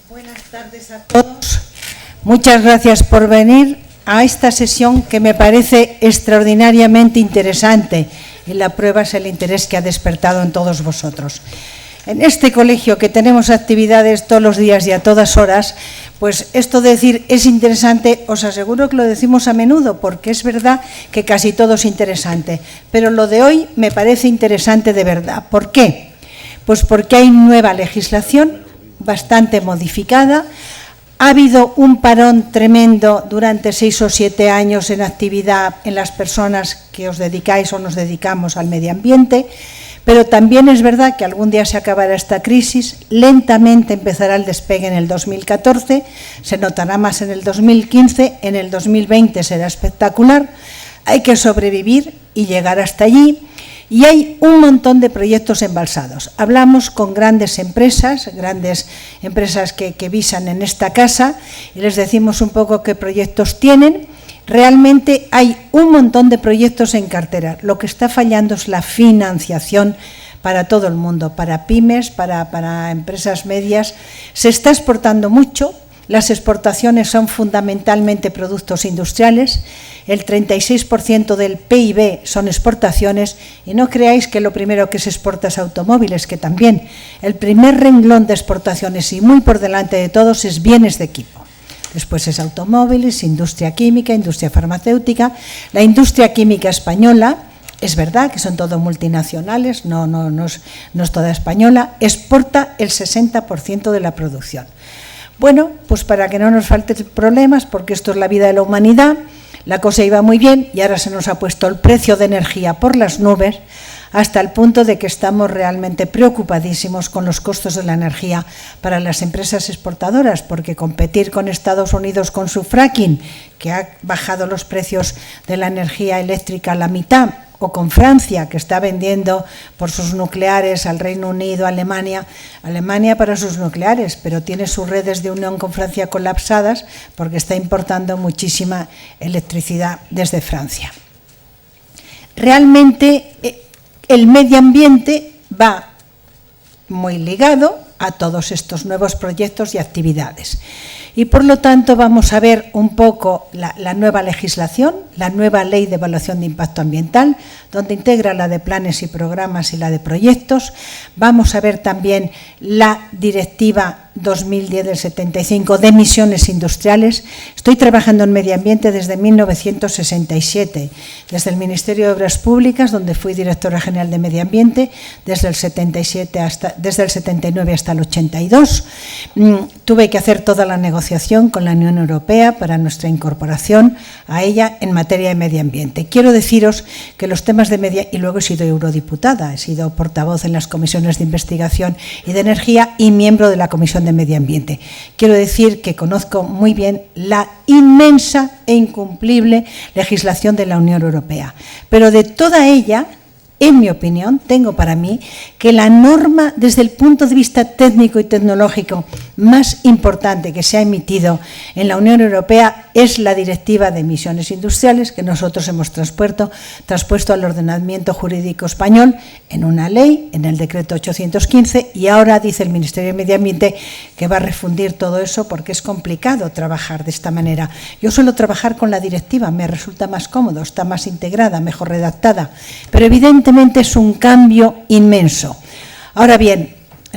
Buenas tardes a todos. Muchas gracias por venir a esta sesión que me parece extraordinariamente interesante y la prueba es el interés que ha despertado en todos vosotros. En este colegio que tenemos actividades todos los días y a todas horas, pues esto de decir es interesante, os aseguro que lo decimos a menudo porque es verdad que casi todo es interesante, pero lo de hoy me parece interesante de verdad. ¿Por qué? Pues porque hay nueva legislación bastante modificada. Ha habido un parón tremendo durante 6 o 7 años en actividad en las personas que os dedicáis o nos dedicamos al medio ambiente, pero también es verdad que algún día se acabará esta crisis, lentamente empezará el despegue en el 2014, se notará más en el 2015, en el 2020 será espectacular, hay que sobrevivir y llegar hasta allí. Y hay un montón de proyectos embalsados. Hablamos con grandes empresas que visan en esta casa y les decimos un poco qué proyectos tienen. Realmente hay un montón de proyectos en cartera. Lo que está fallando es la financiación para todo el mundo, para pymes, para empresas medias. Se está exportando mucho. Las exportaciones son fundamentalmente productos industriales, el 36% del PIB son exportaciones y no creáis que lo primero que se exporta es automóviles, que también el primer renglón de exportaciones y muy por delante de todos es bienes de equipo. Después es automóviles, industria química, industria farmacéutica. La industria química española, es verdad que son todo multinacionales, no es toda española, exporta el 60% de la producción. Bueno, pues para que no nos falten problemas, porque esto es la vida de la humanidad, la cosa iba muy bien y ahora se nos ha puesto el precio de energía por las nubes hasta el punto de que estamos realmente preocupadísimos con los costos de la energía para las empresas exportadoras, porque competir con Estados Unidos con su fracking, que ha bajado los precios de la energía eléctrica a la mitad, o con Francia, que está vendiendo por sus nucleares al Reino Unido, Alemania para sus nucleares, pero tiene sus redes de unión con Francia colapsadas porque está importando muchísima electricidad desde Francia. Realmente el medio ambiente va muy ligado a todos estos nuevos proyectos y actividades. Y por lo tanto vamos a ver un poco la nueva legislación, la nueva ley de evaluación de impacto ambiental, donde integra la de planes y programas y la de proyectos. Vamos a ver también la directiva 2010 del 75 de emisiones industriales. Estoy trabajando en medio ambiente desde 1967, desde el Ministerio de Obras Públicas, donde fui directora general de medio ambiente, desde el 79 hasta el 82. Tuve que hacer toda la negociación con la Unión Europea para nuestra incorporación a ella en materia de medio ambiente. Quiero deciros que los temas de medio, y luego he sido eurodiputada, he sido portavoz en las comisiones de investigación y de energía y miembro de la Comisión de Medio Ambiente. Quiero decir que conozco muy bien la inmensa e incumplible legislación de la Unión Europea, pero de toda ella, en mi opinión, tengo para mí que la norma desde el punto de vista técnico y tecnológico más importante que se ha emitido en la Unión Europea es la Directiva de Emisiones Industriales, que nosotros hemos traspuesto al ordenamiento jurídico español en una ley, en el decreto 815, y ahora dice el Ministerio de Medio Ambiente que va a refundir todo eso porque es complicado trabajar de esta manera. Yo suelo trabajar con la directiva, me resulta más cómodo, está más integrada, mejor redactada, pero evidentemente es un cambio inmenso. Ahora bien,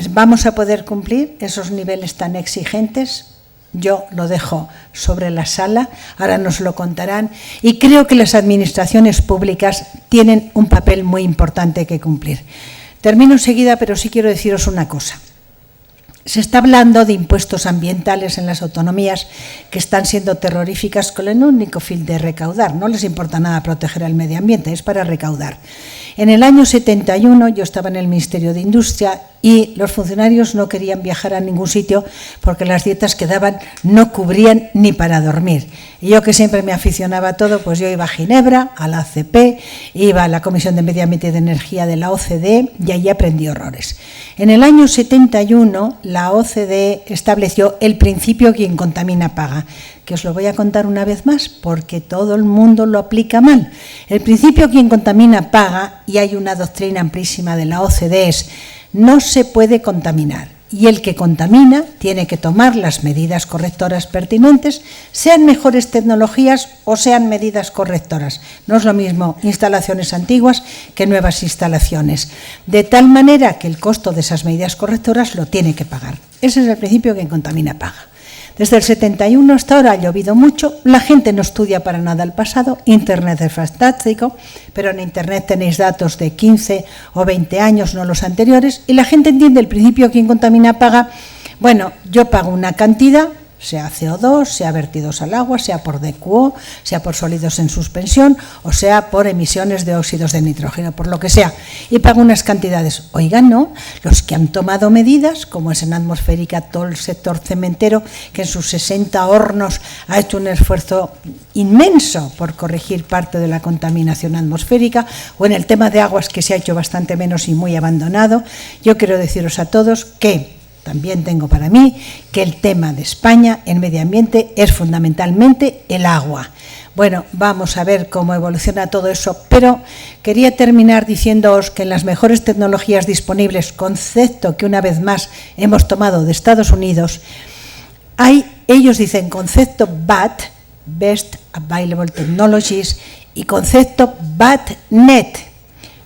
¿vamos a poder cumplir esos niveles tan exigentes? Yo lo dejo sobre la sala, ahora nos lo contarán, y creo que las administraciones públicas tienen un papel muy importante que cumplir. Termino enseguida, pero sí quiero deciros una cosa. Se está hablando de impuestos ambientales en las autonomías que están siendo terroríficas con el único fin de recaudar. No les importa nada proteger el medio ambiente, es para recaudar. En el año 71 yo estaba en el Ministerio de Industria y los funcionarios no querían viajar a ningún sitio porque las dietas que daban no cubrían ni para dormir. Y yo, que siempre me aficionaba a todo, pues yo iba a Ginebra, a la ACP, iba a la Comisión de Medio Ambiente y de Energía de la OCDE y allí aprendí horrores. En el año 71 la OCDE estableció el principio quien contamina paga, que os lo voy a contar una vez más porque todo el mundo lo aplica mal. El principio quien contamina paga, y hay una doctrina amplísima de la OCDE, es no se puede contaminar y el que contamina tiene que tomar las medidas correctoras pertinentes, sean mejores tecnologías o sean medidas correctoras. No es lo mismo instalaciones antiguas que nuevas instalaciones. De tal manera que el costo de esas medidas correctoras lo tiene que pagar. Ese es el principio: quien contamina paga. Desde el 71 hasta ahora ha llovido mucho, la gente no estudia para nada el pasado, Internet es fantástico, pero en Internet tenéis datos de 15 o 20 años, no los anteriores, y la gente entiende el principio: quien contamina paga. Bueno, yo pago una cantidad, sea CO2, sea vertidos al agua, sea por DQO, sea por sólidos en suspensión o sea por emisiones de óxidos de nitrógeno, por lo que sea, y pago unas cantidades. Oigan, no, los que han tomado medidas, como es en atmosférica todo el sector cementero, que en sus 60 hornos ha hecho un esfuerzo inmenso por corregir parte de la contaminación atmosférica, o en el tema de aguas, que se ha hecho bastante menos y muy abandonado. Yo quiero deciros a todos que también tengo para mí que el tema de España en medio ambiente es fundamentalmente el agua. Bueno, vamos a ver cómo evoluciona todo eso, pero quería terminar diciéndoos que en las mejores tecnologías disponibles, concepto que una vez más hemos tomado de Estados Unidos, ellos dicen concepto BAT, Best Available Technologies, y concepto BAT-NET,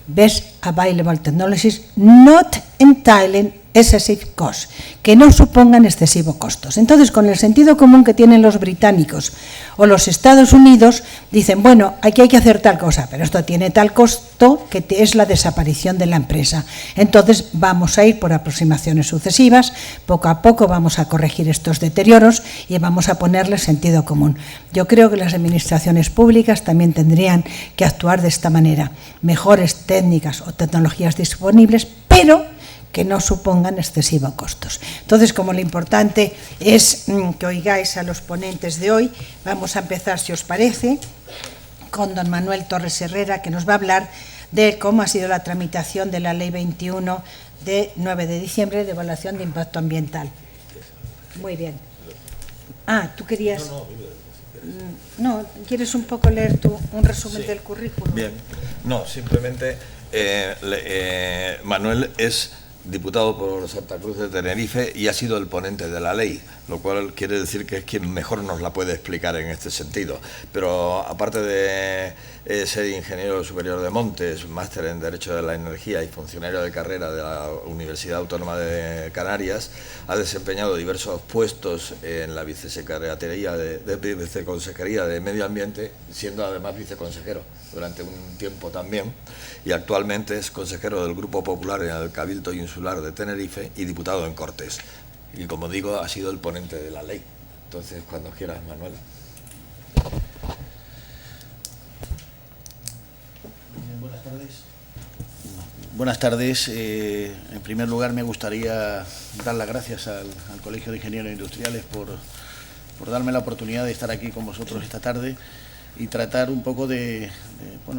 Best Available Technologies Not Entailing Excessive Cost, que no supongan excesivos costos. Entonces, con el sentido común que tienen los británicos o los Estados Unidos, dicen, bueno, aquí hay que hacer tal cosa, pero esto tiene tal costo que es la desaparición de la empresa. Entonces, vamos a ir por aproximaciones sucesivas, poco a poco vamos a corregir estos deterioros y vamos a ponerle sentido común. Yo creo que las administraciones públicas también tendrían que actuar de esta manera: mejores técnicas o tecnologías disponibles, pero que no supongan excesivos costos. Entonces, como lo importante es que oigáis a los ponentes de hoy, vamos a empezar, si os parece, con don Manuel Torres Herrera, que nos va a hablar de cómo ha sido la tramitación de la Ley 21 de 9 de diciembre de evaluación de impacto ambiental. Muy bien. Tú querías... No, ¿quieres un poco leer tú un resumen del currículum? Bien, no, simplemente Manuel es diputado por Santa Cruz de Tenerife y ha sido el ponente de la ley, lo cual quiere decir que es quien mejor nos la puede explicar en este sentido. Pero aparte de ser ingeniero superior de montes, máster en Derecho de la Energía y funcionario de carrera de la Universidad Autónoma de Canarias, ha desempeñado diversos puestos en la viceconsejería de Medio Ambiente, siendo además viceconsejero durante un tiempo también, y actualmente es consejero del Grupo Popular en el Cabildo Insular de Tenerife y diputado en Cortes. Y como digo, ha sido el ponente de la ley. Entonces, cuando quieras, Manuel. Buenas tardes. Buenas tardes. En primer lugar, me gustaría dar las gracias al Colegio de Ingenieros Industriales por darme la oportunidad de estar aquí con vosotros esta tarde y tratar un poco que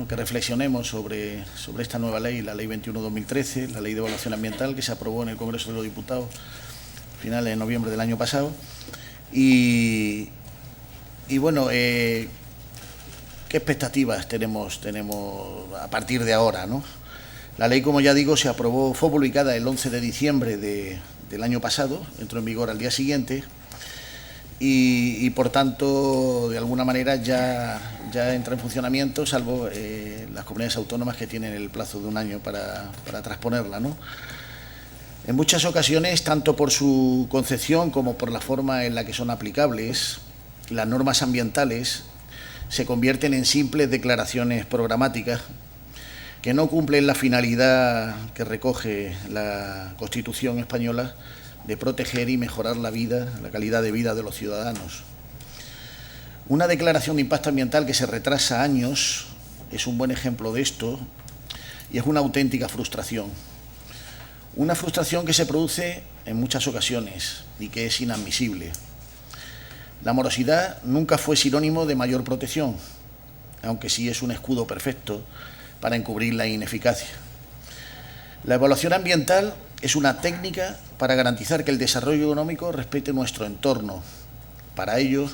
reflexionemos sobre esta nueva ley, la Ley 21/2013, la Ley de Evaluación Ambiental, que se aprobó en el Congreso de los Diputados a finales de noviembre del año pasado. Y bueno, ¿qué expectativas tenemos a partir de ahora, ¿no? La ley, como ya digo, fue publicada el 11 de diciembre del año pasado, entró en vigor al día siguiente. Y por tanto, de alguna manera ya entra en funcionamiento, salvo las comunidades autónomas que tienen el plazo de un año para transponerla, ¿no? En muchas ocasiones, tanto por su concepción como por la forma en la que son aplicables, las normas ambientales se convierten en simples declaraciones programáticas que no cumplen la finalidad que recoge la Constitución española de proteger y mejorar la calidad de vida de los ciudadanos. Una declaración de impacto ambiental que se retrasa años es un buen ejemplo de esto y es una auténtica frustración. Una frustración que se produce en muchas ocasiones y que es inadmisible. La morosidad nunca fue sinónimo de mayor protección, aunque sí es un escudo perfecto para encubrir la ineficacia. La evaluación ambiental es una técnica para garantizar que el desarrollo económico respete nuestro entorno. Para ello,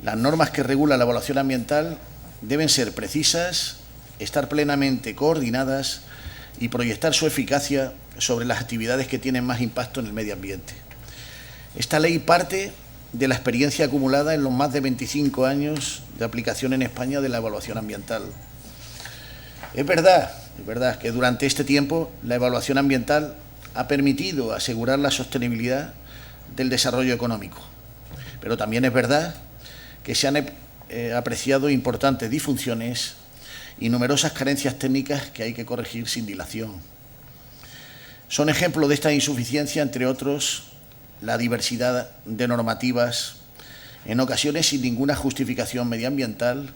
las normas que regulan la evaluación ambiental deben ser precisas, estar plenamente coordinadas y proyectar su eficacia sobre las actividades que tienen más impacto en el medio ambiente. Esta ley parte de la experiencia acumulada en los más de 25 años de aplicación en España de la evaluación ambiental. Es verdad que durante este tiempo la evaluación ambiental ha permitido asegurar la sostenibilidad del desarrollo económico, pero también es verdad que se han apreciado importantes disfunciones y numerosas carencias técnicas que hay que corregir sin dilación. Son ejemplos de esta insuficiencia, entre otros, la diversidad de normativas, en ocasiones sin ninguna justificación medioambiental,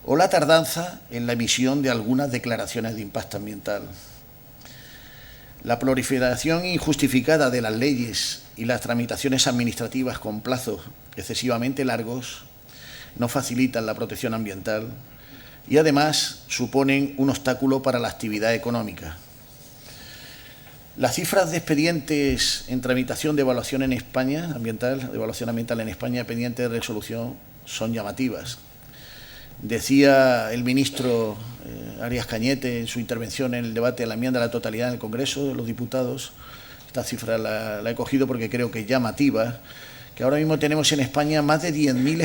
o la tardanza en la emisión de algunas declaraciones de impacto ambiental. La proliferación injustificada de las leyes y las tramitaciones administrativas con plazos excesivamente largos no facilitan la protección ambiental y además suponen un obstáculo para la actividad económica. Las cifras de expedientes en tramitación de evaluación en España, de evaluación ambiental en España pendiente de resolución, son llamativas. Decía el ministro Arias Cañete en su intervención en el debate de la enmienda a la totalidad en el Congreso de los Diputados, esta cifra la he cogido porque creo que es llamativa, que ahora mismo tenemos en España más de 10.000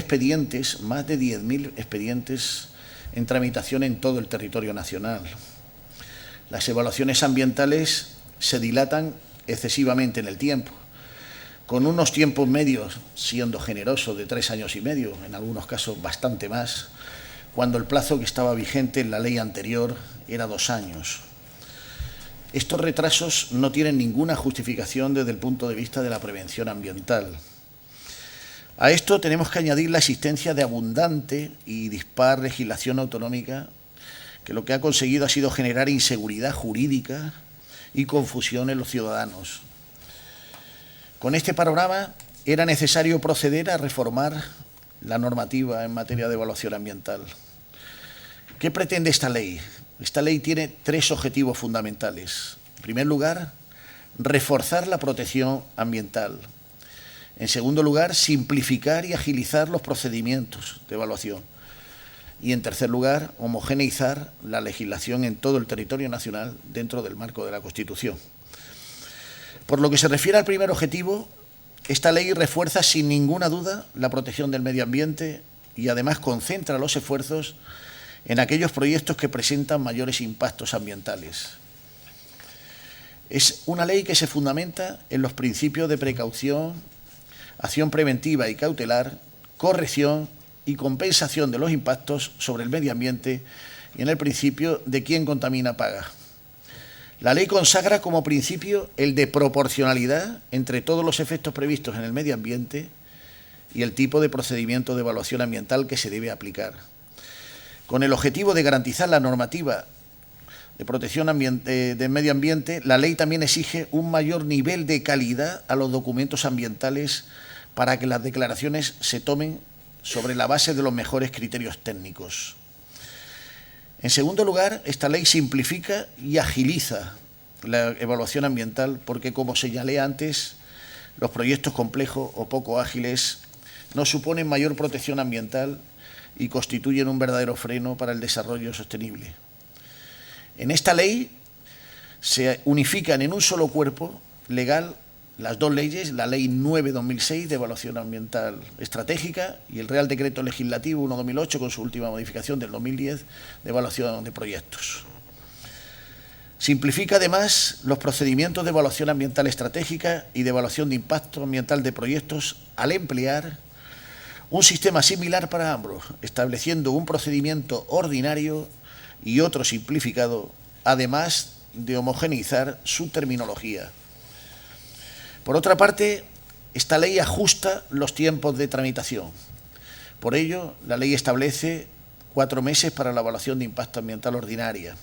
expedientes en tramitación en todo el territorio nacional. Las evaluaciones ambientales se dilatan excesivamente en el tiempo, con unos tiempos medios, siendo generosos, de 3 años y medio, en algunos casos bastante más, cuando el plazo que estaba vigente en la ley anterior era 2 años. Estos retrasos no tienen ninguna justificación desde el punto de vista de la prevención ambiental. A esto tenemos que añadir la existencia de abundante y dispar legislación autonómica que lo que ha conseguido ha sido generar inseguridad jurídica y confusión en los ciudadanos. Con este panorama era necesario proceder a reformar la normativa en materia de evaluación ambiental. ¿Qué pretende esta ley? Esta ley tiene 3 objetivos fundamentales. En primer lugar, reforzar la protección ambiental. En segundo lugar, simplificar y agilizar los procedimientos de evaluación. Y en tercer lugar, homogeneizar la legislación en todo el territorio nacional dentro del marco de la Constitución. Por lo que se refiere al primer objetivo, esta ley refuerza sin ninguna duda la protección del medio ambiente y además concentra los esfuerzos en aquellos proyectos que presentan mayores impactos ambientales. Es una ley que se fundamenta en los principios de precaución, acción preventiva y cautelar, corrección y compensación de los impactos sobre el medio ambiente y en el principio de quien contamina paga. La ley consagra como principio el de proporcionalidad entre todos los efectos previstos en el medio ambiente y el tipo de procedimiento de evaluación ambiental que se debe aplicar. Con el objetivo de garantizar la normativa de protección del medio ambiente, la ley también exige un mayor nivel de calidad a los documentos ambientales para que las declaraciones se tomen sobre la base de los mejores criterios técnicos. En segundo lugar, esta ley simplifica y agiliza la evaluación ambiental porque, como señalé antes, los proyectos complejos o poco ágiles no suponen mayor protección ambiental y constituyen un verdadero freno para el desarrollo sostenible. En esta ley se unifican en un solo cuerpo legal las 2 leyes, la Ley 9/2006 de Evaluación Ambiental Estratégica y el Real Decreto Legislativo 1/2008 con su última modificación del 2010 de evaluación de proyectos. Simplifica además los procedimientos de evaluación ambiental estratégica y de evaluación de impacto ambiental de proyectos al emplear un sistema similar para ambos, estableciendo un procedimiento ordinario y otro simplificado, además de homogeneizar su terminología. Por otra parte, esta ley ajusta los tiempos de tramitación. Por ello, la ley establece 4 meses para la evaluación de impacto ambiental ordinaria.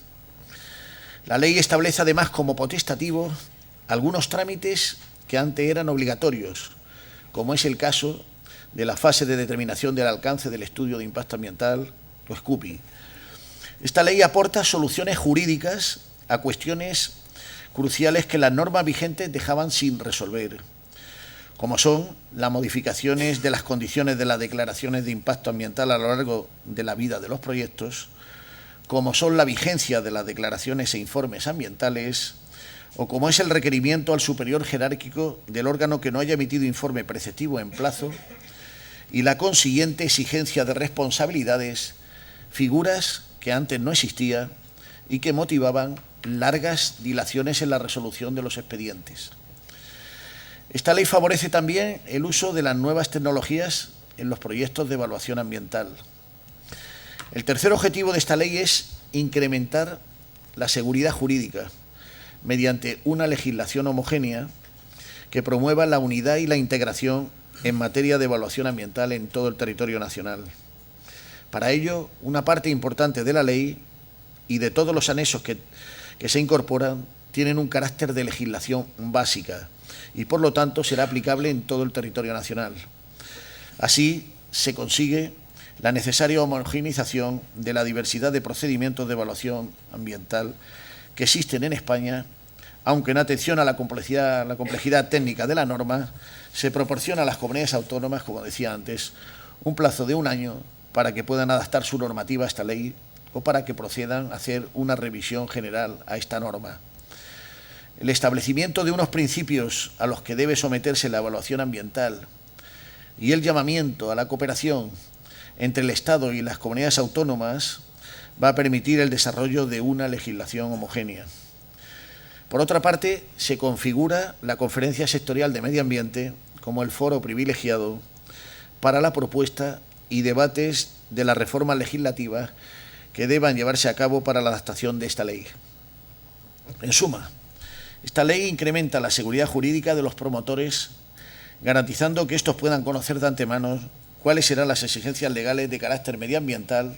La ley establece además como potestativos algunos trámites que antes eran obligatorios, como es el caso de la fase de determinación del alcance del estudio de impacto ambiental, o SCUPI. Esta ley aporta soluciones jurídicas a cuestiones cruciales que las normas vigentes dejaban sin resolver, como son las modificaciones de las condiciones de las declaraciones de impacto ambiental a lo largo de la vida de los proyectos como son la vigencia de las declaraciones e informes ambientales, o como es el requerimiento al superior jerárquico del órgano que no haya emitido informe preceptivo en plazo, y la consiguiente exigencia de responsabilidades, figuras que antes no existían y que motivaban largas dilaciones en la resolución de los expedientes. Esta ley favorece también el uso de las nuevas tecnologías en los proyectos de evaluación ambiental. El tercer objetivo de esta ley es incrementar la seguridad jurídica mediante una legislación homogénea que promueva la unidad y la integración en materia de evaluación ambiental en todo el territorio nacional. Para ello, una parte importante de la ley y de todos los anexos que se incorporan tienen un carácter de legislación básica y, por lo tanto, será aplicable en todo el territorio nacional. Así, se consigue la necesaria homogeneización de la diversidad de procedimientos de evaluación ambiental que existen en España, aunque en atención a la complejidad técnica de la norma, se proporciona a las comunidades autónomas, como decía antes, un plazo de 1 año para que puedan adaptar su normativa a esta ley o para que procedan a hacer una revisión general a esta norma. El establecimiento de unos principios a los que debe someterse la evaluación ambiental y el llamamiento a la cooperación entre el Estado y las comunidades autónomas va a permitir el desarrollo de una legislación homogénea. Por otra parte, se configura la Conferencia Sectorial de Medio Ambiente como el foro privilegiado para la propuesta y debates de las reformas legislativas que deban llevarse a cabo para la adaptación de esta ley. En suma, esta ley incrementa la seguridad jurídica de los promotores, garantizando que estos puedan conocer de antemano cuáles serán las exigencias legales de carácter medioambiental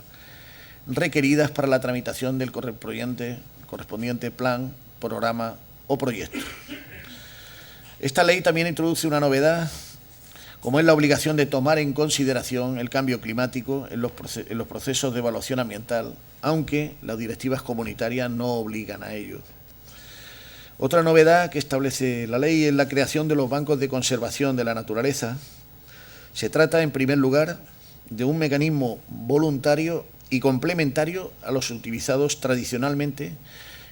requeridas para la tramitación del correspondiente plan, programa o proyecto. Esta ley también introduce una novedad, como es la obligación de tomar en consideración el cambio climático en los procesos de evaluación ambiental, aunque las directivas comunitarias no obligan a ello. Otra novedad que establece la ley es la creación de los bancos de conservación de la naturaleza. Se trata, en primer lugar, de un mecanismo voluntario y complementario a los utilizados tradicionalmente,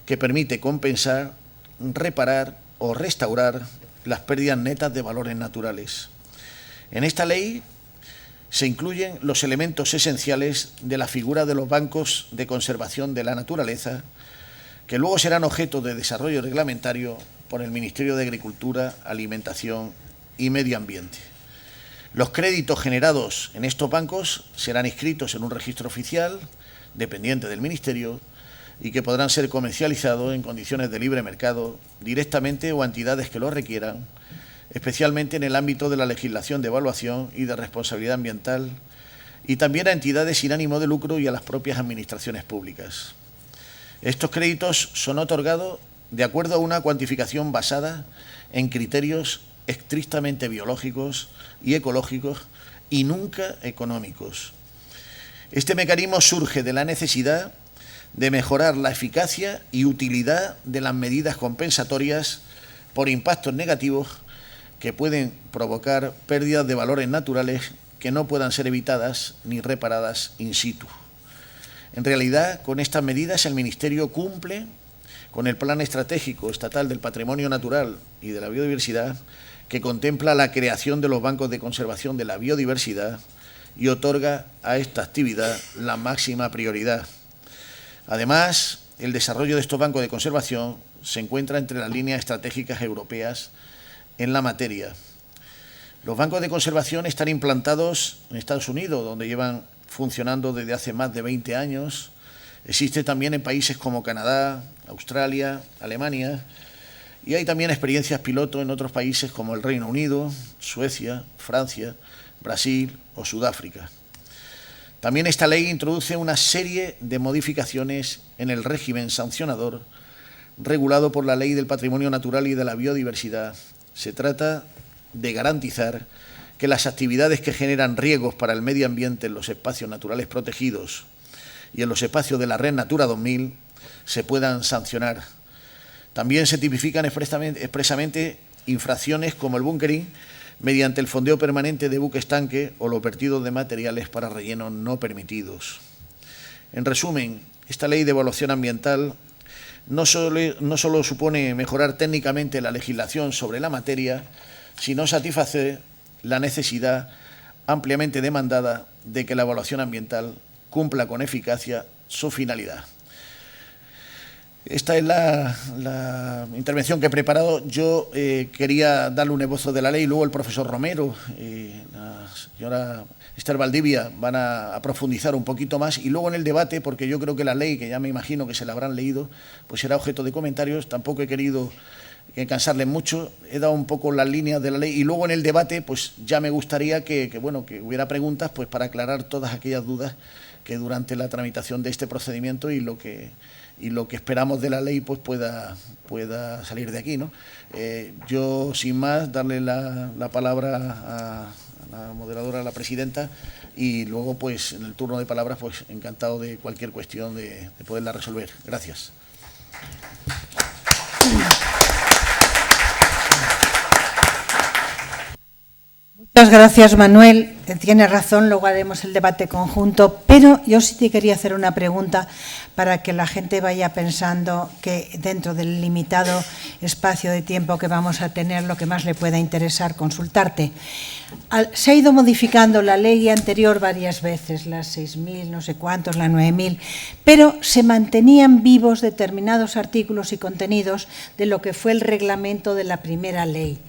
que permite compensar, reparar o restaurar las pérdidas netas de valores naturales. En esta ley se incluyen los elementos esenciales de la figura de los bancos de conservación de la naturaleza, que luego serán objeto de desarrollo reglamentario por el Ministerio de Agricultura, Alimentación y Medio Ambiente. Los créditos generados en estos bancos serán inscritos en un registro oficial dependiente del Ministerio y que podrán ser comercializados en condiciones de libre mercado directamente o a entidades que lo requieran, especialmente en el ámbito de la legislación de evaluación y de responsabilidad ambiental, y también a entidades sin ánimo de lucro y a las propias administraciones públicas. Estos créditos son otorgados de acuerdo a una cuantificación basada en criterios estrictamente biológicos y ecológicos y nunca económicos. Este mecanismo surge de la necesidad de mejorar la eficacia y utilidad de las medidas compensatorias por impactos negativos que pueden provocar pérdidas de valores naturales que no puedan ser evitadas ni reparadas in situ. En realidad, con estas medidas el Ministerio cumple con el Plan Estratégico Estatal del Patrimonio Natural y de la Biodiversidad, que contempla la creación de los bancos de conservación de la biodiversidad y otorga a esta actividad la máxima prioridad. Además, el desarrollo de estos bancos de conservación se encuentra entre las líneas estratégicas europeas en la materia. Los bancos de conservación están implantados en Estados Unidos, donde llevan funcionando desde hace más de 20 años. Existe también en países como Canadá, Australia, Alemania, y hay también experiencias piloto en otros países como el Reino Unido, Suecia, Francia, Brasil o Sudáfrica. También esta ley introduce una serie de modificaciones en el régimen sancionador regulado por la Ley del Patrimonio Natural y de la Biodiversidad. Se trata de garantizar que las actividades que generan riesgos para el medio ambiente en los espacios naturales protegidos y en los espacios de la Red Natura 2000 se puedan sancionar. También se tipifican expresamente infracciones como el bunkering mediante el fondeo permanente de buque estanque o los vertidos de materiales para rellenos no permitidos. En resumen, esta ley de evaluación ambiental no solo supone mejorar técnicamente la legislación sobre la materia, sino satisfacer la necesidad ampliamente demandada de que la evaluación ambiental cumpla con eficacia su finalidad. Esta es la intervención que he preparado. Yo quería darle un esbozo de la ley, luego el profesor Romero y la señora Esther Valdivia van a profundizar un poquito más, y luego en el debate, porque yo creo que la ley, que ya me imagino que se la habrán leído, pues será objeto de comentarios. Tampoco he querido cansarles mucho, he dado un poco las líneas de la ley, y luego en el debate pues ya me gustaría que hubiera preguntas pues para aclarar todas aquellas dudas que durante la tramitación de este procedimiento y lo que esperamos de la ley pues pueda salir de aquí, ¿no? Yo, sin más, darle la palabra a la moderadora, a la presidenta, y luego pues en el turno de palabras pues encantado de cualquier cuestión de poderla resolver. Gracias. Muchas gracias, Manuel. Tiene razón, luego haremos el debate conjunto, pero yo sí te quería hacer una pregunta para que la gente vaya pensando que dentro del limitado espacio de tiempo que vamos a tener, lo que más le pueda interesar consultarte. Se ha ido modificando la ley anterior varias veces, las 6.000, no sé cuántos, la 9.000, pero se mantenían vivos determinados artículos y contenidos de lo que fue el reglamento de la primera ley.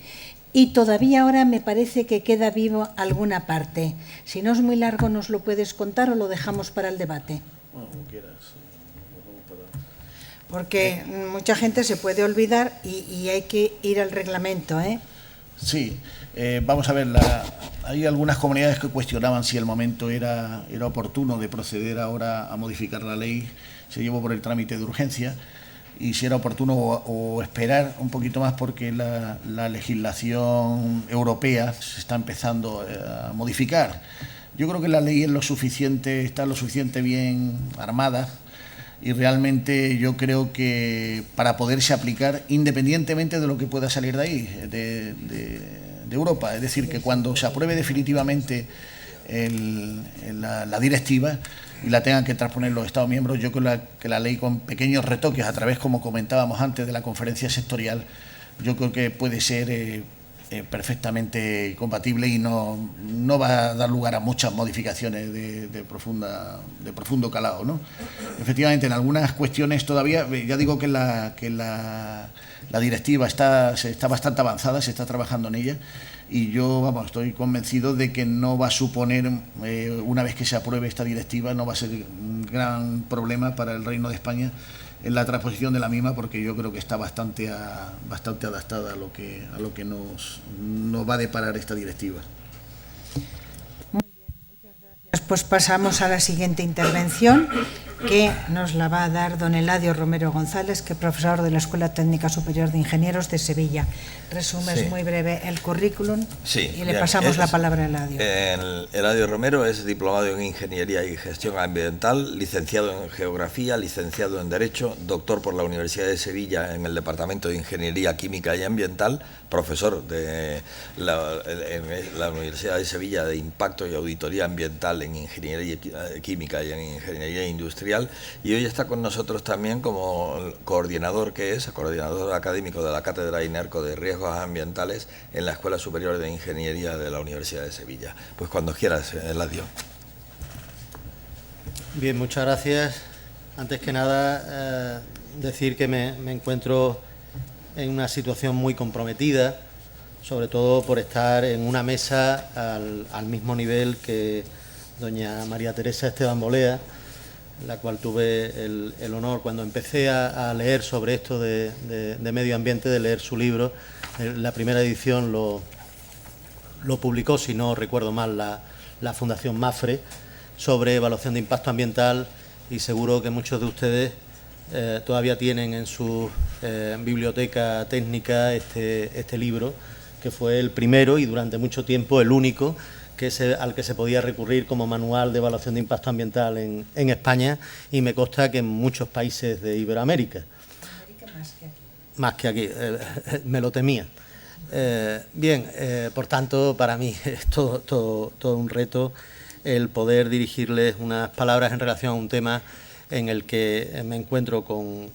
Y todavía ahora me parece que queda vivo alguna parte. Si no es muy largo, ¿nos lo puedes contar o lo dejamos para el debate? Bueno, como quieras. Porque mucha gente se puede olvidar y hay que ir al reglamento, ¿eh? Sí, vamos a ver, hay algunas comunidades que cuestionaban si el momento era oportuno de proceder ahora a modificar la ley. Se llevó por el trámite de urgencia, y si era oportuno o esperar un poquito más, porque la legislación europea se está empezando a modificar. Yo creo que la ley está lo suficiente bien armada, y realmente yo creo que para poderse aplicar, independientemente de lo que pueda salir de ahí, de Europa, es decir, que cuando se apruebe definitivamente la directiva y la tengan que transponer los Estados miembros, yo creo que la ley, con pequeños retoques a través, como comentábamos antes, de la conferencia sectorial, yo creo que puede ser perfectamente compatible y no va a dar lugar a muchas modificaciones de profundo calado, ¿no? Efectivamente, en algunas cuestiones todavía, ya digo que la directiva está bastante avanzada, se está trabajando en ella, y yo estoy convencido de que no va a suponer, una vez que se apruebe esta directiva, no va a ser un gran problema para el Reino de España en la transposición de la misma, porque yo creo que está bastante adaptada a lo que nos va a deparar esta directiva. Muy bien, muchas gracias. Pues pasamos a la siguiente intervención, que nos la va a dar don Eladio Romero González, que es profesor de la Escuela Técnica Superior de Ingenieros de Sevilla. Resumes muy breve el currículum y le pasamos la palabra a Eladio. Eladio Romero es diplomado en Ingeniería y Gestión Ambiental, licenciado en Geografía, licenciado en Derecho, doctor por la Universidad de Sevilla en el Departamento de Ingeniería Química y Ambiental, profesor en la Universidad de Sevilla de Impacto y Auditoría Ambiental en Ingeniería Química y en Ingeniería Industrial, y hoy está con nosotros también como coordinador académico de la Cátedra INERCO de Riesgos Ambientales en la Escuela Superior de Ingeniería de la Universidad de Sevilla. Pues cuando quieras, Eladio. Bien, muchas gracias. Antes que nada, decir que me encuentro en una situación muy comprometida, sobre todo por estar en una mesa al mismo nivel que doña María Teresa Esteban Bolea, la cual tuve el honor, cuando empecé a leer sobre esto de medio ambiente, de leer su libro. La primera edición lo publicó, si no recuerdo mal, la Fundación MAFRE, sobre evaluación de impacto ambiental, y seguro que muchos de ustedes todavía tienen en su biblioteca técnica este libro, que fue el primero y durante mucho tiempo el único al que se podía recurrir como manual de evaluación de impacto ambiental en España, y me consta que en muchos países de Iberoamérica. Más que aquí, me lo temía. Por tanto, para mí es todo un reto el poder dirigirles unas palabras en relación a un tema en el que me encuentro con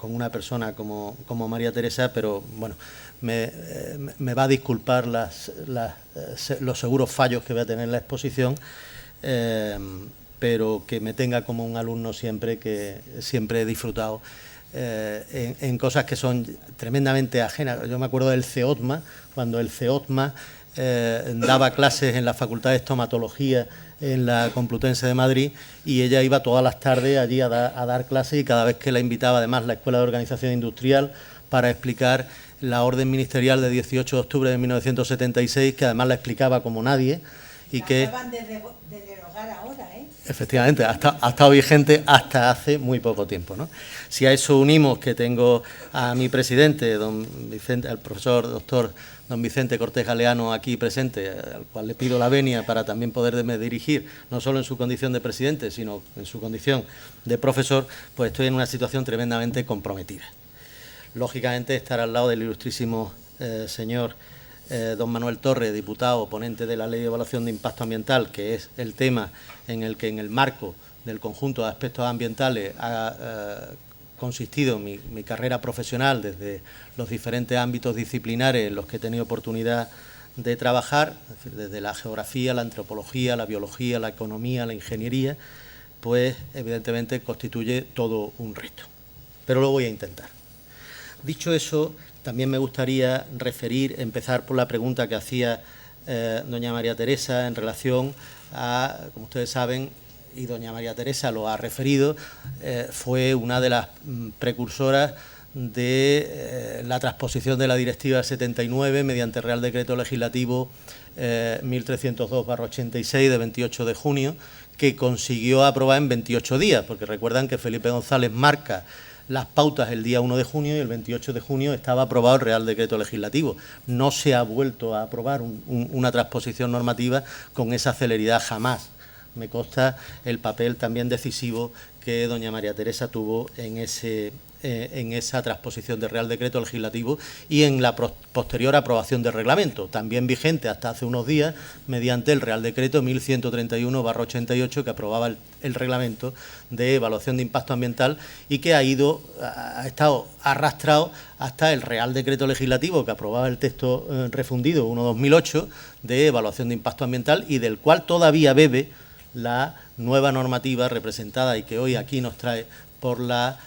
una persona como María Teresa, pero bueno, me va a disculpar los seguros fallos que voy a tener en la exposición, pero que me tenga como un alumno siempre, que siempre he disfrutado en cosas que son tremendamente ajenas. Yo me acuerdo del CEOTMA, cuando el CEOTMA daba clases en la Facultad de Estomatología en la Complutense de Madrid, y ella iba todas las tardes allí a dar clases, y cada vez que la invitaba, además, la Escuela de Organización Industrial, para explicar la orden ministerial de 18 de octubre de 1976, que además la explicaba como nadie, y que acaban de derogar ahora, ¿eh? Efectivamente, ha estado vigente hasta hace muy poco tiempo, ¿no? Si a eso unimos que tengo a mi presidente, don Vicente, al profesor doctor don Vicente Cortés Galeano aquí presente, al cual le pido la venia para también poderme dirigir, no solo en su condición de presidente, sino en su condición de profesor, pues estoy en una situación tremendamente comprometida. Lógicamente, estar al lado del ilustrísimo señor don Manuel Torre, diputado, ponente de la Ley de Evaluación de Impacto Ambiental, que es el tema en el que, en el marco del conjunto de aspectos ambientales, ha consistido mi carrera profesional desde los diferentes ámbitos disciplinares en los que he tenido oportunidad de trabajar, es decir, desde la geografía, la antropología, la biología, la economía, la ingeniería, pues evidentemente constituye todo un reto. Pero lo voy a intentar. Dicho eso, también me gustaría empezar por la pregunta que hacía doña María Teresa en relación a, como ustedes saben, y doña María Teresa lo ha referido, fue una de las precursoras de la transposición de la Directiva 79 mediante Real Decreto Legislativo 1302/86 de 28 de junio, que consiguió aprobar en 28 días, porque recuerdan que Felipe González marca las pautas el día 1 de junio y el 28 de junio estaba aprobado el Real Decreto Legislativo. No se ha vuelto a aprobar una transposición normativa con esa celeridad jamás. Me consta el papel también decisivo que doña María Teresa tuvo en esa transposición del Real Decreto Legislativo y en la posterior aprobación del reglamento, también vigente hasta hace unos días mediante el Real Decreto 1131/88 que aprobaba el reglamento de evaluación de impacto ambiental y que ha estado arrastrado hasta el Real Decreto Legislativo que aprobaba el texto refundido 1/2008 de evaluación de impacto ambiental y del cual todavía bebe la nueva normativa representada y que hoy aquí nos trae por la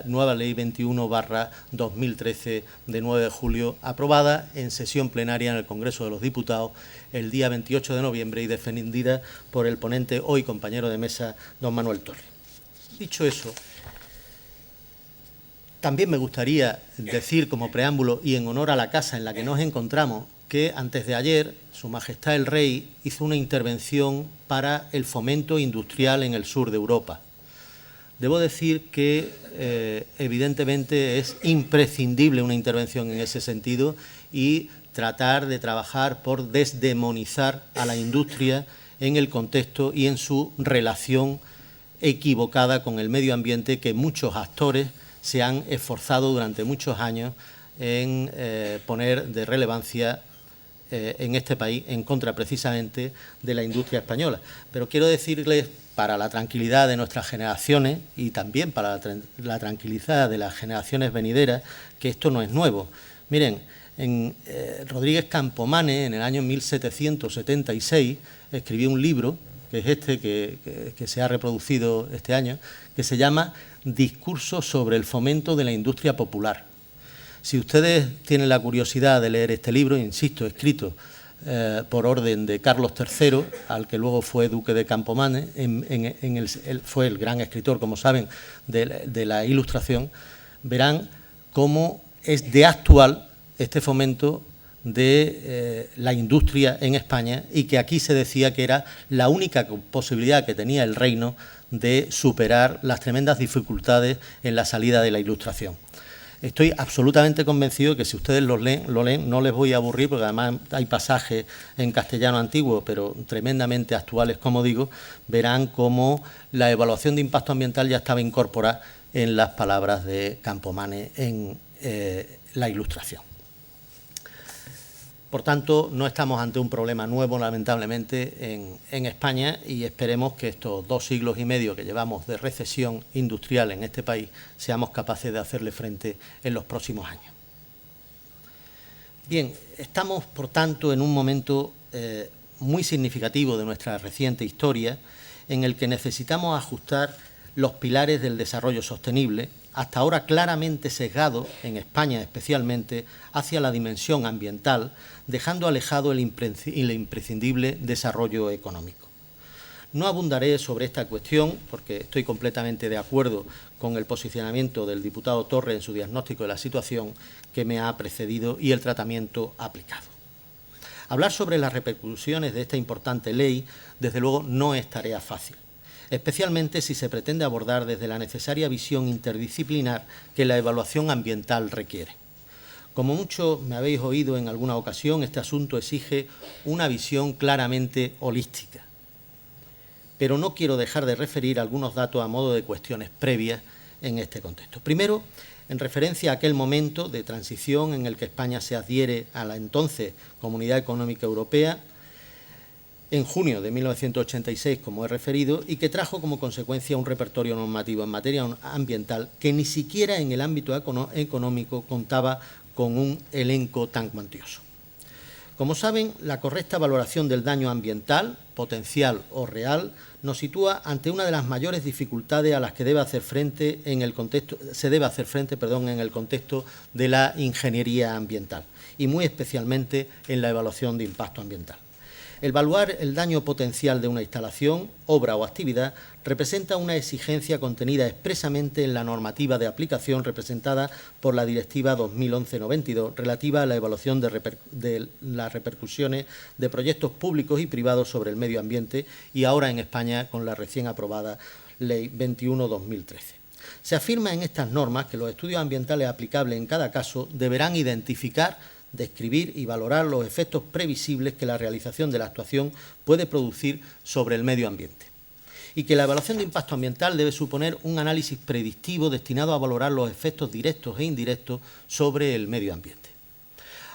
nueva Ley 21/2013 de 9 de julio, aprobada en sesión plenaria en el Congreso de los Diputados el día 28 de noviembre y defendida por el ponente, hoy compañero de mesa, don Manuel Torre. Dicho eso, también me gustaría decir como preámbulo y en honor a la casa en la que nos encontramos que antes de ayer Su Majestad el Rey hizo una intervención para el fomento industrial en el sur de Europa. Debo decir que evidentemente es imprescindible una intervención en ese sentido y tratar de trabajar por desdemonizar a la industria en el contexto y en su relación equivocada con el medio ambiente que muchos actores se han esforzado durante muchos años en poner de relevancia en este país en contra precisamente de la industria española. Pero quiero decirles, para la tranquilidad de nuestras generaciones y también para la tranquilidad de las generaciones venideras, que esto no es nuevo. Miren, Rodríguez Campomanes, en el año 1776, escribió un libro, que es este que se ha reproducido este año, que se llama Discurso sobre el fomento de la industria popular. Si ustedes tienen la curiosidad de leer este libro, insisto, escrito por orden de Carlos III, al que luego fue duque de Campomanes, fue el gran escritor, como saben, de la Ilustración, verán cómo es de actual este fomento de la industria en España y que aquí se decía que era la única posibilidad que tenía el reino de superar las tremendas dificultades en la salida de la Ilustración. Estoy absolutamente convencido que si ustedes lo leen, no les voy a aburrir, porque además hay pasajes en castellano antiguo, pero tremendamente actuales, como digo, verán cómo la evaluación de impacto ambiental ya estaba incorporada en las palabras de Campomanes en la Ilustración. Por tanto, no estamos ante un problema nuevo, lamentablemente, en España, y esperemos que estos 2 siglos y medio que llevamos de recesión industrial en este país seamos capaces de hacerle frente en los próximos años. Bien, estamos, por tanto, en un momento muy significativo de nuestra reciente historia, en el que necesitamos ajustar los pilares del desarrollo sostenible, hasta ahora claramente sesgado, en España especialmente, hacia la dimensión ambiental, dejando alejado el imprescindible desarrollo económico. No abundaré sobre esta cuestión, porque estoy completamente de acuerdo con el posicionamiento del diputado Torre en su diagnóstico de la situación que me ha precedido y el tratamiento aplicado. Hablar sobre las repercusiones de esta importante ley, desde luego, no es tarea fácil, especialmente si se pretende abordar desde la necesaria visión interdisciplinar que la evaluación ambiental requiere. Como muchos me habéis oído en alguna ocasión, este asunto exige una visión claramente holística. Pero no quiero dejar de referir algunos datos a modo de cuestiones previas en este contexto. Primero, en referencia a aquel momento de transición en el que España se adhiere a la entonces Comunidad Económica Europea, en junio de 1986, como he referido, y que trajo como consecuencia un repertorio normativo en materia ambiental que ni siquiera en el ámbito económico contaba con un elenco tan cuantioso. Como saben, la correcta valoración del daño ambiental, potencial o real, nos sitúa ante una de las mayores dificultades a las que se debe hacer frente en el contexto de la ingeniería ambiental y muy especialmente en la evaluación de impacto ambiental. Evaluar el daño potencial de una instalación, obra o actividad representa una exigencia contenida expresamente en la normativa de aplicación representada por la Directiva 2011/92 relativa a la evaluación de las repercusiones de proyectos públicos y privados sobre el medio ambiente y ahora en España con la recién aprobada Ley 21/2013. Se afirma en estas normas que los estudios ambientales aplicables en cada caso deberán identificar, describir y valorar los efectos previsibles que la realización de la actuación puede producir sobre el medio ambiente y que la evaluación de impacto ambiental debe suponer un análisis predictivo destinado a valorar los efectos directos e indirectos sobre el medio ambiente.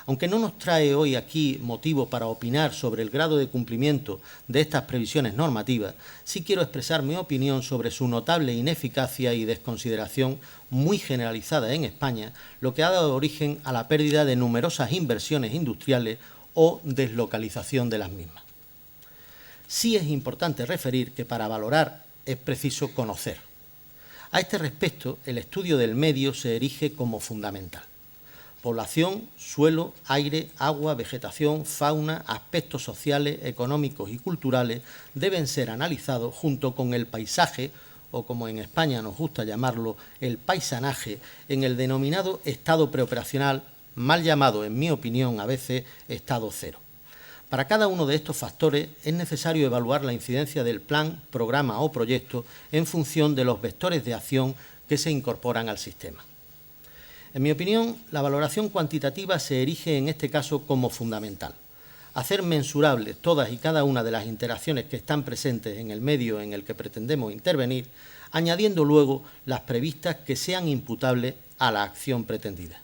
Aunque no nos trae hoy aquí motivo para opinar sobre el grado de cumplimiento de estas previsiones normativas, sí quiero expresar mi opinión sobre su notable ineficacia y desconsideración muy generalizada en España, lo que ha dado origen a la pérdida de numerosas inversiones industriales o deslocalización de las mismas. Sí es importante referir que para valorar es preciso conocer. A este respecto, el estudio del medio se erige como fundamental. Población, suelo, aire, agua, vegetación, fauna, aspectos sociales, económicos y culturales deben ser analizados junto con el paisaje, o como en España nos gusta llamarlo, el paisanaje, en el denominado estado preoperacional, mal llamado, en mi opinión, a veces, estado cero. Para cada uno de estos factores es necesario evaluar la incidencia del plan, programa o proyecto en función de los vectores de acción que se incorporan al sistema. En mi opinión, la valoración cuantitativa se erige en este caso como fundamental. Hacer mensurables todas y cada una de las interacciones que están presentes en el medio en el que pretendemos intervenir, añadiendo luego las previstas que sean imputables a la acción pretendida.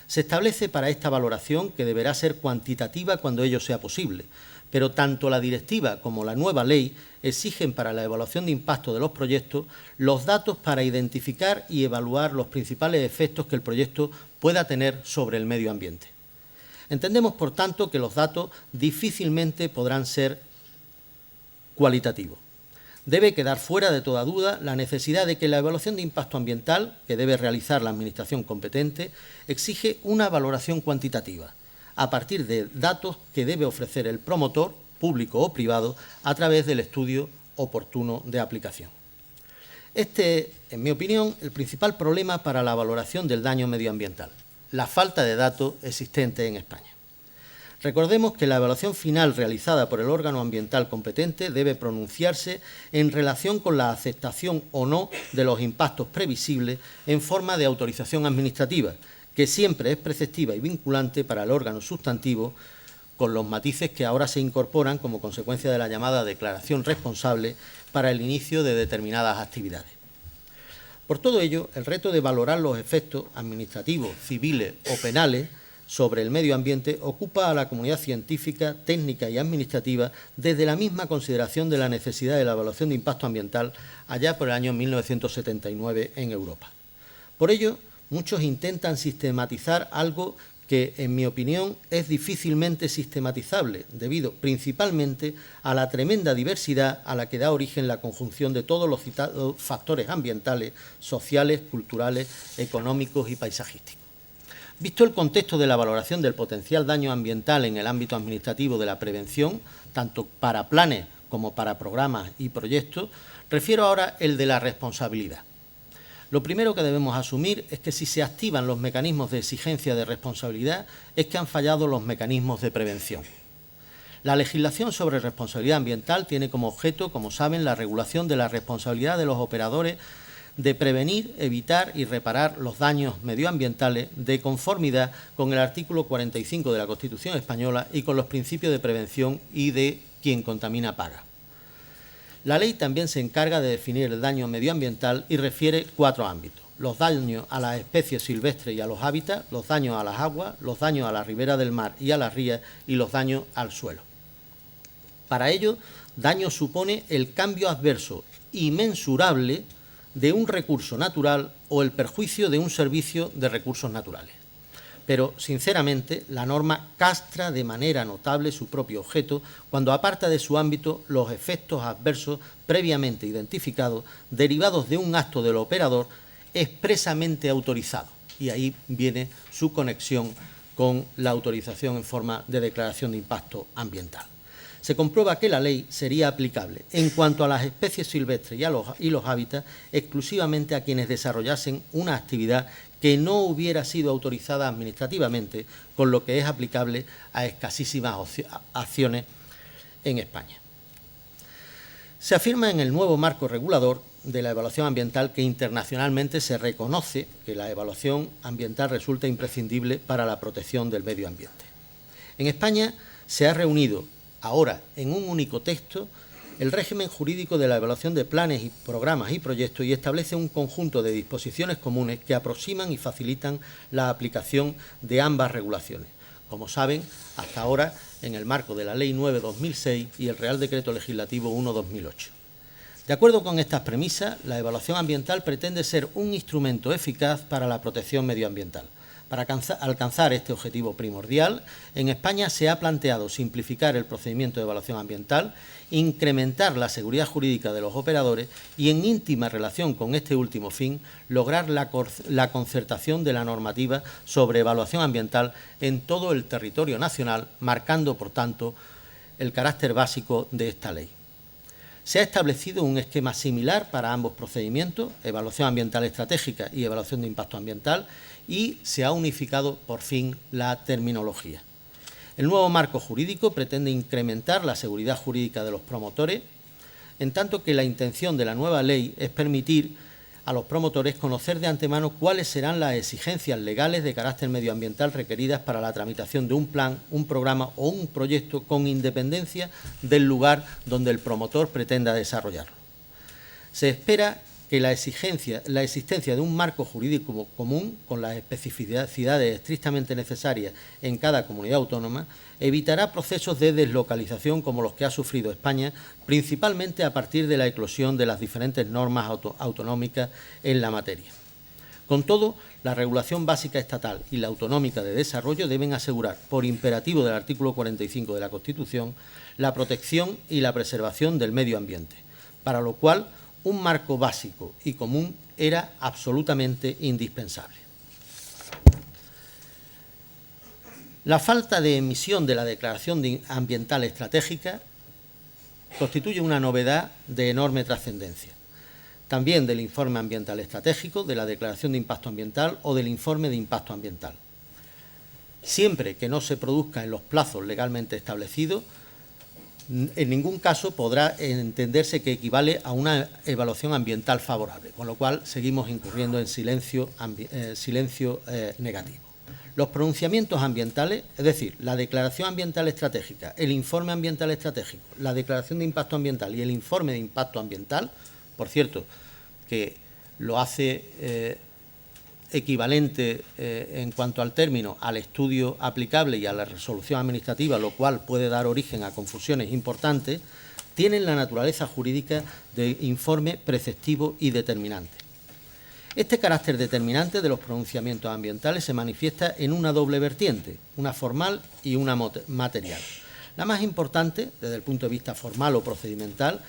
Se establece para esta valoración que deberá ser cuantitativa cuando ello sea posible, pero tanto la directiva como la nueva ley exigen para la evaluación de impacto de los proyectos los datos para identificar y evaluar los principales efectos que el proyecto pueda tener sobre el medio ambiente. Entendemos, por tanto, que los datos difícilmente podrán ser cualitativos. Debe quedar fuera de toda duda la necesidad de que la evaluación de impacto ambiental, que debe realizar la Administración competente, exige una valoración cuantitativa, a partir de datos que debe ofrecer el promotor, público o privado, a través del estudio oportuno de aplicación. Este es, en mi opinión, el principal problema para la valoración del daño medioambiental, la falta de datos existente en España. Recordemos que la evaluación final realizada por el órgano ambiental competente debe pronunciarse en relación con la aceptación o no de los impactos previsibles en forma de autorización administrativa, que siempre es preceptiva y vinculante para el órgano sustantivo, con los matices que ahora se incorporan como consecuencia de la llamada declaración responsable para el inicio de determinadas actividades. Por todo ello, el reto de valorar los efectos administrativos, civiles o penales sobre el medio ambiente ocupa a la comunidad científica, técnica y administrativa desde la misma consideración de la necesidad de la evaluación de impacto ambiental allá por el año 1979 en Europa. Por ello, muchos intentan sistematizar algo que, en mi opinión, es difícilmente sistematizable, debido principalmente a la tremenda diversidad a la que da origen la conjunción de todos los citados factores ambientales, sociales, culturales, económicos y paisajísticos. Visto el contexto de la valoración del potencial daño ambiental en el ámbito administrativo de la prevención, tanto para planes como para programas y proyectos, refiero ahora el de la responsabilidad. Lo primero que debemos asumir es que si se activan los mecanismos de exigencia de responsabilidad es que han fallado los mecanismos de prevención. La legislación sobre responsabilidad ambiental tiene como objeto, como saben, la regulación de la responsabilidad de los operadores de prevenir, evitar y reparar los daños medioambientales de conformidad con el artículo 45 de la Constitución española y con los principios de prevención y de quien contamina paga. La ley también se encarga de definir el daño medioambiental y refiere 4 ámbitos: los daños a las especies silvestres y a los hábitats, los daños a las aguas, los daños a la ribera del mar y a las rías y los daños al suelo. Para ello, daño supone el cambio adverso y mensurable de un recurso natural o el perjuicio de un servicio de recursos naturales. Pero, sinceramente, la norma castra de manera notable su propio objeto cuando aparta de su ámbito los efectos adversos previamente identificados derivados de un acto del operador expresamente autorizado. Y ahí viene su conexión con la autorización en forma de declaración de impacto ambiental. Se comprueba que la ley sería aplicable en cuanto a las especies silvestres y los hábitats exclusivamente a quienes desarrollasen una actividad que no hubiera sido autorizada administrativamente, con lo que es aplicable a escasísimas acciones en España. Se afirma en el nuevo marco regulador de la evaluación ambiental que internacionalmente se reconoce que la evaluación ambiental resulta imprescindible para la protección del medio ambiente. En España se ha reunido ahora en un único texto el régimen jurídico de la evaluación de planes y programas y proyectos y establece un conjunto de disposiciones comunes que aproximan y facilitan la aplicación de ambas regulaciones. Como saben, hasta ahora en el marco de la Ley 9/2006 y el Real Decreto Legislativo 1/2008. De acuerdo con estas premisas, la evaluación ambiental pretende ser un instrumento eficaz para la protección medioambiental. Para alcanzar este objetivo primordial, en España se ha planteado simplificar el procedimiento de evaluación ambiental, incrementar la seguridad jurídica de los operadores y, en íntima relación con este último fin, lograr la concertación de la normativa sobre evaluación ambiental en todo el territorio nacional, marcando, por tanto, el carácter básico de esta ley. Se ha establecido un esquema similar para ambos procedimientos, evaluación ambiental estratégica y evaluación de impacto ambiental, y se ha unificado por fin la terminología. El nuevo marco jurídico pretende incrementar la seguridad jurídica de los promotores, en tanto que la intención de la nueva ley es permitir a los promotores conocer de antemano cuáles serán las exigencias legales de carácter medioambiental requeridas para la tramitación de un plan, un programa o un proyecto con independencia del lugar donde el promotor pretenda desarrollarlo. Se espera que la existencia de un marco jurídico común con las especificidades estrictamente necesarias en cada comunidad autónoma evitará procesos de deslocalización como los que ha sufrido España, principalmente a partir de la eclosión de las diferentes normas autonómicas en la materia. Con todo, la regulación básica estatal y la autonómica de desarrollo deben asegurar, por imperativo del artículo 45 de la Constitución, la protección y la preservación del medio ambiente, para lo cual un marco básico y común era absolutamente indispensable. La falta de emisión de la declaración ambiental estratégica constituye una novedad de enorme trascendencia, también del informe ambiental estratégico, de la declaración de impacto ambiental o del informe de impacto ambiental. Siempre que no se produzca en los plazos legalmente establecidos, en ningún caso podrá entenderse que equivale a una evaluación ambiental favorable, con lo cual seguimos incurriendo en silencio negativo. Los pronunciamientos ambientales, es decir, la declaración ambiental estratégica, el informe ambiental estratégico, la declaración de impacto ambiental y el informe de impacto ambiental, por cierto, que lo hace equivalente en cuanto al término al estudio aplicable y a la resolución administrativa, lo cual puede dar origen a confusiones importantes, tienen la naturaleza jurídica de informe preceptivo y determinante. Este carácter determinante de los pronunciamientos ambientales se manifiesta en una doble vertiente, una formal y una material. La más importante, desde el punto de vista formal o procedimental,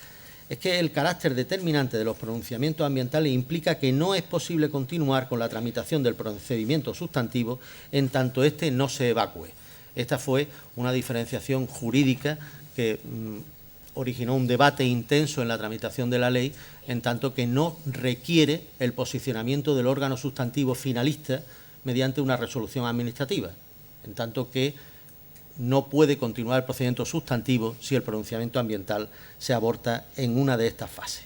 es que el carácter determinante de los pronunciamientos ambientales implica que no es posible continuar con la tramitación del procedimiento sustantivo en tanto éste no se evacúe. Esta fue una diferenciación jurídica que originó un debate intenso en la tramitación de la ley, en tanto que no requiere el posicionamiento del órgano sustantivo finalista mediante una resolución administrativa, en tanto que no puede continuar el procedimiento sustantivo si el pronunciamiento ambiental se aborta en una de estas fases.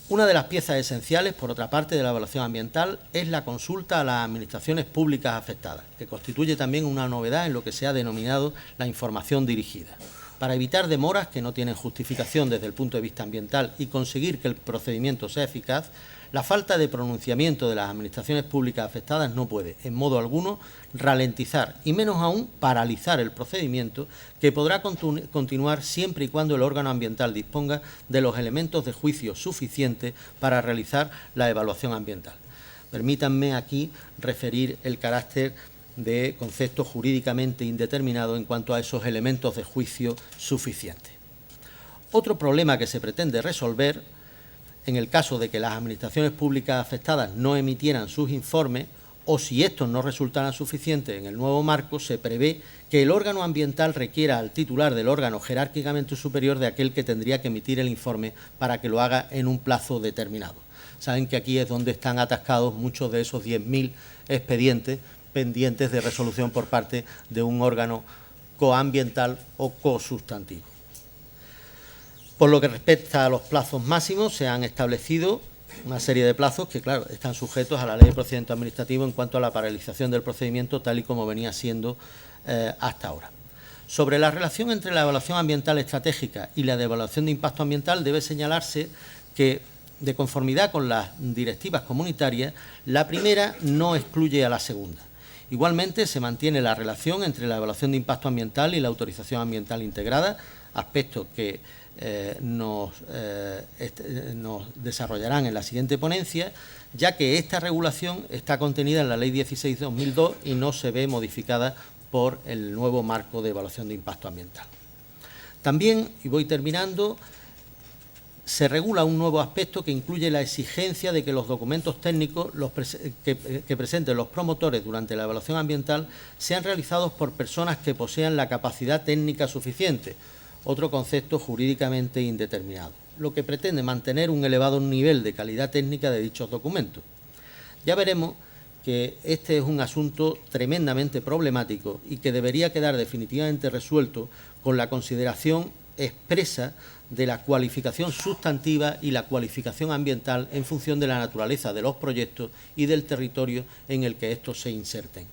Una de las piezas esenciales, por otra parte, de la evaluación ambiental es la consulta a las administraciones públicas afectadas, que constituye también una novedad en lo que se ha denominado la información dirigida. Para evitar demoras que no tienen justificación desde el punto de vista ambiental y conseguir que el procedimiento sea eficaz, la falta de pronunciamiento de las administraciones públicas afectadas no puede, en modo alguno, ralentizar y menos aún paralizar el procedimiento, que podrá continuar siempre y cuando el órgano ambiental disponga de los elementos de juicio suficientes para realizar la evaluación ambiental. Permítanme aquí referir el carácter de concepto jurídicamente indeterminado en cuanto a esos elementos de juicio suficientes. Otro problema que se pretende resolver, en el caso de que las administraciones públicas afectadas no emitieran sus informes o si estos no resultaran suficientes en el nuevo marco, se prevé que el órgano ambiental requiera al titular del órgano jerárquicamente superior de aquel que tendría que emitir el informe para que lo haga en un plazo determinado. Saben que aquí es donde están atascados muchos de esos 10.000 expedientes pendientes de resolución por parte de un órgano coambiental o cosustantivo. Por lo que respecta a los plazos máximos, se han establecido una serie de plazos que, claro, están sujetos a la Ley de Procedimiento Administrativo en cuanto a la paralización del procedimiento, tal y como venía siendo hasta ahora. Sobre la relación entre la evaluación ambiental estratégica y la de evaluación de impacto ambiental, debe señalarse que, de conformidad con las directivas comunitarias, la primera no excluye a la segunda. Igualmente, se mantiene la relación entre la evaluación de impacto ambiental y la autorización ambiental integrada, aspectos que nos desarrollarán en la siguiente ponencia, ya que esta regulación está contenida en la Ley 16/2002 y no se ve modificada por el nuevo marco de evaluación de impacto ambiental. También, y voy terminando, se regula un nuevo aspecto que incluye la exigencia de que los documentos técnicos que presenten los promotores durante la evaluación ambiental sean realizados por personas que posean la capacidad técnica suficiente, otro concepto jurídicamente indeterminado, lo que pretende mantener un elevado nivel de calidad técnica de dichos documentos. Ya veremos que este es un asunto tremendamente problemático y que debería quedar definitivamente resuelto con la consideración expresa de la cualificación sustantiva y la cualificación ambiental en función de la naturaleza de los proyectos y del territorio en el que estos se inserten.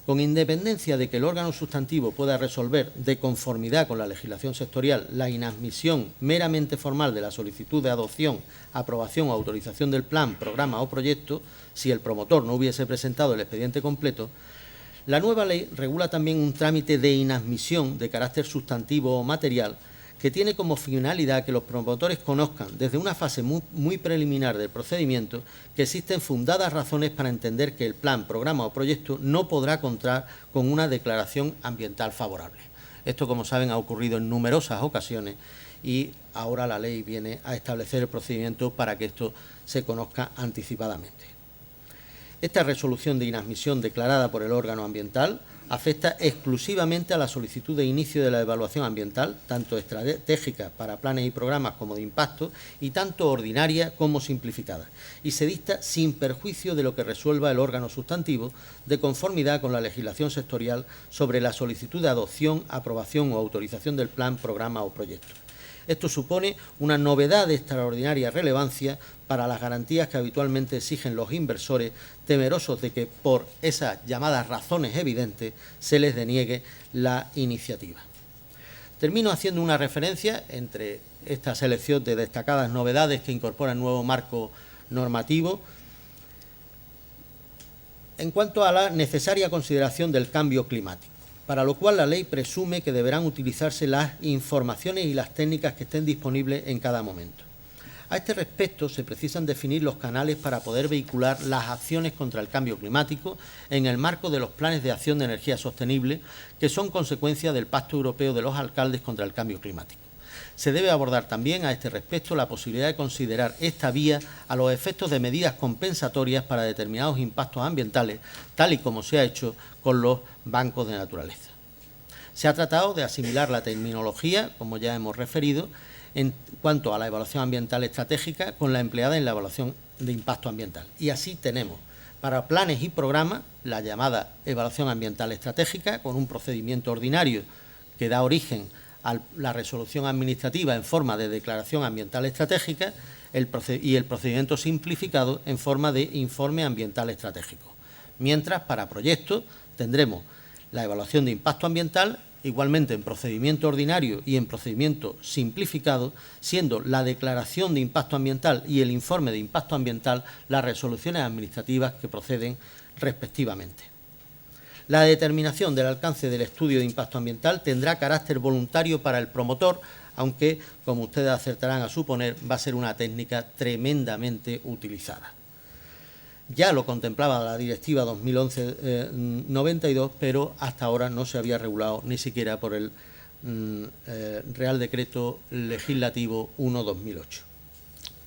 Con independencia de que el órgano sustantivo pueda resolver, de conformidad con la legislación sectorial, la inadmisión meramente formal de la solicitud de adopción, aprobación o autorización del plan, programa o proyecto, si el promotor no hubiese presentado el expediente completo, la nueva ley regula también un trámite de inadmisión de carácter sustantivo o material que tiene como finalidad que los promotores conozcan, desde una fase muy preliminar del procedimiento, que existen fundadas razones para entender que el plan, programa o proyecto no podrá contar con una declaración ambiental favorable. Esto, como saben, ha ocurrido en numerosas ocasiones y ahora la ley viene a establecer el procedimiento para que esto se conozca anticipadamente. Esta resolución de inadmisión declarada por el órgano ambiental afecta exclusivamente a la solicitud de inicio de la evaluación ambiental, tanto estratégica para planes y programas como de impacto, y tanto ordinaria como simplificada, y se dicta sin perjuicio de lo que resuelva el órgano sustantivo, de conformidad con la legislación sectorial sobre la solicitud de adopción, aprobación o autorización del plan, programa o proyecto. Esto supone una novedad de extraordinaria relevancia para las garantías que habitualmente exigen los inversores, temerosos de que por esas llamadas razones evidentes se les deniegue la iniciativa. Termino haciendo una referencia entre esta selección de destacadas novedades que incorpora el nuevo marco normativo en cuanto a la necesaria consideración del cambio climático, para lo cual la ley presume que deberán utilizarse las informaciones y las técnicas que estén disponibles en cada momento. A este respecto, se precisan definir los canales para poder vehicular las acciones contra el cambio climático en el marco de los planes de acción de energía sostenible, que son consecuencia del Pacto Europeo de los Alcaldes contra el Cambio Climático. Se debe abordar también a este respecto la posibilidad de considerar esta vía a los efectos de medidas compensatorias para determinados impactos ambientales, tal y como se ha hecho con los bancos de naturaleza. Se ha tratado de asimilar la terminología, como ya hemos referido, en cuanto a la evaluación ambiental estratégica con la empleada en la evaluación de impacto ambiental. Y así tenemos para planes y programas la llamada evaluación ambiental estratégica con un procedimiento ordinario que da origen a la resolución administrativa en forma de declaración ambiental estratégica y el procedimiento simplificado en forma de informe ambiental estratégico. Mientras, para proyectos, tendremos la evaluación de impacto ambiental, igualmente en procedimiento ordinario y en procedimiento simplificado, siendo la declaración de impacto ambiental y el informe de impacto ambiental las resoluciones administrativas que proceden respectivamente. La determinación del alcance del estudio de impacto ambiental tendrá carácter voluntario para el promotor, aunque, como ustedes acertarán a suponer, va a ser una técnica tremendamente utilizada. Ya lo contemplaba la Directiva 2011-92, pero hasta ahora no se había regulado ni siquiera por el Real Decreto Legislativo 1/2008.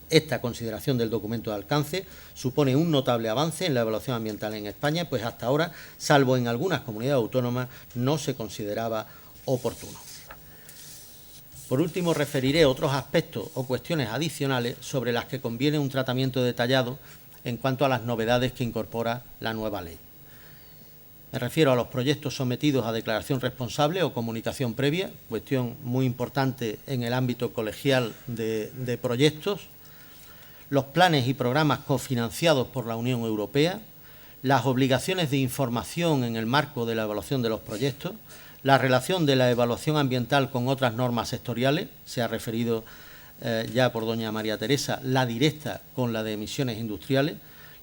Esta consideración del documento de alcance supone un notable avance en la evaluación ambiental en España, pues hasta ahora, salvo en algunas comunidades autónomas, no se consideraba oportuno. Por último, referiré otros aspectos o cuestiones adicionales sobre las que conviene un tratamiento detallado en cuanto a las novedades que incorpora la nueva ley. Me refiero a los proyectos sometidos a declaración responsable o comunicación previa, cuestión muy importante en el ámbito colegial de proyectos, los planes y programas cofinanciados por la Unión Europea, las obligaciones de información en el marco de la evaluación de los proyectos, la relación de la evaluación ambiental con otras normas sectoriales, se ha referido ya por doña María Teresa, la directa con la de emisiones industriales,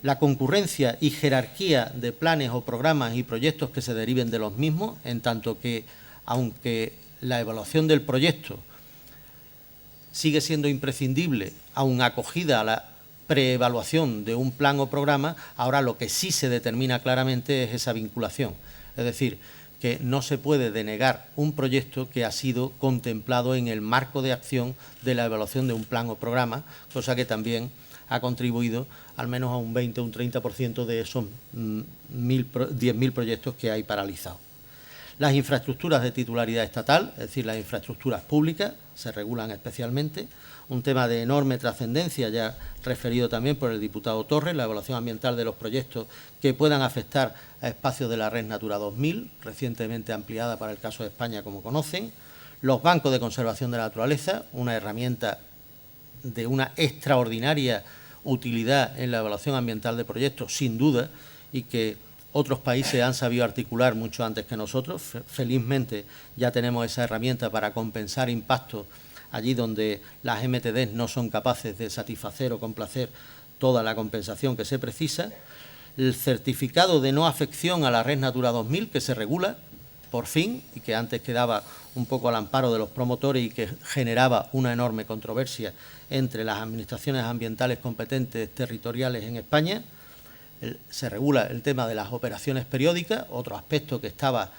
la concurrencia y jerarquía de planes o programas y proyectos que se deriven de los mismos, en tanto que, aunque la evaluación del proyecto sigue siendo imprescindible, aun acogida a la preevaluación de un plan o programa, ahora lo que sí se determina claramente es esa vinculación. Es decir, que no se puede denegar un proyecto que ha sido contemplado en el marco de acción de la evaluación de un plan o programa, cosa que también ha contribuido al menos a un 20 o un 30% de esos 10.000 proyectos que hay paralizados. Las infraestructuras de titularidad estatal, es decir, las infraestructuras públicas, se regulan especialmente. Un tema de enorme trascendencia, ya referido también por el diputado Torres, la evaluación ambiental de los proyectos que puedan afectar a espacios de la Red Natura 2000, recientemente ampliada para el caso de España, como conocen. Los bancos de conservación de la naturaleza, una herramienta de una extraordinaria utilidad en la evaluación ambiental de proyectos, sin duda, y que otros países han sabido articular mucho antes que nosotros. Felizmente ya tenemos esa herramienta para compensar impactos allí donde las MTD no son capaces de satisfacer o complacer toda la compensación que se precisa. El certificado de no afección a la Red Natura 2000, que se regula, por fin, y que antes quedaba un poco al amparo de los promotores y que generaba una enorme controversia entre las administraciones ambientales competentes territoriales en España. Se regula el tema de las operaciones periódicas, otro aspecto que estaba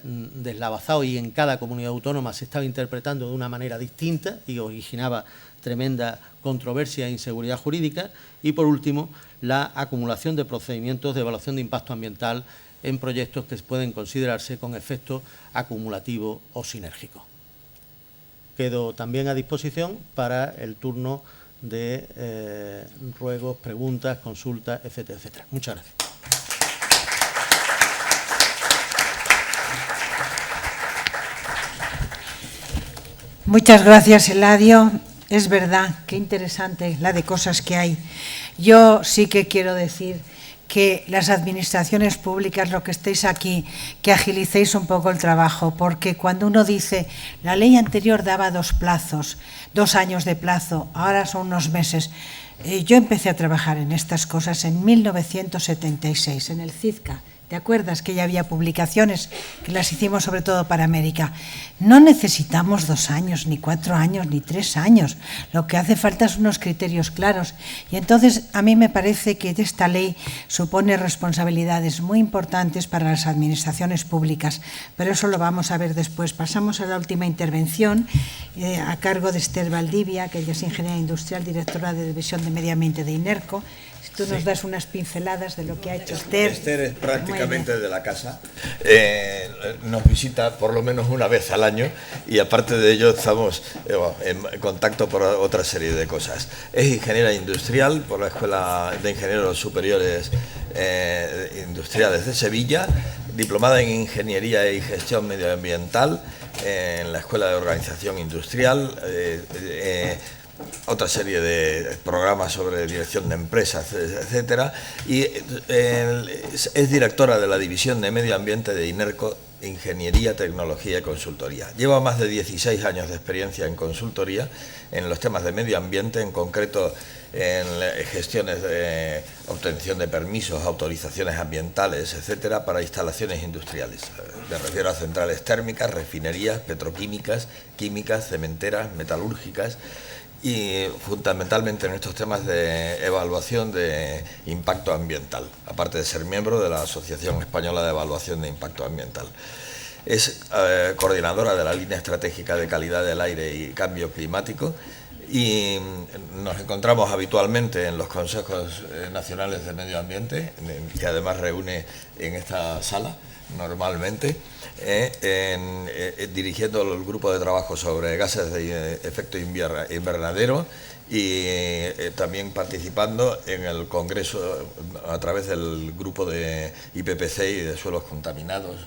deslavazado y en cada comunidad autónoma se estaba interpretando de una manera distinta y originaba tremenda controversia e inseguridad jurídica. Y, por último, la acumulación de procedimientos de evaluación de impacto ambiental en proyectos que pueden considerarse con efecto acumulativo o sinérgico. Quedo también a disposición para el turno de ruegos, preguntas, consultas, etcétera, etcétera. Muchas gracias. Muchas gracias, Eladio. Es verdad, qué interesante la de cosas que hay. Yo sí que quiero decir que las administraciones públicas, lo que estéis aquí, que agilicéis un poco el trabajo, porque cuando uno dice, la ley anterior daba 2 plazos, 2 años de plazo, ahora son unos meses. Yo empecé a trabajar en estas cosas en 1976, en el CIDCA. ¿Te acuerdas que ya había publicaciones que las hicimos sobre todo para América? No necesitamos 2 años, ni 4 años, ni 3 años. Lo que hace falta son unos criterios claros. Y entonces a mí me parece que esta ley supone responsabilidades muy importantes para las administraciones públicas, pero eso lo vamos a ver después. Pasamos a la última intervención a cargo de Esther Valdivia, que ella es ingeniera industrial, directora de División de Medio Ambiente de INERCO. Tú nos das unas pinceladas de lo que ha hecho Esther. Esther es prácticamente de la casa. Nos visita por lo menos una vez al año y aparte de ello estamos en contacto por otra serie de cosas. Es ingeniera industrial por la Escuela de Ingenieros Superiores Industriales de Sevilla, diplomada en Ingeniería y Gestión Medioambiental en la Escuela de Organización Industrial, otra serie de programas sobre dirección de empresas, etcétera, y es directora de la División de Medio Ambiente de INERCO, Ingeniería, Tecnología y Consultoría. Lleva más de 16 años de experiencia en consultoría en los temas de medio ambiente, en concreto en gestiones de obtención de permisos, autorizaciones ambientales, etcétera, para instalaciones industriales. Me refiero a centrales térmicas, refinerías, petroquímicas, químicas, cementeras, metalúrgicas, y fundamentalmente en estos temas de evaluación de impacto ambiental, aparte de ser miembro de la Asociación Española de Evaluación de Impacto Ambiental. Es coordinadora de la Línea Estratégica de Calidad del Aire y Cambio Climático y nos encontramos habitualmente en los Consejos Nacionales de Medio Ambiente, que además reúne en esta sala normalmente, dirigiendo el grupo de trabajo sobre gases de efecto invernadero y también participando en el Congreso a través del grupo de IPPC y de suelos contaminados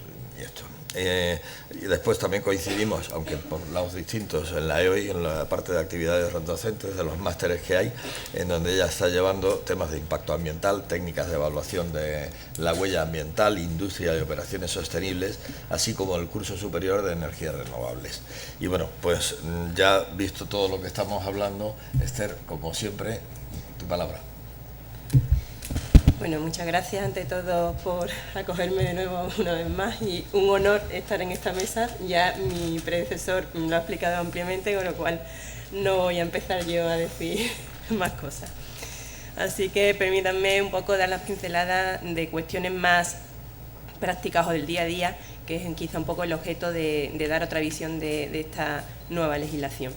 y esto. Y después también coincidimos, aunque por lados distintos, en la EOI, en la parte de actividades docentes, de los másteres que hay, en donde ella está llevando temas de impacto ambiental, técnicas de evaluación de la huella ambiental, industria y operaciones sostenibles, así como el curso superior de energías renovables. Y bueno, pues ya visto todo lo que estamos hablando, Esther, como siempre, tu palabra. Bueno, muchas gracias ante todo por acogerme de nuevo una vez más y un honor estar en esta mesa. Ya mi predecesor lo ha explicado ampliamente, con lo cual no voy a empezar yo a decir más cosas. Así que permítanme un poco dar las pinceladas de cuestiones más prácticas o del día a día, que es quizá un poco el objeto de dar otra visión de esta nueva legislación.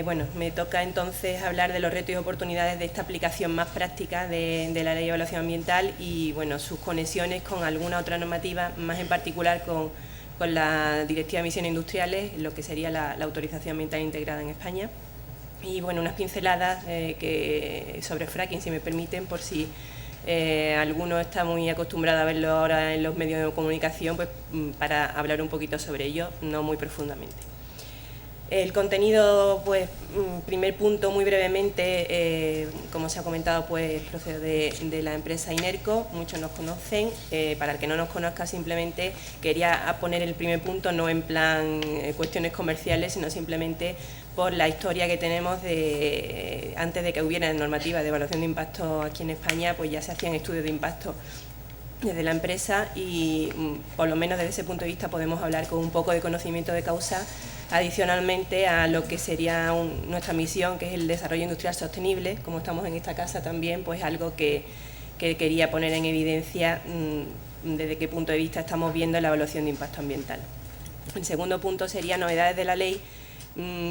Bueno, me toca entonces hablar de los retos y oportunidades de esta aplicación más práctica de la Ley de Evaluación Ambiental y bueno, sus conexiones con alguna otra normativa, más en particular con la Directiva de Emisiones Industriales, lo que sería la autorización ambiental integrada en España. Y bueno, unas pinceladas sobre fracking, si me permiten, por si alguno está muy acostumbrado a verlo ahora en los medios de comunicación, pues para hablar un poquito sobre ello, no muy profundamente. El contenido, pues, primer punto, muy brevemente, como se ha comentado, pues procede de la empresa INERCO, muchos nos conocen. Para el que no nos conozca, simplemente quería poner el primer punto, no en plan cuestiones comerciales, sino simplemente por la historia que tenemos antes de que hubiera normativa de evaluación de impacto aquí en España, pues ya se hacían estudios de impacto desde la empresa y por lo menos desde ese punto de vista podemos hablar con un poco de conocimiento de causa, adicionalmente a lo que sería nuestra misión, que es el desarrollo industrial sostenible. Como estamos en esta casa también, pues algo que quería poner en evidencia desde qué punto de vista estamos viendo la evaluación de impacto ambiental. El segundo punto sería novedades de la ley.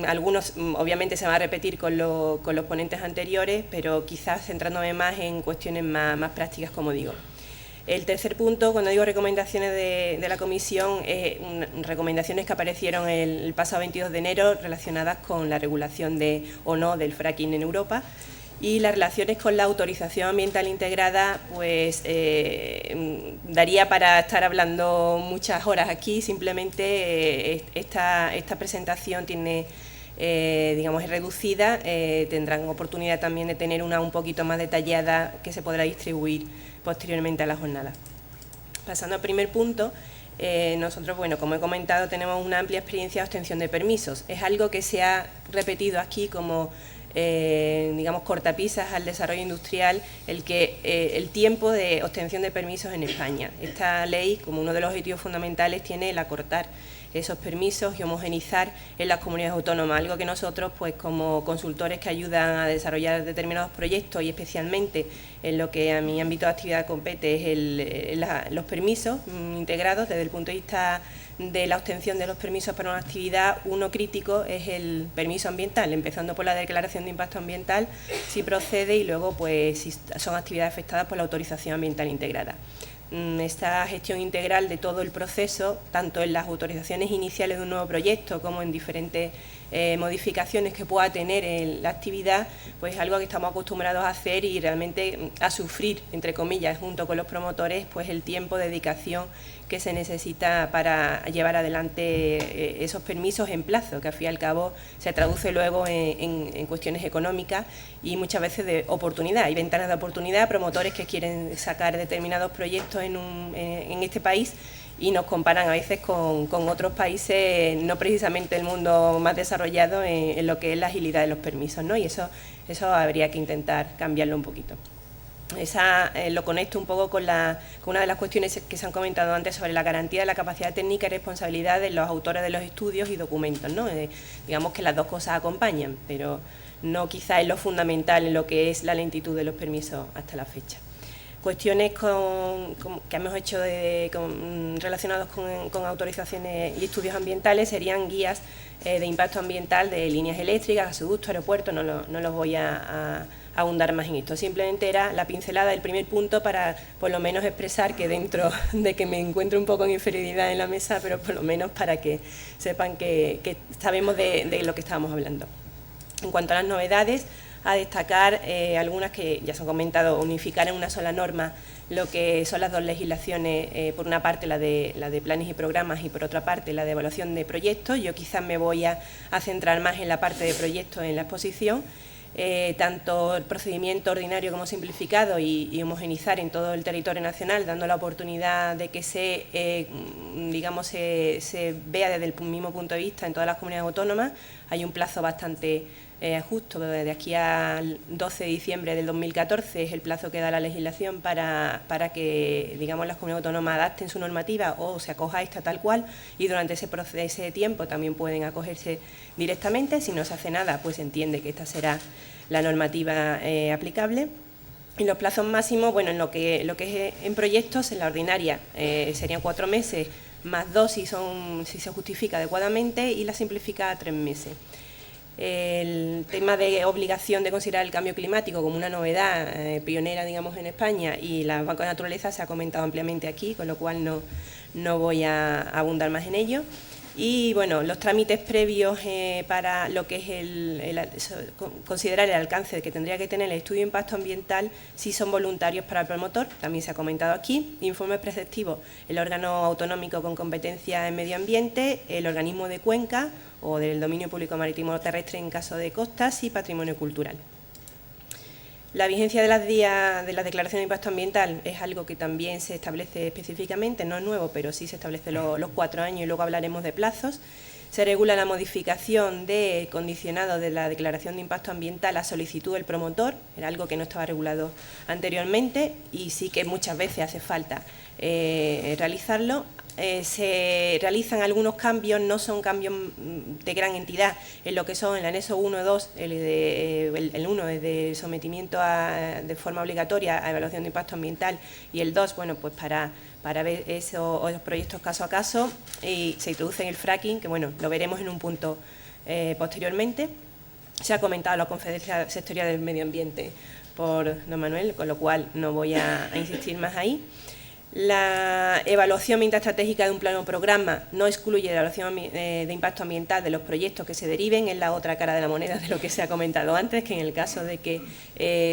Algunos obviamente se van a repetir con los ponentes anteriores, pero quizás centrándome más en cuestiones más prácticas, como digo. El tercer punto, cuando digo recomendaciones de la Comisión, recomendaciones que aparecieron el pasado 22 de enero relacionadas con la regulación o no del fracking en Europa y las relaciones con la autorización ambiental integrada, pues daría para estar hablando muchas horas aquí. Simplemente esta presentación tiene, digamos, es reducida, tendrán oportunidad también de tener una un poquito más detallada que se podrá distribuir posteriormente a la jornada. Pasando al primer punto, nosotros, bueno, como he comentado, tenemos una amplia experiencia de obtención de permisos. Es algo que se ha repetido aquí como, digamos, cortapisas al desarrollo industrial, el tiempo de obtención de permisos en España. Esta ley, como uno de los objetivos fundamentales, tiene el acortar esos permisos y homogenizar en las comunidades autónomas, algo que nosotros, pues como consultores que ayudan a desarrollar determinados proyectos y especialmente en lo que a mi ámbito de actividad compete es los permisos integrados desde el punto de vista de la obtención de los permisos para una actividad. Uno crítico es el permiso ambiental, empezando por la declaración de impacto ambiental, si procede, y luego pues si son actividades afectadas por la autorización ambiental integrada. Esta gestión integral de todo el proceso, tanto en las autorizaciones iniciales de un nuevo proyecto como en diferentes modificaciones que pueda tener en la actividad, pues es algo que estamos acostumbrados a hacer y realmente a sufrir, entre comillas, junto con los promotores, pues el tiempo de dedicación que se necesita para llevar adelante esos permisos en plazo, que al fin y al cabo se traduce luego en cuestiones económicas y muchas veces de oportunidad. Hay ventanas de oportunidad, promotores que quieren sacar determinados proyectos en este país y nos comparan a veces con otros países, no precisamente el mundo más desarrollado en lo que es la agilidad de los permisos, ¿no? Y eso habría que intentar cambiarlo un poquito. Lo conecto un poco con una de las cuestiones que se han comentado antes sobre la garantía de la capacidad técnica y responsabilidad de los autores de los estudios y documentos, ¿no? Digamos que las dos cosas acompañan, pero no quizá es lo fundamental en lo que es la lentitud de los permisos hasta la fecha. Cuestiones que hemos hecho relacionados con autorizaciones y estudios ambientales serían guías de impacto ambiental de líneas eléctricas, gasoductos, aeropuertos. No los voy a ahondar más en esto. Simplemente era la pincelada del primer punto para por lo menos expresar que dentro de que me encuentro un poco en inferioridad en la mesa, pero por lo menos para que sepan que sabemos de lo que estábamos hablando. En cuanto a las novedades, a destacar algunas que ya se han comentado, unificar en una sola norma lo que son las dos legislaciones, por una parte la de planes y programas y por otra parte la de evaluación de proyectos. Yo quizás me voy a centrar más en la parte de proyectos en la exposición. Tanto el procedimiento ordinario como simplificado y homogenizar en todo el territorio nacional, dando la oportunidad de que se vea desde el mismo punto de vista en todas las comunidades autónomas. Hay un plazo bastante justo, de aquí al 12 de diciembre del 2014 es el plazo que da la legislación para que, digamos, las comunidades autónomas adapten su normativa o se acoja a esta tal cual, y durante ese tiempo también pueden acogerse directamente. Si no se hace nada, pues se entiende que esta será la normativa aplicable. Y los plazos máximos, bueno, en lo que es en proyectos, en la ordinaria serían 4 meses, más 2 si se justifica adecuadamente, y la simplificada 3 meses. El tema de obligación de considerar el cambio climático como una novedad pionera, digamos, en España, y la banca de naturaleza se ha comentado ampliamente aquí, con lo cual no voy a abundar más en ello. Y bueno, los trámites previos para lo que es considerar el alcance que tendría que tener el estudio de impacto ambiental, si son voluntarios para el promotor, también se ha comentado aquí. Informes preceptivos, el órgano autonómico con competencia en medio ambiente, el organismo de cuenca o del dominio público marítimo o terrestre en caso de costas, y patrimonio cultural. La vigencia de las declaraciones de impacto ambiental es algo que también se establece específicamente, no es nuevo, pero sí se establece los 4 años, y luego hablaremos de plazos. Se regula la modificación de condicionado de la declaración de impacto ambiental a solicitud del promotor, era algo que no estaba regulado anteriormente y sí que muchas veces hace falta realizarlo. Se realizan algunos cambios, no son cambios de gran entidad, en lo que son el anexo 1 y 2, el 1 es de sometimiento de forma obligatoria a evaluación de impacto ambiental, y el 2, bueno, pues para ver esos proyectos caso a caso, y se introduce en el fracking, que bueno, lo veremos en un punto posteriormente. Se ha comentado la Conferencia Sectorial del Medio Ambiente por don Manuel, con lo cual no voy a insistir más ahí. La evaluación estratégica de un plano o programa no excluye la evaluación de impacto ambiental de los proyectos que se deriven, es la otra cara de la moneda de lo que se ha comentado antes, que en el caso de que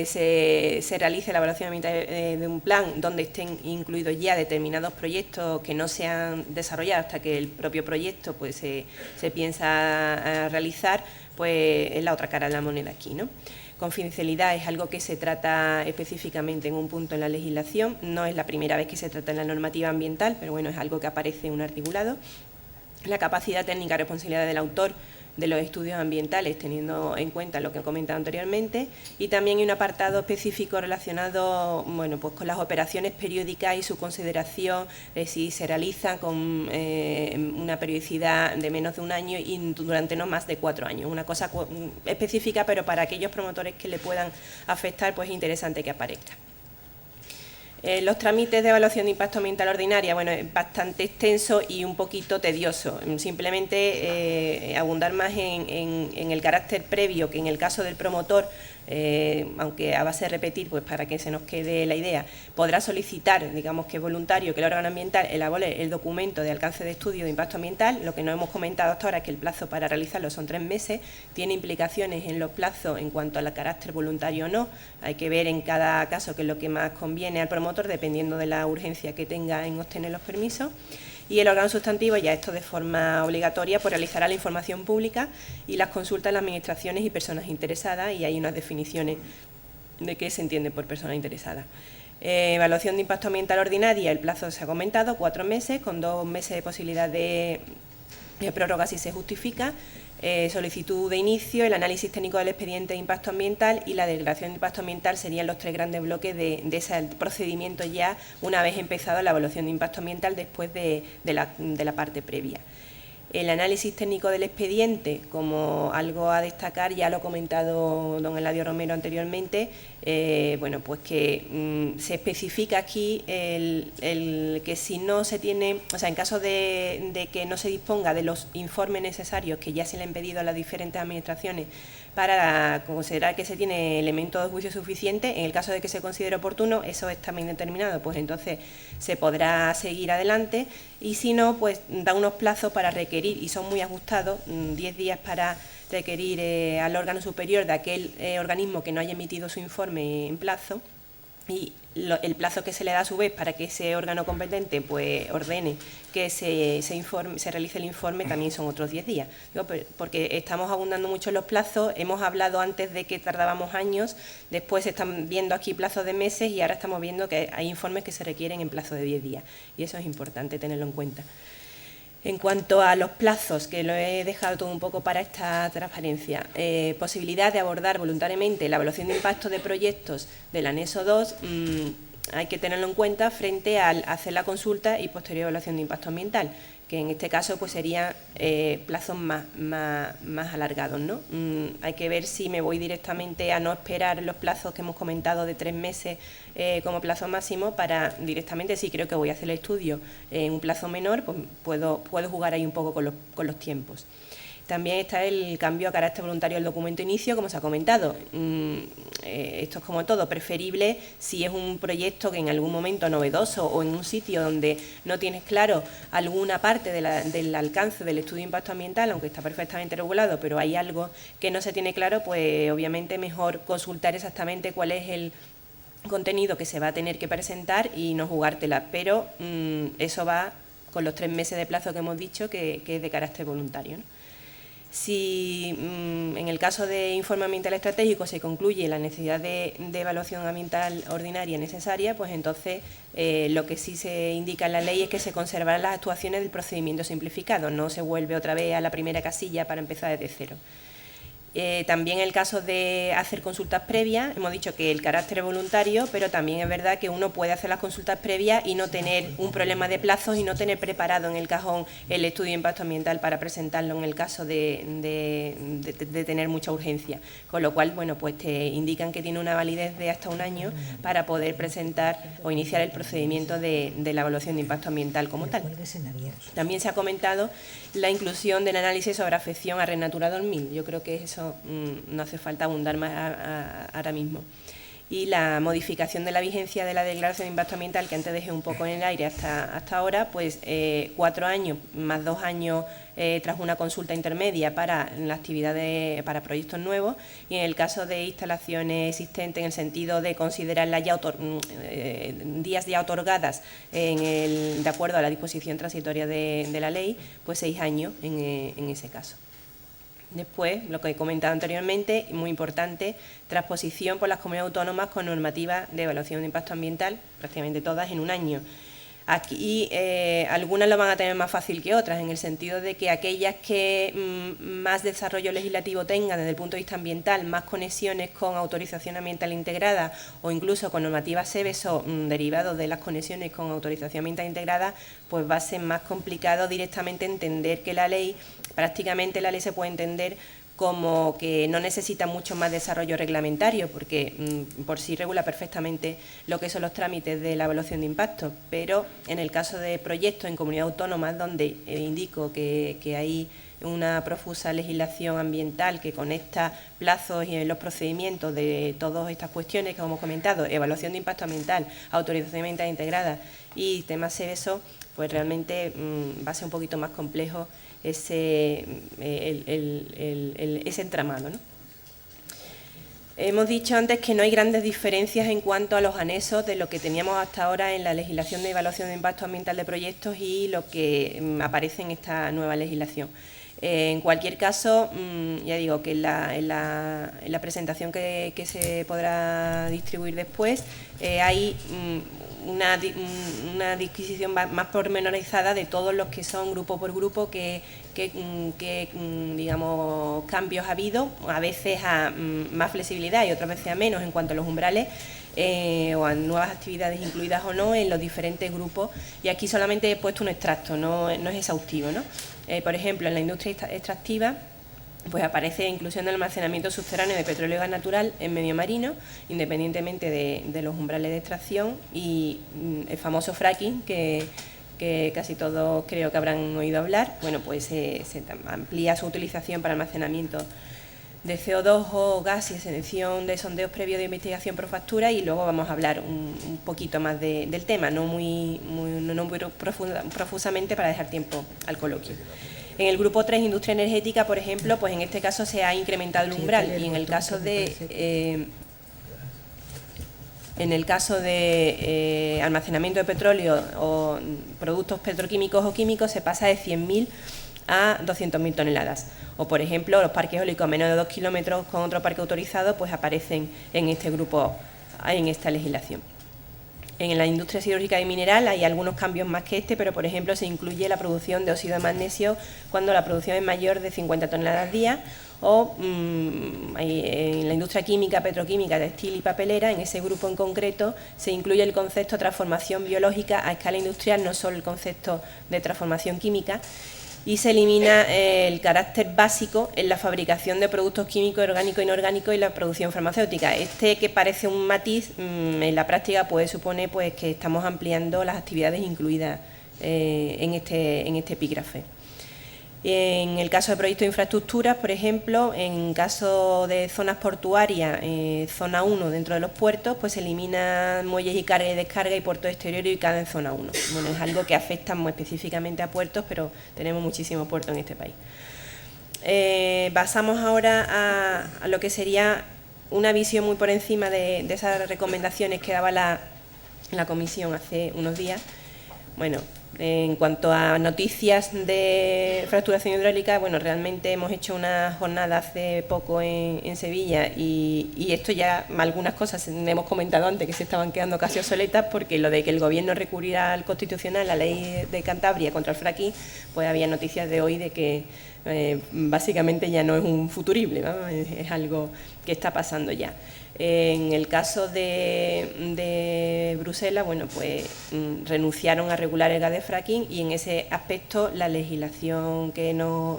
se realice la evaluación ambiental de un plan donde estén incluidos ya determinados proyectos que no se han desarrollado hasta que el propio proyecto pues se piensa realizar, pues es la otra cara de la moneda aquí, ¿no? confidencialidad es algo que se trata específicamente en un punto en la legislación, no es la primera vez que se trata en la normativa ambiental, pero bueno, es algo que aparece en un articulado. La capacidad técnica y responsabilidad del autor de los estudios ambientales, teniendo en cuenta lo que he comentado anteriormente, y también hay un apartado específico relacionado, bueno, pues con las operaciones periódicas y su consideración de si se realizan con una periodicidad de menos de un año y durante no más de 4 años. Una cosa específica, pero para aquellos promotores que le puedan afectar, pues es interesante que aparezca. Los trámites de evaluación de impacto ambiental ordinaria, bueno, es bastante extenso y un poquito tedioso. Simplemente abundar más en el carácter previo, que en el caso del promotor, aunque a base de repetir, pues para que se nos quede la idea, podrá solicitar, digamos que es voluntario, que el órgano ambiental elabore el documento de alcance de estudio de impacto ambiental. Lo que no hemos comentado hasta ahora es que el plazo para realizarlo son 3 meses, tiene implicaciones en los plazos en cuanto al carácter voluntario o no. Hay que ver en cada caso qué es lo que más conviene al promotor, dependiendo de la urgencia que tenga en obtener los permisos. Y el órgano sustantivo, ya esto de forma obligatoria, pues realizará la información pública y las consultas a las administraciones y personas interesadas, y hay unas definiciones de qué se entiende por persona interesada. Evaluación de impacto ambiental ordinaria, el plazo se ha comentado, 4 meses, con 2 meses de posibilidad de prórroga si se justifica. Solicitud de inicio, el análisis técnico del expediente de impacto ambiental y la declaración de impacto ambiental serían los 3 grandes bloques de ese procedimiento ya una vez empezado la evaluación de impacto ambiental después de la parte previa. El análisis técnico del expediente, como algo a destacar, ya lo ha comentado don Eladio Romero anteriormente, bueno, pues que se especifica aquí el que si no se tiene, o sea, en caso de que no se disponga de los informes necesarios que ya se le han pedido a las diferentes administraciones para considerar que se tiene elementos de juicio suficiente, en el caso de que se considere oportuno, eso está bien determinado, pues entonces se podrá seguir adelante, y si no, pues da unos plazos para requerir, y son muy ajustados, 10 días para requerir al órgano superior de aquel organismo que no haya emitido su informe en plazo, y el plazo que se le da a su vez para que ese órgano competente pues ordene que se realice el informe también son otros 10 días. Digo, porque estamos abundando mucho en los plazos, hemos hablado antes de que tardábamos años, después se están viendo aquí plazos de meses y ahora estamos viendo que hay informes que se requieren en plazo de 10 días, y eso es importante tenerlo en cuenta. En cuanto a los plazos, que lo he dejado todo un poco para esta transparencia, posibilidad de abordar voluntariamente la evaluación de impacto de proyectos del anexo 2, hay que tenerlo en cuenta frente al hacer la consulta y posterior evaluación de impacto ambiental, que en este caso pues serían plazos más alargados, ¿no? Hay que ver si me voy directamente a no esperar los plazos que hemos comentado de 3 meses como plazo máximo, para directamente, si creo que voy a hacer el estudio en un plazo menor, pues puedo jugar ahí un poco con los tiempos. También está el cambio a carácter voluntario del documento inicio, como se ha comentado. Esto es como todo, preferible si es un proyecto que en algún momento novedoso o en un sitio donde no tienes claro alguna parte del alcance del estudio de impacto ambiental, aunque está perfectamente regulado, pero hay algo que no se tiene claro, pues obviamente mejor consultar exactamente cuál es el contenido que se va a tener que presentar y no jugártela, pero eso va con los 3 meses de plazo que hemos dicho, que es de carácter voluntario, ¿no? Si en el caso de informe ambiental estratégico se concluye la necesidad de evaluación ambiental ordinaria necesaria, pues entonces lo que sí se indica en la ley es que se conservarán las actuaciones del procedimiento simplificado, no se vuelve otra vez a la primera casilla para empezar desde cero. También en el caso de hacer consultas previas, hemos dicho que el carácter es voluntario, pero también es verdad que uno puede hacer las consultas previas y no tener un problema de plazos y no tener preparado en el cajón el estudio de impacto ambiental para presentarlo en el caso de tener mucha urgencia. Con lo cual, bueno, pues te indican que tiene una validez de hasta 1 año para poder presentar o iniciar el procedimiento de la evaluación de impacto ambiental como tal. También se ha comentado la inclusión del análisis sobre afección a Red Natura 2000. Yo creo que eso no hace falta abundar más ahora mismo. Y la modificación de la vigencia de la declaración de impacto ambiental, que antes dejé un poco en el aire hasta ahora, pues 4 años más 2 años tras una consulta intermedia para la actividad para proyectos nuevos, y en el caso de instalaciones existentes, en el sentido de considerarlas ya días ya otorgadas de acuerdo a la disposición transitoria de la ley, pues 6 años en ese caso. Después, lo que he comentado anteriormente, muy importante, transposición por las comunidades autónomas con normativas de evaluación de impacto ambiental, prácticamente todas en un año. Aquí algunas lo van a tener más fácil que otras, en el sentido de que aquellas que más desarrollo legislativo tengan desde el punto de vista ambiental, más conexiones con autorización ambiental integrada o incluso con normativas SEBESO derivados de las conexiones con autorización ambiental integrada, pues va a ser más complicado directamente entender que la ley, prácticamente la ley se puede entender como que no necesita mucho más desarrollo reglamentario, porque por sí regula perfectamente lo que son los trámites de la evaluación de impacto, pero en el caso de proyectos en comunidades autónomas donde indico que hay una profusa legislación ambiental que conecta plazos y los procedimientos de todas estas cuestiones que hemos comentado, evaluación de impacto ambiental, autorización ambiental integrada y temas SEBESO, pues realmente va a ser un poquito más complejo ese entramado, ¿no? Hemos dicho antes que no hay grandes diferencias en cuanto a los anexos de lo que teníamos hasta ahora en la legislación de evaluación de impacto ambiental de proyectos y lo que aparece en esta nueva legislación. En cualquier caso, ya digo que en la presentación que se podrá distribuir después hay una disquisición más pormenorizada de todos los que son grupo por grupo, que digamos, cambios ha habido, a veces a más flexibilidad y otras veces a menos en cuanto a los umbrales, o a nuevas actividades incluidas o no en los diferentes grupos, y aquí solamente he puesto un extracto, no es exhaustivo, ¿no? Por ejemplo, en la industria extractiva pues aparece inclusión del almacenamiento subterráneo de petróleo y gas natural en medio marino, independientemente de los umbrales de extracción, y el famoso fracking, que casi todos creo que habrán oído hablar. Bueno, pues se amplía su utilización para almacenamiento de CO2 o gas y exención de sondeos previos de investigación por factura, y luego vamos a hablar un poquito más del tema, no muy profusamente para dejar tiempo al coloquio. En el grupo 3, industria energética, por ejemplo, pues en este caso se ha incrementado el umbral, y en el caso de almacenamiento de petróleo o productos petroquímicos o químicos se pasa de 100.000 a 200.000 toneladas. O, por ejemplo, los parques eólicos a menos de 2 kilómetros con otro parque autorizado pues aparecen en este grupo, en esta legislación. En la industria siderúrgica y mineral hay algunos cambios más que este, pero, por ejemplo, se incluye la producción de óxido de magnesio cuando la producción es mayor de 50 toneladas al día, o en la industria química, petroquímica, textil y papelera, en ese grupo en concreto, se incluye el concepto de transformación biológica a escala industrial, no solo el concepto de transformación química, y se elimina el carácter básico en la fabricación de productos químicos, orgánicos e inorgánicos y la producción farmacéutica. Este, que parece un matiz, en la práctica puede suponer pues que estamos ampliando las actividades incluidas en este epígrafe. En el caso de proyectos de infraestructuras, por ejemplo, en caso de zonas portuarias, zona 1 dentro de los puertos, pues se eliminan muelles y carga y descarga y puertos exteriores ubicados en zona 1. Bueno, es algo que afecta muy específicamente a puertos, pero tenemos muchísimos puertos en este país. Pasamos ahora a lo que sería una visión muy por encima de esas recomendaciones que daba la comisión hace unos días. Bueno, en cuanto a noticias de fracturación hidráulica, bueno, realmente hemos hecho una jornada hace poco en Sevilla, y esto ya, algunas cosas hemos comentado antes que se estaban quedando casi obsoletas, porque lo de que el Gobierno recurriera al Constitucional, la ley de Cantabria contra el fracking, pues había noticias de hoy de que básicamente ya no es un futurible, ¿no? Es algo que está pasando ya. En el caso de Bruselas, bueno, pues renunciaron a regular el gas de fracking, y en ese aspecto la legislación que nos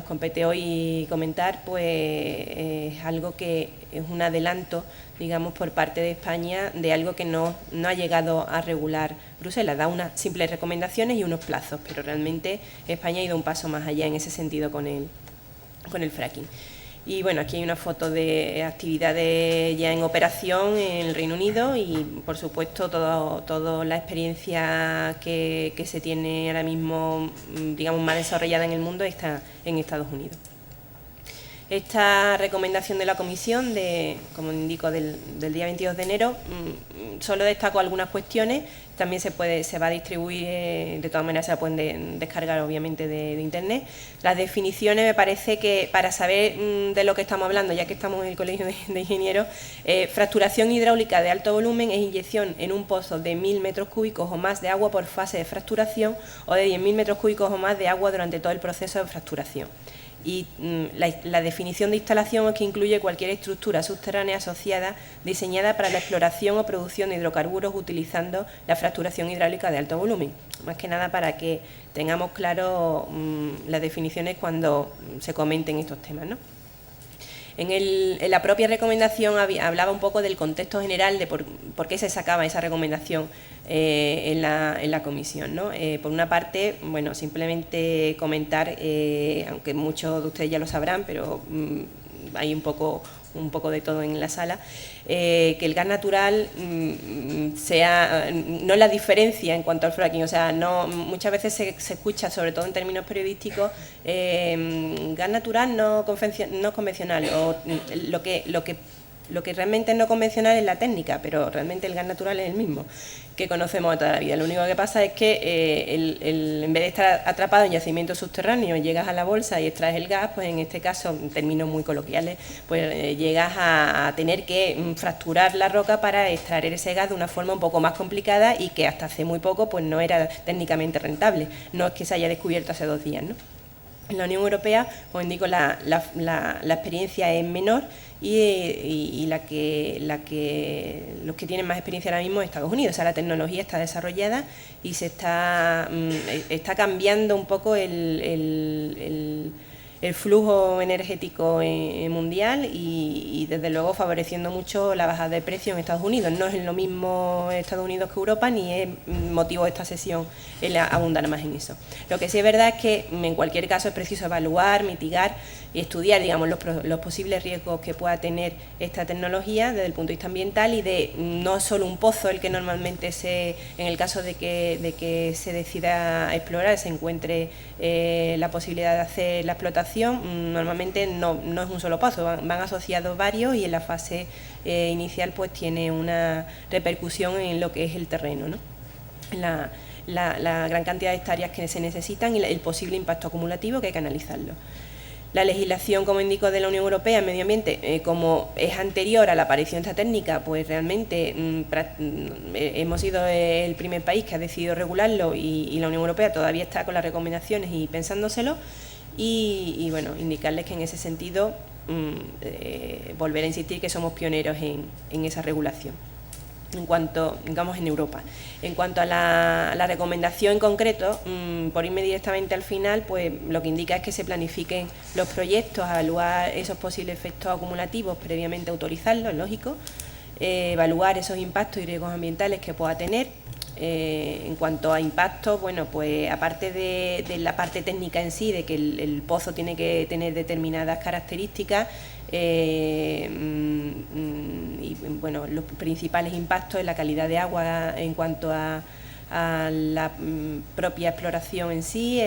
compete hoy comentar, pues es algo que es un adelanto, digamos, por parte de España de algo que no ha llegado a regular Bruselas. Da unas simples recomendaciones y unos plazos, pero realmente España ha ido un paso más allá en ese sentido con el fracking. Y bueno, aquí hay una foto de actividades ya en operación en el Reino Unido, y por supuesto toda la experiencia que se tiene ahora mismo, digamos, más desarrollada en el mundo está en Estados Unidos. Esta recomendación de la comisión, como indico, del día 22 de enero, solo destaco algunas cuestiones. También se va a distribuir, de todas maneras se la pueden descargar obviamente de internet. Las definiciones, me parece que para saber de lo que estamos hablando, ya que estamos en el Colegio de Ingenieros, fracturación hidráulica de alto volumen es inyección en un pozo de 1000 metros cúbicos o más de agua por fase de fracturación o de 10.000 metros cúbicos o más de agua durante todo el proceso de fracturación. Y la definición de instalación es que incluye cualquier estructura subterránea asociada diseñada para la exploración o producción de hidrocarburos utilizando la fracturación hidráulica de alto volumen. Más que nada para que tengamos claro las definiciones cuando se comenten estos temas, ¿no? En la propia recomendación hablaba un poco del contexto general de por qué se sacaba esa recomendación en la comisión, ¿no? Por una parte, bueno, simplemente comentar, aunque muchos de ustedes ya lo sabrán, pero hay un poco de todo en la sala, que el gas natural no la diferencia en cuanto al fracking, o sea, muchas veces se escucha, sobre todo en términos periodísticos, gas natural no convencional, o lo que realmente es no convencional es la técnica, pero realmente el gas natural es el mismo que conocemos de toda la vida. Lo único que pasa es que en vez de estar atrapado en yacimientos subterráneos, llegas a la bolsa y extraes el gas, pues en este caso, en términos muy coloquiales, pues llegas a tener que fracturar la roca para extraer ese gas de una forma un poco más complicada y que hasta hace muy poco pues no era técnicamente rentable. No es que se haya descubierto hace 2 días, ¿no? En la Unión Europea, como indico, la experiencia es menor y los que tienen más experiencia ahora mismo es Estados Unidos. O sea, la tecnología está desarrollada y se está cambiando un poco el flujo energético mundial y desde luego favoreciendo mucho la bajada de precios en Estados Unidos. No es lo mismo Estados Unidos que Europa, ni es motivo de esta sesión el abundar más en eso. Lo que sí es verdad es que en cualquier caso es preciso evaluar, mitigar y estudiar, digamos, los posibles riesgos que pueda tener esta tecnología desde el punto de vista ambiental y de no solo un pozo el que normalmente en el caso de que se decida explorar, se encuentre la posibilidad de hacer la explotación. Normalmente no es un solo pozo, van asociados varios y en la fase inicial pues tiene una repercusión en lo que es el terreno, ¿no? La gran cantidad de hectáreas que se necesitan y el posible impacto acumulativo que hay que analizarlo. La legislación, como indico, de la Unión Europea en medio ambiente, como es anterior a la aparición de esta técnica, pues realmente hemos sido el primer país que ha decidido regularlo y la Unión Europea todavía está con las recomendaciones y pensándoselo. Y bueno, indicarles que en ese sentido volver a insistir que somos pioneros en esa regulación. En cuanto, digamos, en Europa. En cuanto a la recomendación en concreto, por irme directamente al final, pues lo que indica es que se planifiquen los proyectos, evaluar esos posibles efectos acumulativos, previamente autorizarlos, lógico, evaluar esos impactos y riesgos ambientales que pueda tener. En cuanto a impactos, bueno, pues aparte de la parte técnica en sí, de que el pozo tiene que tener determinadas características, y bueno, los principales impactos en la calidad de agua en cuanto a la propia exploración en sí,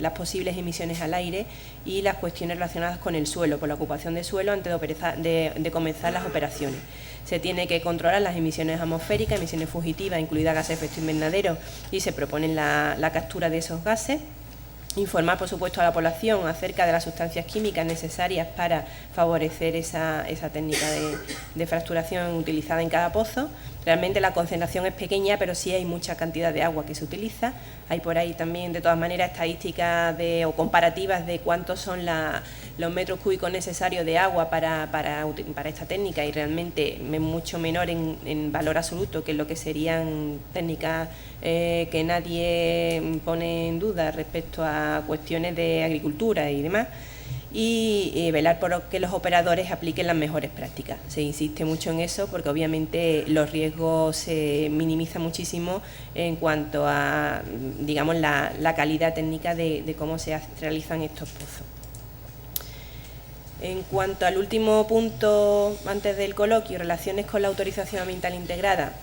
las posibles emisiones al aire y las cuestiones relacionadas con el suelo, con la ocupación de suelo antes de comenzar las operaciones. Se tiene que controlar las emisiones atmosféricas, emisiones fugitivas, incluidas gases de efecto invernadero, y se propone la captura de esos gases. Informar, por supuesto, a la población acerca de las sustancias químicas necesarias para favorecer esa técnica de fracturación utilizada en cada pozo. Realmente la concentración es pequeña, pero sí hay mucha cantidad de agua que se utiliza. Hay por ahí también, de todas maneras, estadísticas o comparativas de cuántos son los metros cúbicos necesarios de agua para esta técnica, y realmente es mucho menor en valor absoluto que lo que serían técnicas que nadie pone en duda respecto a cuestiones de agricultura y demás. Y velar por que los operadores apliquen las mejores prácticas. Se insiste mucho en eso porque obviamente los riesgos se minimizan muchísimo en cuanto a, digamos, la calidad técnica de cómo se realizan estos pozos. En cuanto al último punto antes del coloquio, relaciones con la autorización ambiental integrada,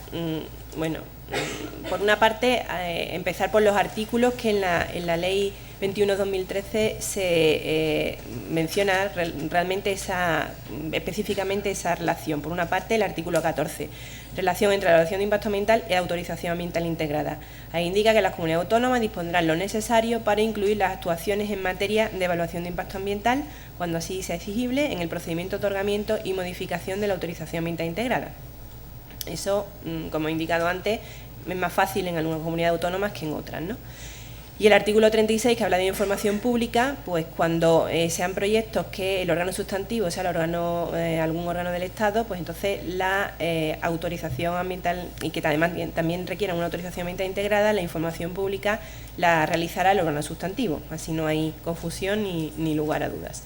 bueno, por una parte, empezar por los artículos que en la ley 21-2013 se menciona realmente específicamente esa relación. Por una parte, el artículo 14, relación entre la evaluación de impacto ambiental y autorización ambiental integrada. Ahí indica que las comunidades autónomas dispondrán lo necesario para incluir las actuaciones en materia de evaluación de impacto ambiental, cuando así sea exigible, en el procedimiento de otorgamiento y modificación de la autorización ambiental integrada. Eso, como he indicado antes, es más fácil en algunas comunidades autónomas que en otras, ¿no? Y el artículo 36, que habla de información pública, pues cuando sean proyectos que el órgano sustantivo sea algún órgano del Estado, pues entonces la autorización ambiental, y que además también requieran una autorización ambiental integrada, la información pública la realizará el órgano sustantivo. Así no hay confusión ni lugar a dudas.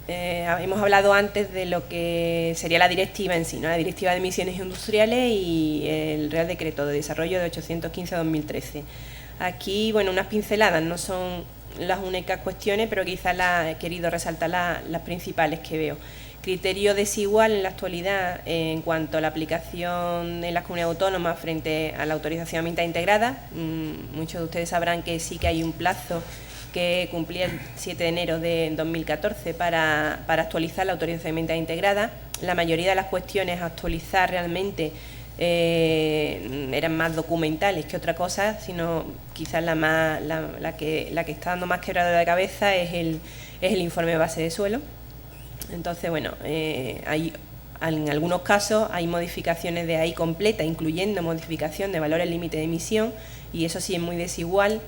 Hemos hablado antes de lo que sería la directiva en sí, ¿no? La Directiva de Emisiones Industriales y el Real Decreto de Desarrollo de 815/2013. Aquí, bueno, unas pinceladas, no son las únicas cuestiones, pero quizás he querido resaltar las principales que veo. Criterio desigual en la actualidad en cuanto a la aplicación en las comunidades autónomas frente a la autorización ambiental integrada. Muchos de ustedes sabrán que sí que hay un plazo que cumplía el 7 de enero de 2014 para actualizar la autorización ambiental integrada. La mayoría de las cuestiones a actualizar realmente eran más documentales que otra cosa, sino quizás la que está dando más quebradero de cabeza es el informe base de suelo. Entonces, bueno, en algunos casos hay modificaciones de ahí completa, incluyendo modificación de valores límite de emisión, y eso sí es muy desigual,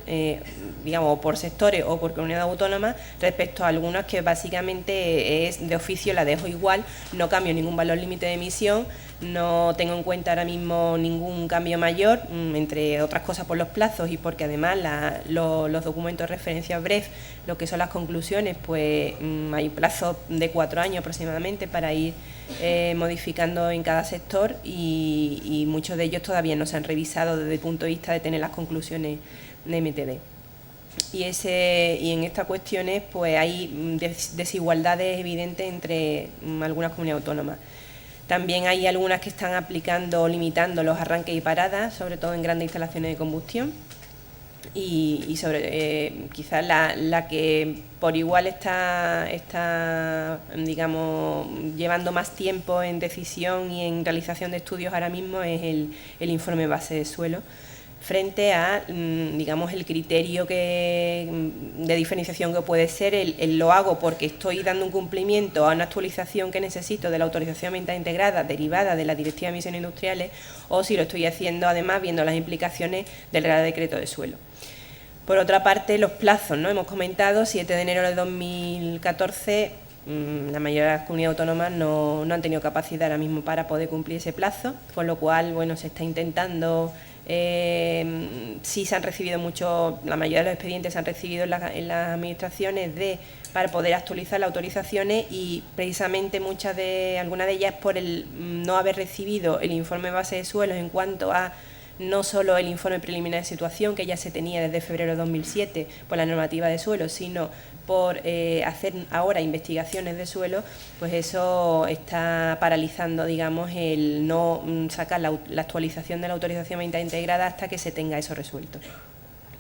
digamos, por sectores o por comunidad autónoma, respecto a algunas que básicamente es de oficio, la dejo igual, no cambio ningún valor límite de emisión, no tengo en cuenta ahora mismo ningún cambio mayor, entre otras cosas por los plazos y porque además los documentos de referencia BREF, lo que son las conclusiones, pues hay plazos de 4 años aproximadamente para ir modificando en cada sector, y muchos de ellos todavía no se han revisado desde el punto de vista de tener las conclusiones de MTD. Y en estas cuestiones pues hay desigualdades evidentes entre algunas comunidades autónomas. También hay algunas que están aplicando o limitando los arranques y paradas, sobre todo en grandes instalaciones de combustión, y sobre quizás la que por igual está digamos, llevando más tiempo en decisión y en realización de estudios ahora mismo es el informe base de suelo, frente a, digamos, el criterio de diferenciación que puede ser el lo hago porque estoy dando un cumplimiento a una actualización que necesito de la autorización ambiental integrada derivada de la Directiva de Emisiones Industriales, o si lo estoy haciendo además viendo las implicaciones del Real Decreto de Suelo. Por otra parte, los plazos, ¿no? Hemos comentado, 7 de enero de 2014, la mayoría de las comunidades autónomas no han tenido capacidad ahora mismo para poder cumplir ese plazo, con lo cual, bueno, se está intentando. Sí se han recibido la mayoría de los expedientes se han recibido en las administraciones para poder actualizar las autorizaciones, y precisamente algunas de ellas por el no haber recibido el informe base de suelos en cuanto a no solo el informe preliminar de situación, que ya se tenía desde febrero de 2007 por la normativa de suelo, sino por hacer ahora investigaciones de suelo, pues eso está paralizando, digamos, el no sacar la actualización de la autorización ambiental integrada hasta que se tenga eso resuelto.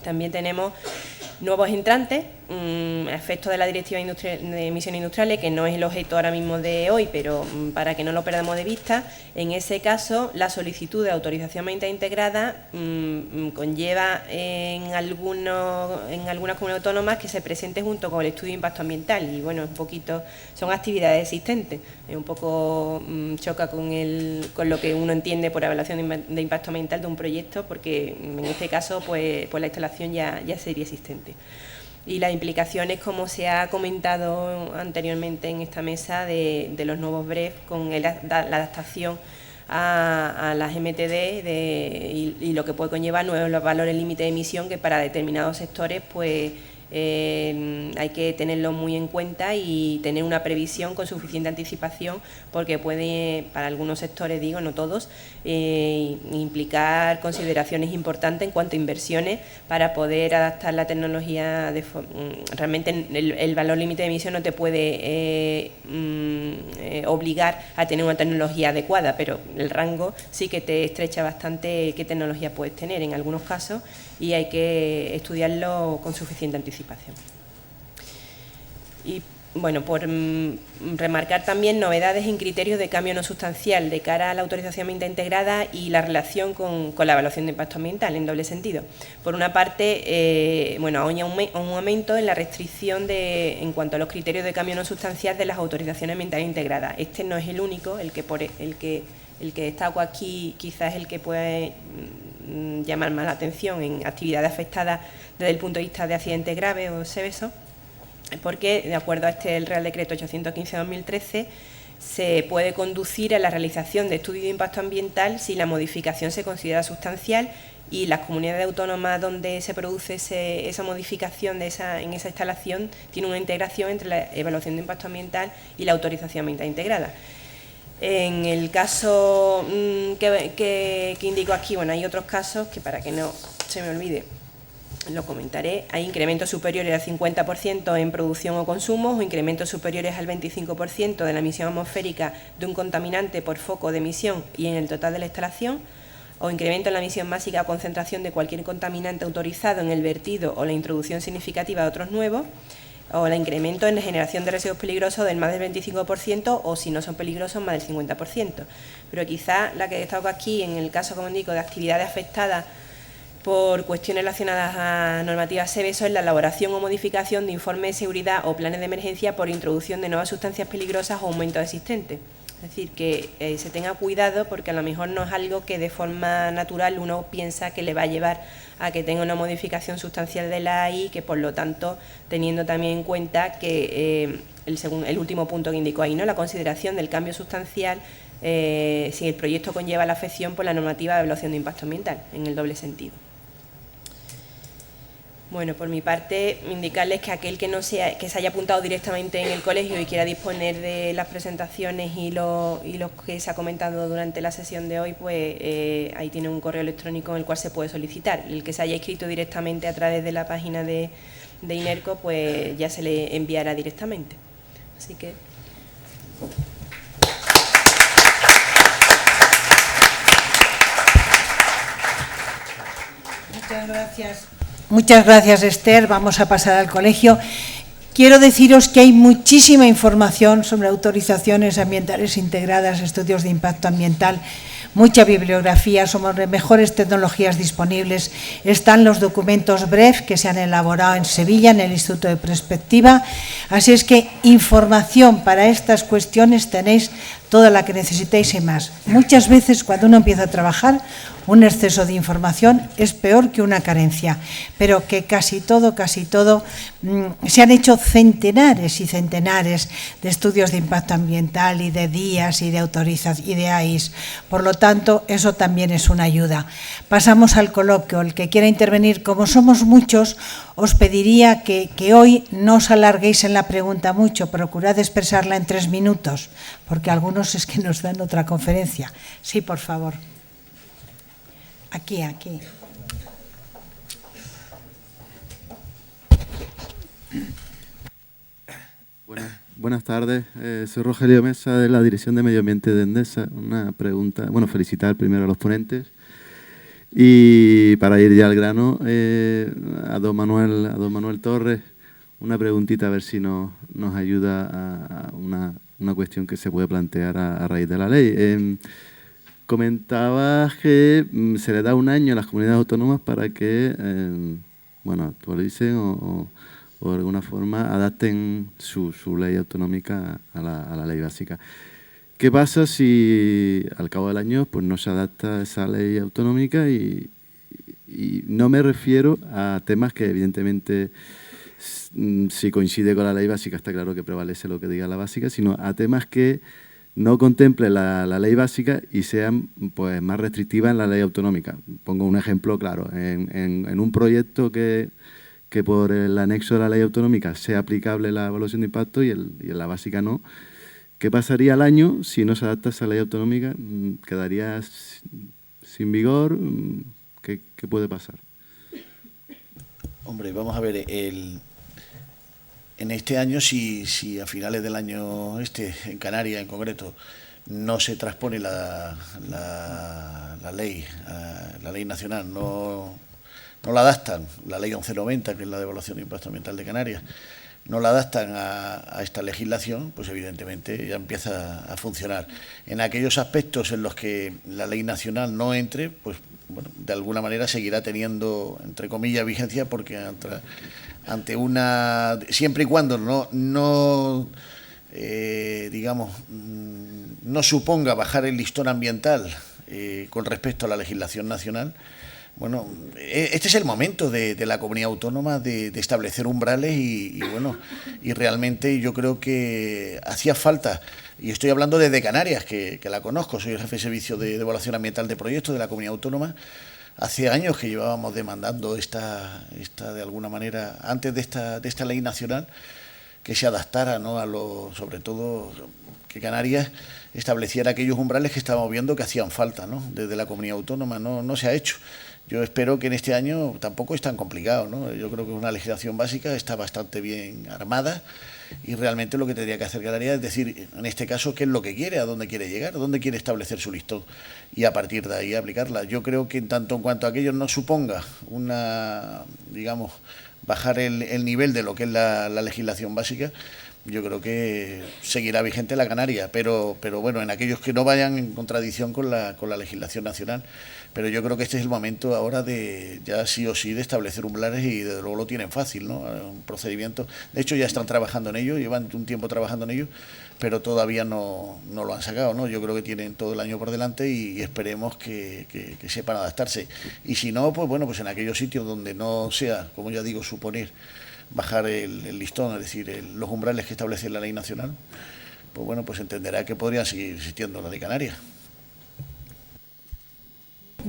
También tenemos nuevos entrantes, a efectos de la Directiva de Emisiones Industriales, que no es el objeto ahora mismo de hoy, pero para que no lo perdamos de vista. En ese caso, la solicitud de autorización ambiental integrada conlleva en algunas comunidades autónomas que se presente junto con el estudio de impacto ambiental, y bueno, son actividades existentes, un poco choca con lo que uno entiende por evaluación de impacto ambiental de un proyecto, porque en este caso pues la instalación ya sería existente. Y las implicaciones, como se ha comentado anteriormente en esta mesa, de los nuevos BREF con la adaptación a las MTD y lo que puede conllevar nuevos valores límite de emisión, que para determinados sectores pues hay que tenerlo muy en cuenta y tener una previsión con suficiente anticipación, porque puede, para algunos sectores, digo, no todos, implicar consideraciones importantes en cuanto a inversiones para poder adaptar la tecnología. Realmente el valor límite de emisión no te puede obligar a tener una tecnología adecuada, pero el rango sí que te estrecha bastante qué tecnología puedes tener en algunos casos, y hay que estudiarlo con suficiente anticipación. Y bueno, por remarcar también novedades en criterios de cambio no sustancial de cara a la autorización ambiental integrada y la relación con la evaluación de impacto ambiental, en doble sentido. Por una parte, bueno, hay un aumento en la restricción en cuanto a los criterios de cambio no sustancial de las autorizaciones ambientales integradas. Este no es el único, el que destaco aquí quizás es el que puede llamar más la atención en actividades afectadas desde el punto de vista de accidentes graves o severos, porque, de acuerdo a el Real Decreto 815/2013, se puede conducir a la realización de estudios de impacto ambiental si la modificación se considera sustancial y las comunidades autónomas donde se produce esa modificación en esa instalación tiene una integración entre la evaluación de impacto ambiental y la autorización ambiental integrada. En el caso que indico aquí, bueno, hay otros casos que, para que no se me olvide, lo comentaré. Hay incrementos superiores al 50% en producción o consumo, o incrementos superiores al 25% de la emisión atmosférica de un contaminante por foco de emisión y en el total de la instalación, o incremento en la emisión máxima o concentración de cualquier contaminante autorizado en el vertido o la introducción significativa de otros nuevos, o el incremento en la generación de residuos peligrosos del más del 25%, o si no son peligrosos, más del 50%. Pero quizá la que destaco aquí, en el caso, como indico, de actividades afectadas por cuestiones relacionadas a normativas SEBESO, es la elaboración o modificación de informes de seguridad o planes de emergencia por introducción de nuevas sustancias peligrosas o aumentos existentes. Es decir, que se tenga cuidado, porque a lo mejor no es algo que de forma natural uno piensa que le va a llevar a que tenga una modificación sustancial de la AI, que por lo tanto, teniendo también en cuenta que el último punto que indicó ahí, ¿no?, la consideración del cambio sustancial si el proyecto conlleva la afección por la normativa de evaluación de impacto ambiental, en el doble sentido. Bueno, por mi parte, indicarles que aquel que se haya apuntado directamente en el colegio y quiera disponer de las presentaciones y los que se ha comentado durante la sesión de hoy, pues ahí tiene un correo electrónico en el cual se puede solicitar. El que se haya inscrito directamente a través de la página de INERCO, pues ya se le enviará directamente. Así que... Muchas gracias. Muchas gracias, Esther. Vamos a pasar al colegio. Quiero deciros que hay muchísima información sobre autorizaciones ambientales integradas, estudios de impacto ambiental, mucha bibliografía, somos de mejores tecnologías disponibles. Están los documentos BREF que se han elaborado en Sevilla, en el Instituto de Perspectiva. Así es que información para estas cuestiones tenéis toda la que necesitéis y más. Muchas veces, cuando uno empieza a trabajar, un exceso de información es peor que una carencia, pero que casi todo, se han hecho centenares y centenares de estudios de impacto ambiental y de DIAS y de autorización y de AIS. Por lo tanto, eso también es una ayuda. Pasamos al coloquio. El que quiera intervenir, como somos muchos, os pediría que hoy no os alarguéis en la pregunta mucho, procurad expresarla en 3 minutos, porque algunos es que nos dan otra conferencia. Sí, por favor. Aquí. Buenas tardes, soy Rogelio Mesa de la Dirección de Medio Ambiente de Endesa. Una pregunta, bueno, felicitar primero a los ponentes y para ir ya al grano, a don Manuel Torres, una preguntita a ver si nos ayuda a una cuestión que se puede plantear a raíz de la ley. Comentabas que se le da un año a las comunidades autónomas para que actualicen o de alguna forma adapten su ley autonómica a la ley básica. ¿Qué pasa si al cabo del año pues no se adapta esa ley autonómica? Y no me refiero a temas que evidentemente, si coincide con la ley básica, está claro que prevalece lo que diga la básica, sino a temas que no contemple la ley básica y sean pues más restrictivas en la ley autonómica. Pongo un ejemplo claro. En un proyecto que que por el anexo de la ley autonómica sea aplicable la evaluación de impacto y en la básica no. ¿Qué pasaría al año si no se adapta esa ley autonómica? ¿Quedaría sin vigor? ¿Qué puede pasar? Hombre, vamos a ver, en este año, si a finales del año en Canarias en concreto, no se transpone la ley nacional, no la adaptan, la ley 1190, que es la de evaluación de impacto ambiental de Canarias, no la adaptan a esta legislación, pues evidentemente ya empieza a funcionar. En aquellos aspectos en los que la ley nacional no entre, pues bueno, de alguna manera seguirá teniendo, entre comillas, vigencia, porque ante una, siempre y cuando no suponga bajar el listón ambiental con respecto a la legislación nacional. Bueno, este es el momento de la comunidad autónoma de establecer umbrales y realmente yo creo que hacía falta, y estoy hablando desde Canarias, que la conozco, soy el jefe de servicio de evaluación ambiental de proyectos de la comunidad autónoma. Hace años que llevábamos demandando esta de alguna manera, antes de esta ley nacional, que se adaptara, ¿no?, sobre todo que Canarias estableciera aquellos umbrales que estábamos viendo que hacían falta, ¿no?, desde la comunidad autónoma. No se ha hecho. Yo espero que en este año tampoco es tan complicado, ¿no? Yo creo que una legislación básica está bastante bien armada y realmente lo que tendría que hacer Canarias es decir, en este caso, qué es lo que quiere, a dónde quiere llegar, dónde quiere establecer su listón y a partir de ahí aplicarla. Yo creo que en cuanto aquello no suponga bajar el nivel de lo que es la legislación básica, yo creo que seguirá vigente la Canaria, pero bueno, en aquellos que no vayan en contradicción con la legislación nacional. Pero yo creo que este es el momento ahora de ya sí o sí de establecer umbrales y desde luego lo tienen fácil, ¿no? Un procedimiento. De hecho ya están trabajando en ello, llevan un tiempo trabajando en ello, pero todavía no lo han sacado, ¿no? Yo creo que tienen todo el año por delante y esperemos que sepan adaptarse. Y si no, pues bueno, pues en aquellos sitios donde no sea, como ya digo, suponer bajar el listón, es decir, los umbrales que establece la ley nacional, pues bueno, pues entenderá que podría seguir existiendo la de Canarias.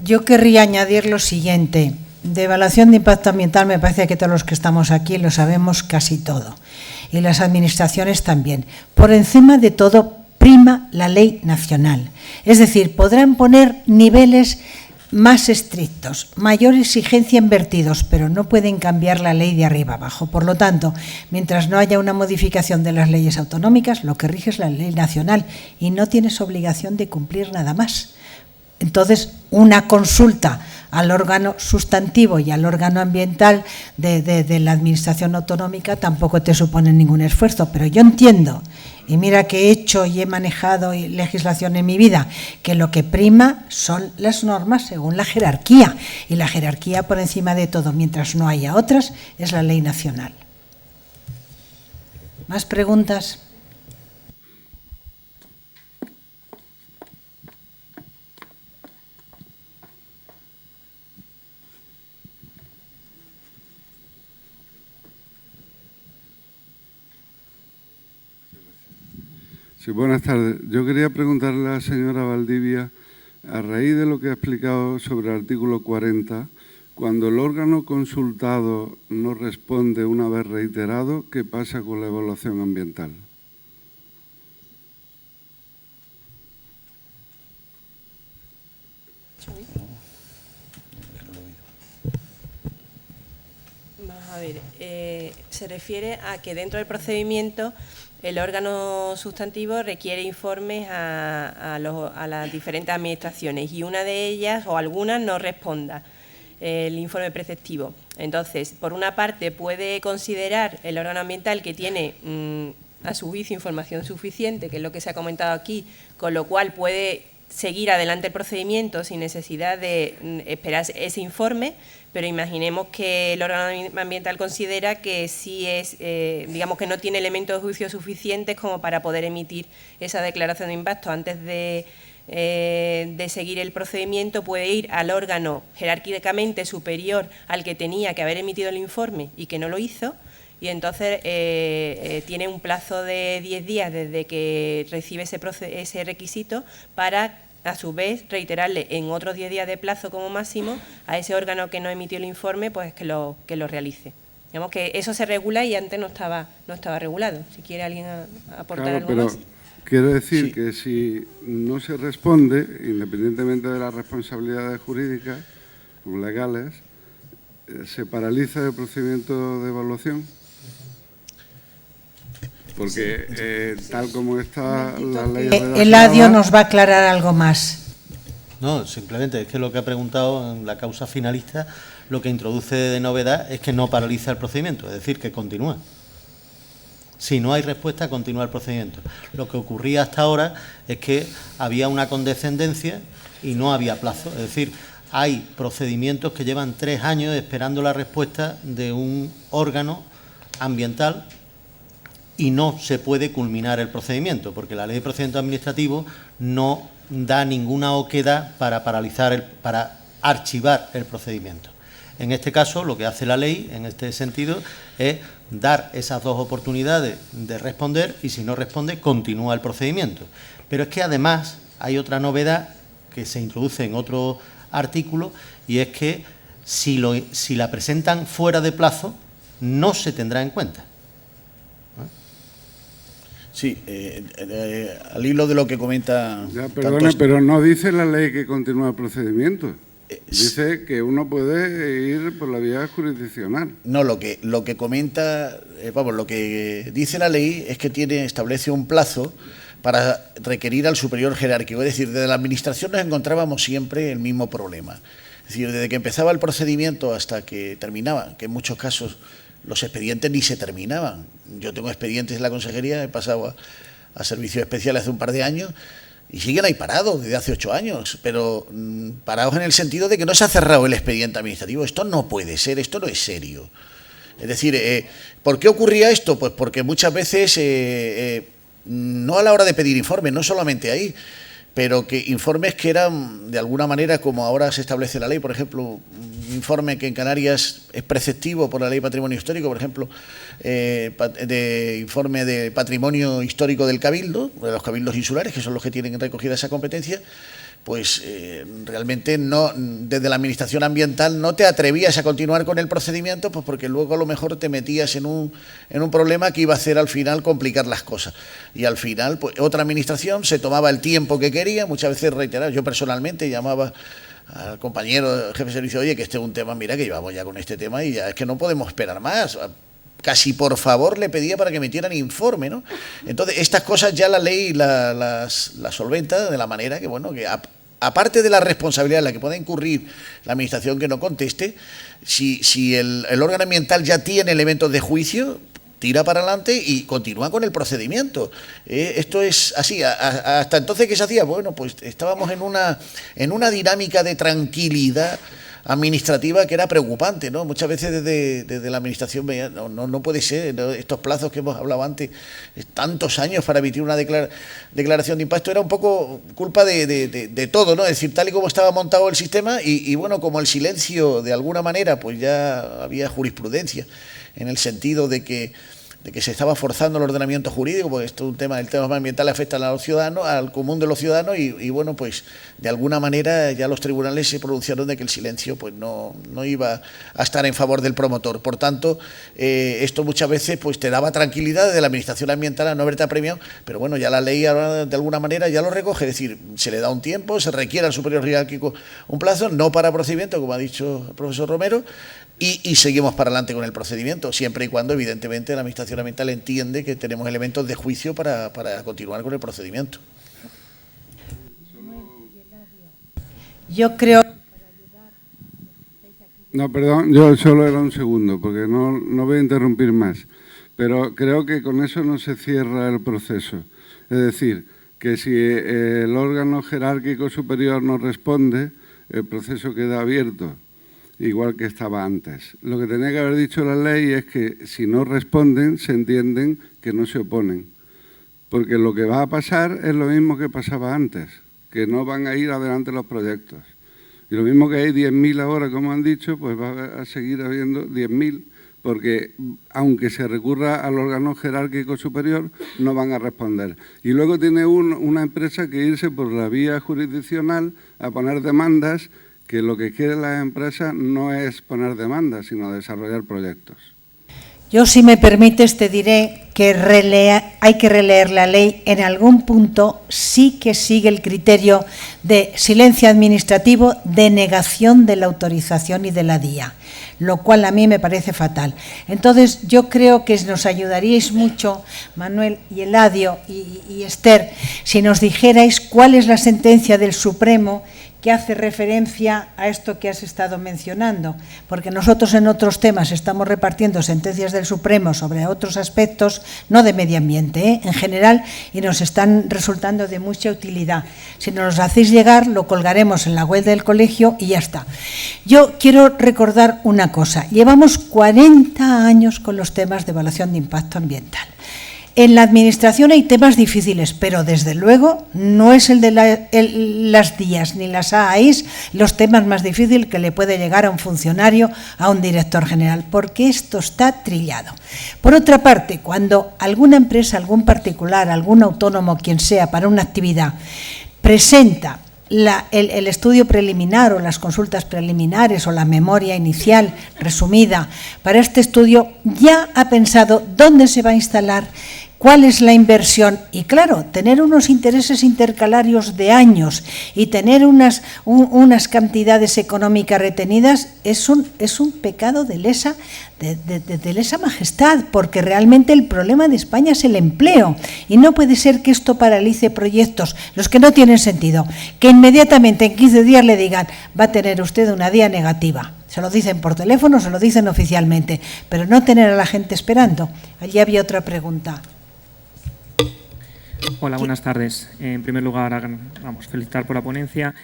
Yo querría añadir lo siguiente. De evaluación de impacto ambiental me parece que todos los que estamos aquí lo sabemos casi todo. Y las administraciones también. Por encima de todo prima la ley nacional. Es decir, podrán poner niveles más estrictos, mayor exigencia en vertidos, pero no pueden cambiar la ley de arriba abajo. Por lo tanto, mientras no haya una modificación de las leyes autonómicas, lo que rige es la ley nacional y no tienes obligación de cumplir nada más. Entonces, una consulta al órgano sustantivo y al órgano ambiental de la administración autonómica tampoco te supone ningún esfuerzo, pero yo entiendo, y mira que he hecho y he manejado legislación en mi vida, que lo que prima son las normas según la jerarquía, y la jerarquía por encima de todo, mientras no haya otras, es la ley nacional. ¿Más preguntas? Sí, buenas tardes. Yo quería preguntarle a la señora Valdivia, a raíz de lo que ha explicado sobre el artículo 40, cuando el órgano consultado no responde una vez reiterado, ¿qué pasa con la evaluación ambiental? Vamos a ver, se refiere a que dentro del procedimiento el órgano sustantivo requiere informes a las diferentes administraciones y una de ellas o algunas no responda el informe preceptivo. Entonces, por una parte puede considerar el órgano ambiental que tiene a su juicio información suficiente, que es lo que se ha comentado aquí, con lo cual puede seguir adelante el procedimiento sin necesidad de esperar ese informe, pero imaginemos que el órgano ambiental considera que sí es, digamos que no tiene elementos de juicio suficientes como para poder emitir esa declaración de impacto. Antes de seguir el procedimiento puede ir al órgano jerárquicamente superior al que tenía que haber emitido el informe y que no lo hizo, y entonces tiene un plazo de 10 días desde que recibe ese requisito para, a su vez, reiterarle en otros 10 días de plazo como máximo a ese órgano que no emitió el informe, pues que lo realice. Digamos que eso se regula y antes no estaba regulado. Si quiere alguien aportar Claro, algo pero más. quiero decir Sí. que si no se responde, independientemente de las responsabilidades jurídicas o legales, ¿se paraliza el procedimiento de evaluación? Porque tal como está la ley redactada... Eladio nos va a aclarar algo más. No, simplemente es que lo que ha preguntado en la causa finalista, lo que introduce de novedad es que no paraliza el procedimiento, es decir, que continúa. Si no hay respuesta, continúa el procedimiento. Lo que ocurría hasta ahora es que había una condescendencia y no había plazo. Es decir, hay procedimientos que llevan 3 años esperando la respuesta de un órgano ambiental y no se puede culminar el procedimiento, porque la Ley de Procedimiento Administrativo no da ninguna oquedad para para archivar el procedimiento. En este caso, lo que hace la ley, en este sentido, es dar esas 2 oportunidades de responder y, si no responde, continúa el procedimiento. Pero es que, además, hay otra novedad que se introduce en otro artículo, y es que si la presentan fuera de plazo, no se tendrá en cuenta. Sí, al hilo de lo que comenta... Ya, perdone, pero no dice la ley que continúa el procedimiento. Dice que uno puede ir por la vía jurisdiccional. No, lo que comenta, lo que dice la ley es que establece un plazo para requerir al superior jerárquico. Es decir, desde la Administración nos encontrábamos siempre el mismo problema. Es decir, desde que empezaba el procedimiento hasta que terminaba, que en muchos casos los expedientes ni se terminaban. Yo tengo expedientes en la consejería, he pasado a servicios especiales hace un par de años y siguen ahí parados desde hace 8 años, pero parados en el sentido de que no se ha cerrado el expediente administrativo. Esto no puede ser, esto no es serio. Es decir, ¿por qué ocurría esto? Pues porque muchas veces, no a la hora de pedir informes, no solamente ahí, pero que informes que eran, de alguna manera, como ahora se establece la ley, por ejemplo, un informe que en Canarias es preceptivo por la Ley de Patrimonio Histórico, por ejemplo, de informe de patrimonio histórico del Cabildo, de los cabildos insulares, que son los que tienen recogida esa competencia, pues realmente no, desde la Administración Ambiental no te atrevías a continuar con el procedimiento, pues porque luego a lo mejor te metías en un problema que iba a hacer al final complicar las cosas. Y al final, pues otra Administración se tomaba el tiempo que quería, muchas veces reiterado. Yo personalmente llamaba al compañero jefe de servicio, oye, que este es un tema, mira que llevamos ya con este tema y ya es que no podemos esperar más. Casi por favor le pedía para que metieran informe, ¿no? Entonces, estas cosas ya la ley las solventa de la manera que, bueno, que aparte de la responsabilidad en la que pueda incurrir la Administración que no conteste, si el órgano ambiental ya tiene elementos de juicio, tira para adelante y continúa con el procedimiento. Esto es así. Hasta entonces, ¿qué se hacía? Bueno, pues estábamos en una dinámica de tranquilidad administrativa que era preocupante, ¿no? Muchas veces desde la Administración veía, no puede ser, ¿no? Estos plazos que hemos hablado antes, tantos años para emitir una declaración de impacto, era un poco culpa de todo, ¿no? Es decir, tal y como estaba montado el sistema y bueno, como el silencio de alguna manera, pues ya había jurisprudencia en el sentido de que se estaba forzando el ordenamiento jurídico, porque esto es un tema, el tema ambiental afecta a los ciudadanos, al común de los ciudadanos, y bueno, pues de alguna manera ya los tribunales se pronunciaron de que el silencio pues no iba a estar en favor del promotor. Por tanto, esto muchas veces pues te daba tranquilidad de la Administración Ambiental a no haberte apremiado, pero bueno, ya la ley ahora de alguna manera ya lo recoge, es decir, se le da un tiempo, se requiere al superior jerárquico un plazo, no para procedimiento, como ha dicho el profesor Romero, y seguimos para adelante con el procedimiento, siempre y cuando, evidentemente, la Administración Ambiental entiende que tenemos elementos de juicio para continuar con el procedimiento. Yo creo... No, perdón, yo solo era un segundo, porque no voy a interrumpir más. Pero creo que con eso no se cierra el proceso. Es decir, que si el órgano jerárquico superior no responde, el proceso queda abierto, igual que estaba antes. Lo que tenía que haber dicho la ley es que si no responden, se entienden que no se oponen. Porque lo que va a pasar es lo mismo que pasaba antes, que no van a ir adelante los proyectos. Y lo mismo que hay 10.000 ahora, como han dicho, pues va a seguir habiendo 10.000, porque aunque se recurra al órgano jerárquico superior, no van a responder. Y luego tiene una empresa que irse por la vía jurisdiccional a poner demandas, que lo que quieren las empresas no es poner demandas, sino desarrollar proyectos. Yo, si me permites, te diré que hay que releer la ley. En algún punto sí que sigue el criterio de silencio administrativo, de negación de la autorización y de la DIA, lo cual a mí me parece fatal. Entonces, yo creo que nos ayudaríais mucho, Manuel y Eladio y Esther, si nos dijerais cuál es la sentencia del Supremo que hace referencia a esto que has estado mencionando, porque nosotros en otros temas estamos repartiendo sentencias del Supremo sobre otros aspectos, no de medio ambiente, en general, y nos están resultando de mucha utilidad. Si nos los hacéis llegar, lo colgaremos en la web del colegio y ya está. Yo quiero recordar una cosa. Llevamos 40 años con los temas de evaluación de impacto ambiental. En la Administración hay temas difíciles, pero desde luego no es el de las DIAs ni las AAIs los temas más difíciles que le puede llegar a un funcionario, a un director general, porque esto está trillado. Por otra parte, cuando alguna empresa, algún particular, algún autónomo, quien sea, para una actividad, presenta el estudio preliminar o las consultas preliminares o la memoria inicial resumida para este estudio, ya ha pensado dónde se va a instalar, cuál es la inversión. Y claro, tener unos intereses intercalarios de años y tener unas cantidades económicas retenidas es un pecado de lesa majestad, porque realmente el problema de España es el empleo y no puede ser que esto paralice proyectos, los que no tienen sentido, que inmediatamente en 15 días le digan va a tener usted una DIA negativa. Se lo dicen por teléfono, se lo dicen oficialmente, pero no tener a la gente esperando. Allí había otra pregunta. Hola, buenas tardes. En primer lugar, felicitar por la ponencia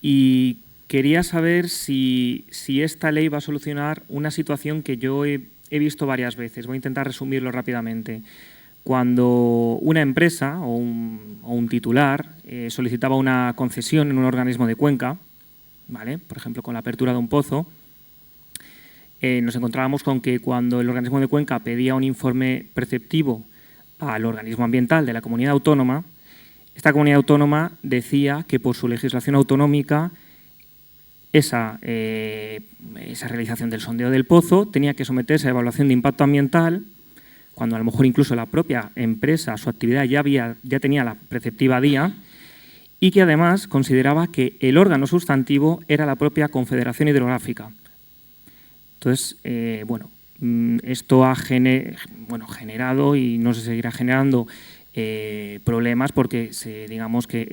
y quería saber si esta ley va a solucionar una situación que yo he visto varias veces. Voy a intentar resumirlo rápidamente. Cuando una empresa o un titular solicitaba una concesión en un organismo de Cuenca, ¿vale?, por ejemplo, con la apertura de un pozo, nos encontrábamos con que cuando el organismo de Cuenca pedía un informe preceptivo al organismo ambiental de la comunidad autónoma, esta comunidad autónoma decía que por su legislación autonómica esa realización del sondeo del pozo tenía que someterse a evaluación de impacto ambiental, cuando a lo mejor incluso la propia empresa, su actividad ya tenía la preceptiva DIA, y que además consideraba que el órgano sustantivo era la propia Confederación Hidrográfica. Entonces, esto ha generado y no se seguirá generando problemas porque digamos que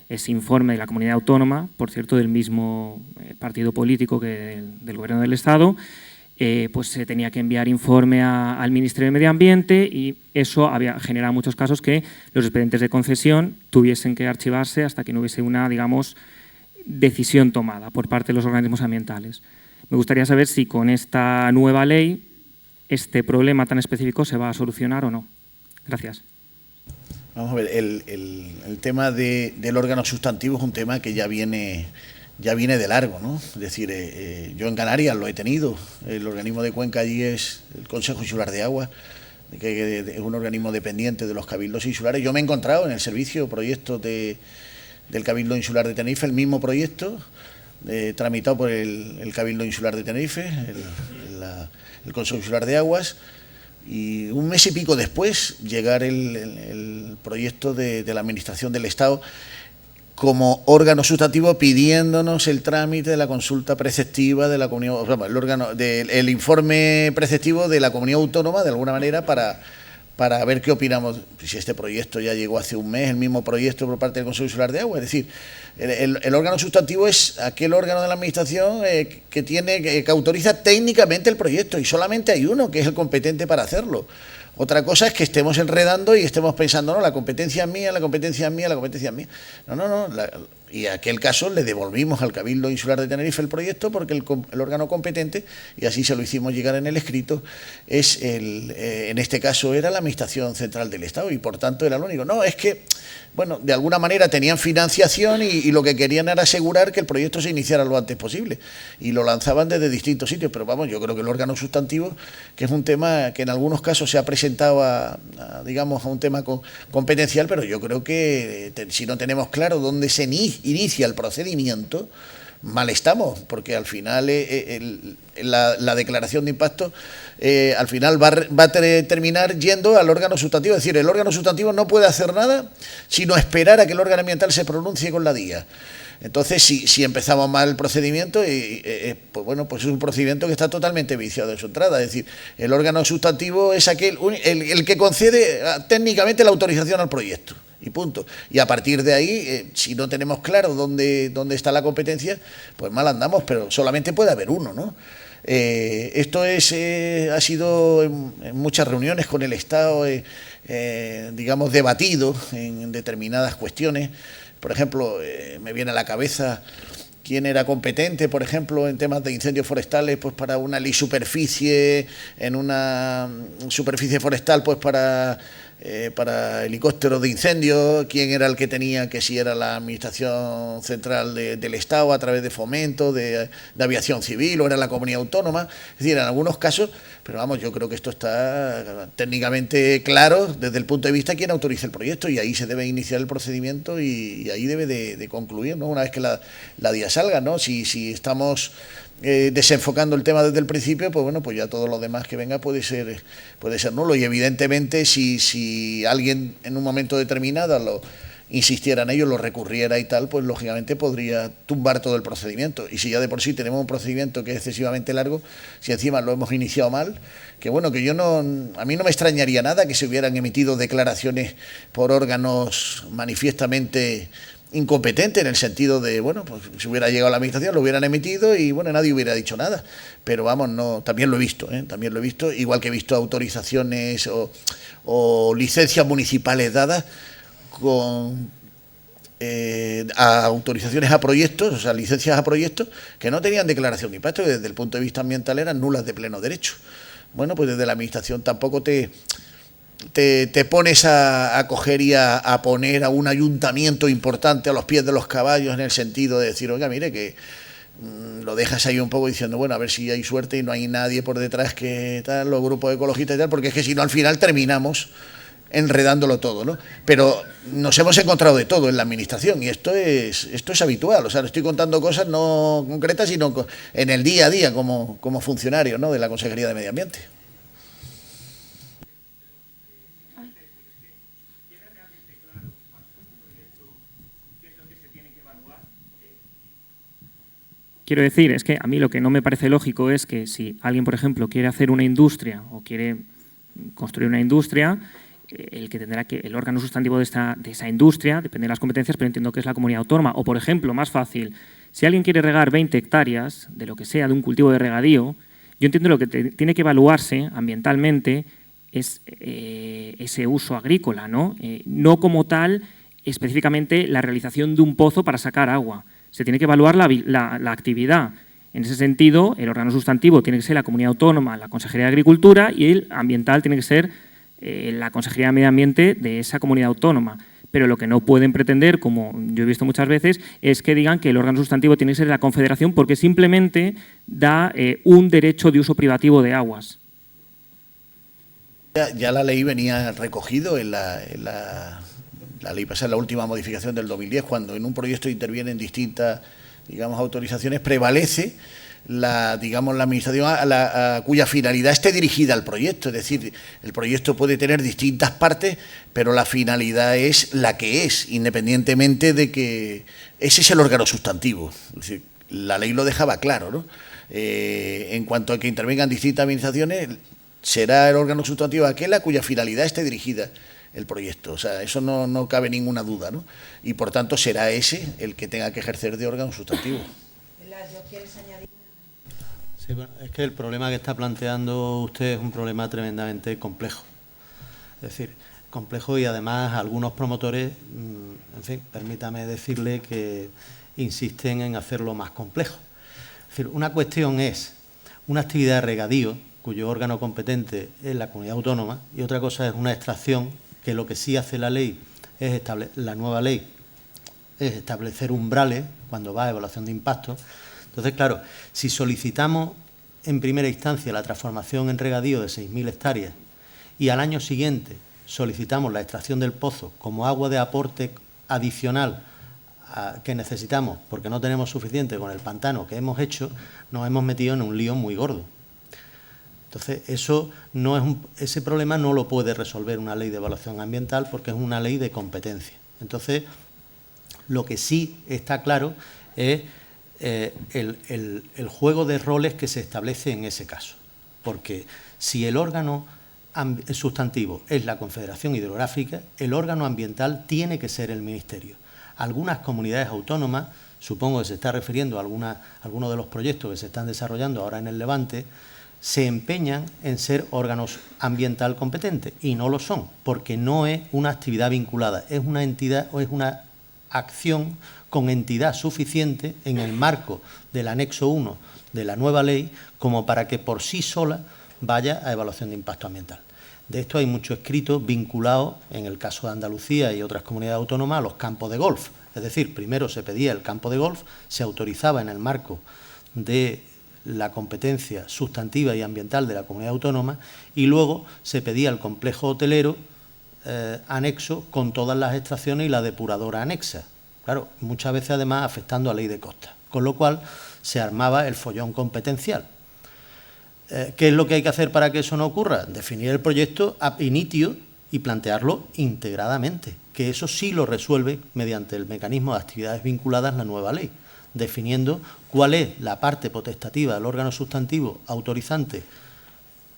ese informe de la comunidad autónoma, por cierto, del mismo partido político que del Gobierno del Estado, pues se tenía que enviar informe al Ministerio de Medio Ambiente y eso había generado muchos casos que los expedientes de concesión tuviesen que archivarse hasta que no hubiese una, digamos, decisión tomada por parte de los organismos ambientales. Me gustaría saber si con esta nueva ley este problema tan específico se va a solucionar o no. Gracias. Vamos a ver, el tema del órgano sustantivo es un tema que ya viene de largo, ¿no? Es decir, yo en Canarias lo he tenido, el organismo de Cuenca allí es el Consejo Insular de Agua, que es un organismo dependiente de los cabildos insulares. Yo me he encontrado en el servicio proyectos del Cabildo Insular de Tenerife, el mismo proyecto, tramitado por el Cabildo Insular de Tenerife, el Consejo Insular de Aguas, y un mes y pico después llegar el proyecto de la Administración del Estado como órgano sustantivo pidiéndonos el trámite de la consulta preceptiva de la comunidad, o sea, el informe preceptivo de la comunidad autónoma, de alguna manera, para ver qué opinamos. Si este proyecto ya llegó hace un mes, el mismo proyecto por parte del Consejo Insular de Agua, es decir, el órgano sustantivo es aquel órgano de la Administración que autoriza técnicamente el proyecto y solamente hay uno que es el competente para hacerlo. Otra cosa es que estemos enredando y estemos pensando, no, la competencia es mía, la competencia es mía, la competencia es mía. No. Y en aquel caso le devolvimos al Cabildo Insular de Tenerife el proyecto porque el órgano competente, y así se lo hicimos llegar en el escrito, en este caso era la Administración Central del Estado y por tanto era lo único. No, es que, bueno, de alguna manera tenían financiación y lo que querían era asegurar que el proyecto se iniciara lo antes posible y lo lanzaban desde distintos sitios, pero vamos, yo creo que el órgano sustantivo, que es un tema que en algunos casos se ha presentado digamos, a un tema competencial, pero yo creo que si no tenemos claro dónde se inicia el procedimiento, mal estamos, porque al final la declaración de impacto al final va a terminar yendo al órgano sustantivo. Es decir, el órgano sustantivo no puede hacer nada sino esperar a que el órgano ambiental se pronuncie con la DIA. Entonces, si empezamos mal el procedimiento, pues bueno, pues es un procedimiento que está totalmente viciado en su entrada. Es decir, el órgano sustantivo es el que concede técnicamente la autorización al proyecto. Y punto. Y a partir de ahí, si no tenemos claro dónde está la competencia, pues mal andamos, pero solamente puede haber uno, ¿no? Esto ha sido en muchas reuniones con el Estado, digamos, debatido en determinadas cuestiones. Por ejemplo, me viene a la cabeza quién era competente, por ejemplo, en temas de incendios forestales, pues para una ley superficie, en una superficie forestal, pues para helicópteros de incendio, quién era el que tenía, que si era la Administración Central del Estado a través de Fomento, de Aviación Civil, o era la Comunidad Autónoma. Es decir, en algunos casos, pero vamos, yo creo que esto está técnicamente claro desde el punto de vista de quién autoriza el proyecto, y ahí se debe iniciar el procedimiento y ahí debe de concluir, ¿no? Una vez que la DIA salga, ¿no? Si estamos desenfocando el tema desde el principio, pues bueno, pues ya todo lo demás que venga puede ser nulo. Y evidentemente si alguien en un momento determinado insistiera en ello, lo recurriera y tal, pues lógicamente podría tumbar todo el procedimiento. Y si ya de por sí tenemos un procedimiento que es excesivamente largo, si encima lo hemos iniciado mal, que bueno, que a mí no me extrañaría nada que se hubieran emitido declaraciones por órganos manifiestamente incompetente, en el sentido de, bueno, pues si hubiera llegado a la administración, lo hubieran emitido y, bueno, nadie hubiera dicho nada. Pero vamos, no, también lo he visto, igual que he visto autorizaciones o licencias municipales dadas con autorizaciones a proyectos, o sea, licencias a proyectos que no tenían declaración de impacto, que desde el punto de vista ambiental eran nulas de pleno derecho. Bueno, pues desde la administración tampoco te pones a coger y a poner a un ayuntamiento importante a los pies de los caballos, en el sentido de decir, oiga, mire, que lo dejas ahí un poco diciendo, bueno, a ver si hay suerte y no hay nadie por detrás que tal, los grupos ecologistas y tal, porque es que si no al final terminamos enredándolo todo, ¿no? Pero nos hemos encontrado de todo en la administración y esto es habitual. O sea, no estoy contando cosas no concretas, sino en el día a día como funcionario, ¿no?, de la Consejería de Medio Ambiente. Quiero decir, es que a mí lo que no me parece lógico es que si alguien, por ejemplo, quiere hacer una industria o quiere construir una industria, el órgano sustantivo de esa industria, depende de las competencias, pero entiendo que es la comunidad autónoma. O, por ejemplo, más fácil, si alguien quiere regar 20 hectáreas de lo que sea, de un cultivo de regadío, yo entiendo lo que tiene que evaluarse ambientalmente es ese uso agrícola, ¿no? No como tal, específicamente, la realización de un pozo para sacar agua. Se tiene que evaluar la actividad. En ese sentido, el órgano sustantivo tiene que ser la comunidad autónoma, la Consejería de Agricultura, y el ambiental tiene que ser la Consejería de Medio Ambiente de esa comunidad autónoma. Pero lo que no pueden pretender, como yo he visto muchas veces, es que digan que el órgano sustantivo tiene que ser la Confederación porque simplemente da un derecho de uso privativo de aguas. Ya la ley venía recogido en la ley pasada, la última modificación del 2010, cuando en un proyecto intervienen distintas, digamos, autorizaciones, prevalece la administración cuya finalidad esté dirigida al proyecto. Es decir, el proyecto puede tener distintas partes, pero la finalidad es la que es, independientemente de que ese es el órgano sustantivo. Es decir, la ley lo dejaba claro, ¿no? En cuanto a que intervengan distintas administraciones, será el órgano sustantivo aquel a cuya finalidad esté dirigida el proyecto. O sea, eso no cabe ninguna duda, ¿no? Y por tanto será ese el que tenga que ejercer de órgano sustantivo. ¿Quieres añadir? Sí, bueno, es que el problema que está planteando usted es un problema tremendamente complejo. Es decir, complejo, y además algunos promotores, en fin, permítame decirle que insisten en hacerlo más complejo. Es decir, una cuestión es una actividad de regadío cuyo órgano competente es la comunidad autónoma, y otra cosa es una extracción que lo que sí hace la ley es la nueva ley es establecer umbrales cuando va a evaluación de impacto. Entonces, claro, si solicitamos en primera instancia la transformación en regadío de 6.000 hectáreas y al año siguiente solicitamos la extracción del pozo como agua de aporte adicional que necesitamos, porque no tenemos suficiente con el pantano que hemos hecho, nos hemos metido en un lío muy gordo. Entonces, ese problema no lo puede resolver una ley de evaluación ambiental porque es una ley de competencia. Entonces, lo que sí está claro es el juego de roles que se establece en ese caso. Porque si el órgano sustantivo es la Confederación Hidrográfica, el órgano ambiental tiene que ser el Ministerio. Algunas comunidades autónomas, supongo que se está refiriendo a algunos de los proyectos que se están desarrollando ahora en el Levante, se empeñan en ser órganos ambiental competentes y no lo son, porque no es una actividad vinculada, es una entidad o es una acción con entidad suficiente en el marco del anexo 1 de la nueva ley como para que por sí sola vaya a evaluación de impacto ambiental. De esto hay mucho escrito vinculado, en el caso de Andalucía y otras comunidades autónomas, a los campos de golf. Es decir, primero se pedía el campo de golf, se autorizaba en el marco de la competencia sustantiva y ambiental de la comunidad autónoma y luego se pedía el complejo hotelero anexo con todas las extracciones y la depuradora anexa. Claro, muchas veces además afectando a ley de costas, con lo cual se armaba el follón competencial. ¿Qué es lo que hay que hacer para que eso no ocurra? Definir el proyecto ab initio y plantearlo integradamente, que eso sí lo resuelve mediante el mecanismo de actividades vinculadas la nueva ley, definiendo cuál es la parte potestativa del órgano sustantivo autorizante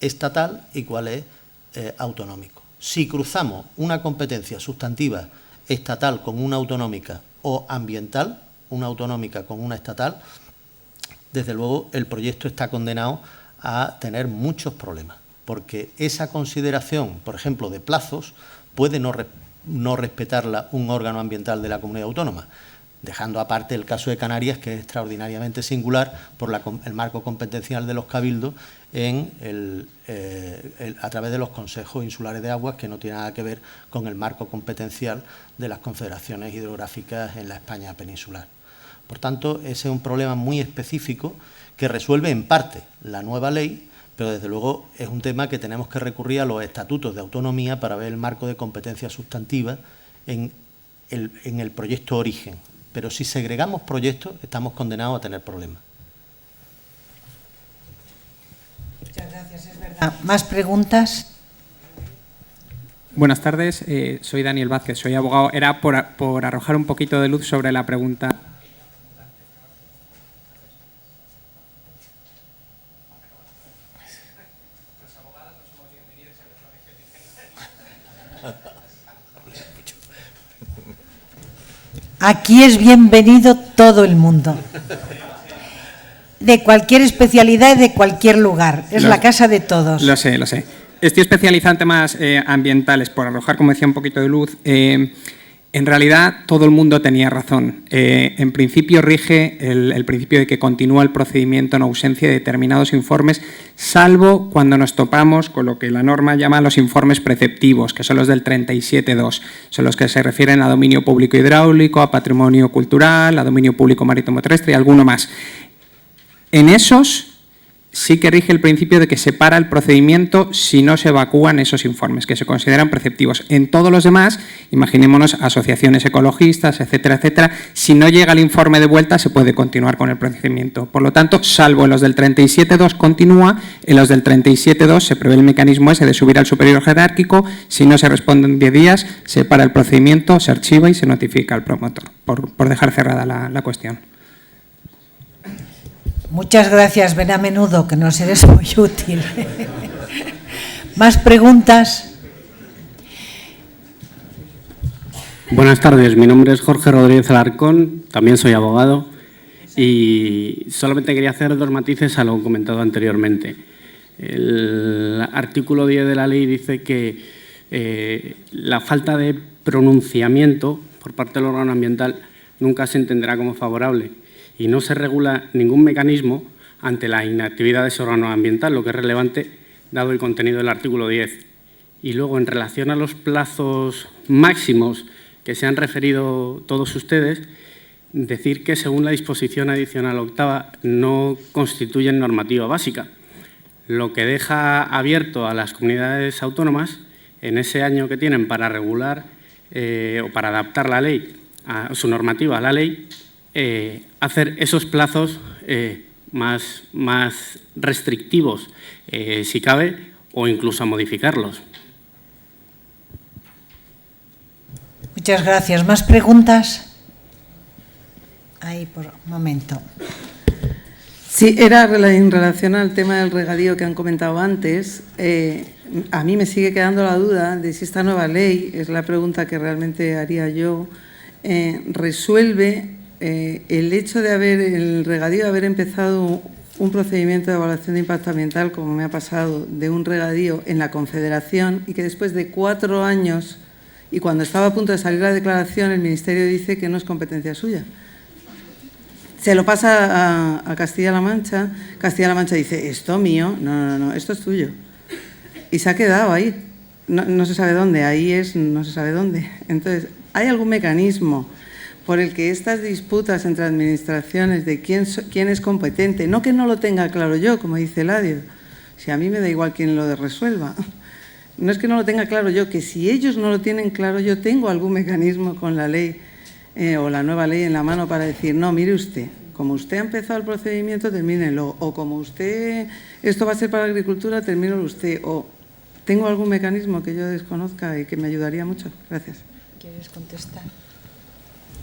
estatal y cuál es autonómico. Si cruzamos una competencia sustantiva estatal con una autonómica o ambiental, una autonómica con una estatal, desde luego el proyecto está condenado a tener muchos problemas, porque esa consideración, por ejemplo, de plazos, puede no respetarla un órgano ambiental de la comunidad autónoma, dejando aparte el caso de Canarias, que es extraordinariamente singular por el marco competencial de los cabildos a través de los consejos insulares de aguas, que no tiene nada que ver con el marco competencial de las confederaciones hidrográficas en la España peninsular. Por tanto, ese es un problema muy específico que resuelve en parte la nueva ley, pero desde luego es un tema que tenemos que recurrir a los estatutos de autonomía para ver el marco de competencia sustantiva en el proyecto origen. Pero si segregamos proyectos, estamos condenados a tener problemas. Muchas gracias, es verdad. ¿Más preguntas? Buenas tardes, soy Daniel Vázquez, soy abogado. Era por arrojar un poquito de luz sobre la pregunta. Aquí es bienvenido todo el mundo, de cualquier especialidad y de cualquier lugar. Es la casa de todos. Lo sé, lo sé. Estoy especializado en temas ambientales, por arrojar, como decía, un poquito de luz. En realidad, todo el mundo tenía razón. En principio, rige el principio de que continúa el procedimiento en ausencia de determinados informes, salvo cuando nos topamos con lo que la norma llama los informes preceptivos, que son los del 37.2. Son los que se refieren a dominio público hidráulico, a patrimonio cultural, a dominio público marítimo terrestre y alguno más. En esos sí que rige el principio de que se para el procedimiento si no se evacúan esos informes, que se consideran preceptivos. En todos los demás, imaginémonos asociaciones ecologistas, etcétera, etcétera, si no llega el informe de vuelta se puede continuar con el procedimiento. Por lo tanto, salvo en los del 37.2 continúa, en los del 37.2 se prevé el mecanismo ese de subir al superior jerárquico, si no se responde en 10 días, se para el procedimiento, se archiva y se notifica al promotor, por dejar cerrada la cuestión. Muchas gracias, ven a menudo, que nos eres muy útil. ¿Más preguntas? Buenas tardes, mi nombre es Jorge Rodríguez Alarcón, también soy abogado y solamente quería hacer dos matices a lo comentado anteriormente. El artículo 10 de la ley dice que la falta de pronunciamiento por parte del órgano ambiental nunca se entenderá como favorable y no se regula ningún mecanismo ante la inactividad de ese órgano ambiental, lo que es relevante dado el contenido del artículo 10. Y luego, en relación a los plazos máximos que se han referido todos ustedes, decir que según la disposición adicional octava no constituyen normativa básica, lo que deja abierto a las comunidades autónomas en ese año que tienen para regular o para adaptar la ley a su normativa, a la ley, hacer esos plazos más restrictivos, si cabe, o incluso a modificarlos. Muchas gracias. ¿Más preguntas? Ahí, por un momento. Sí, era en relación al tema del regadío que han comentado antes. A mí me sigue quedando la duda de si esta nueva ley, es la pregunta que realmente haría yo, resuelve el hecho de el regadío haber empezado un procedimiento de evaluación de impacto ambiental, como me ha pasado, de un regadío en la Confederación, y que después de 4 años, y cuando estaba a punto de salir la declaración, el Ministerio dice que no es competencia suya. Se lo pasa a Castilla-La Mancha. Castilla-La Mancha dice, esto mío, no, esto es tuyo. Y se ha quedado ahí. No se sabe dónde, no se sabe dónde. Entonces, ¿hay algún mecanismo por el que estas disputas entre administraciones de quién es competente, no que no lo tenga claro yo, como dice Eladio, si a mí me da igual quién lo resuelva, no es que no lo tenga claro yo, que si ellos no lo tienen claro, yo tengo algún mecanismo con la ley o la nueva ley en la mano para decir, no, mire usted, como usted ha empezado el procedimiento, termínelo, o como esto va a ser para la agricultura, termínelo usted, o tengo algún mecanismo que yo desconozca y que me ayudaría mucho. Gracias. ¿Quieres contestar?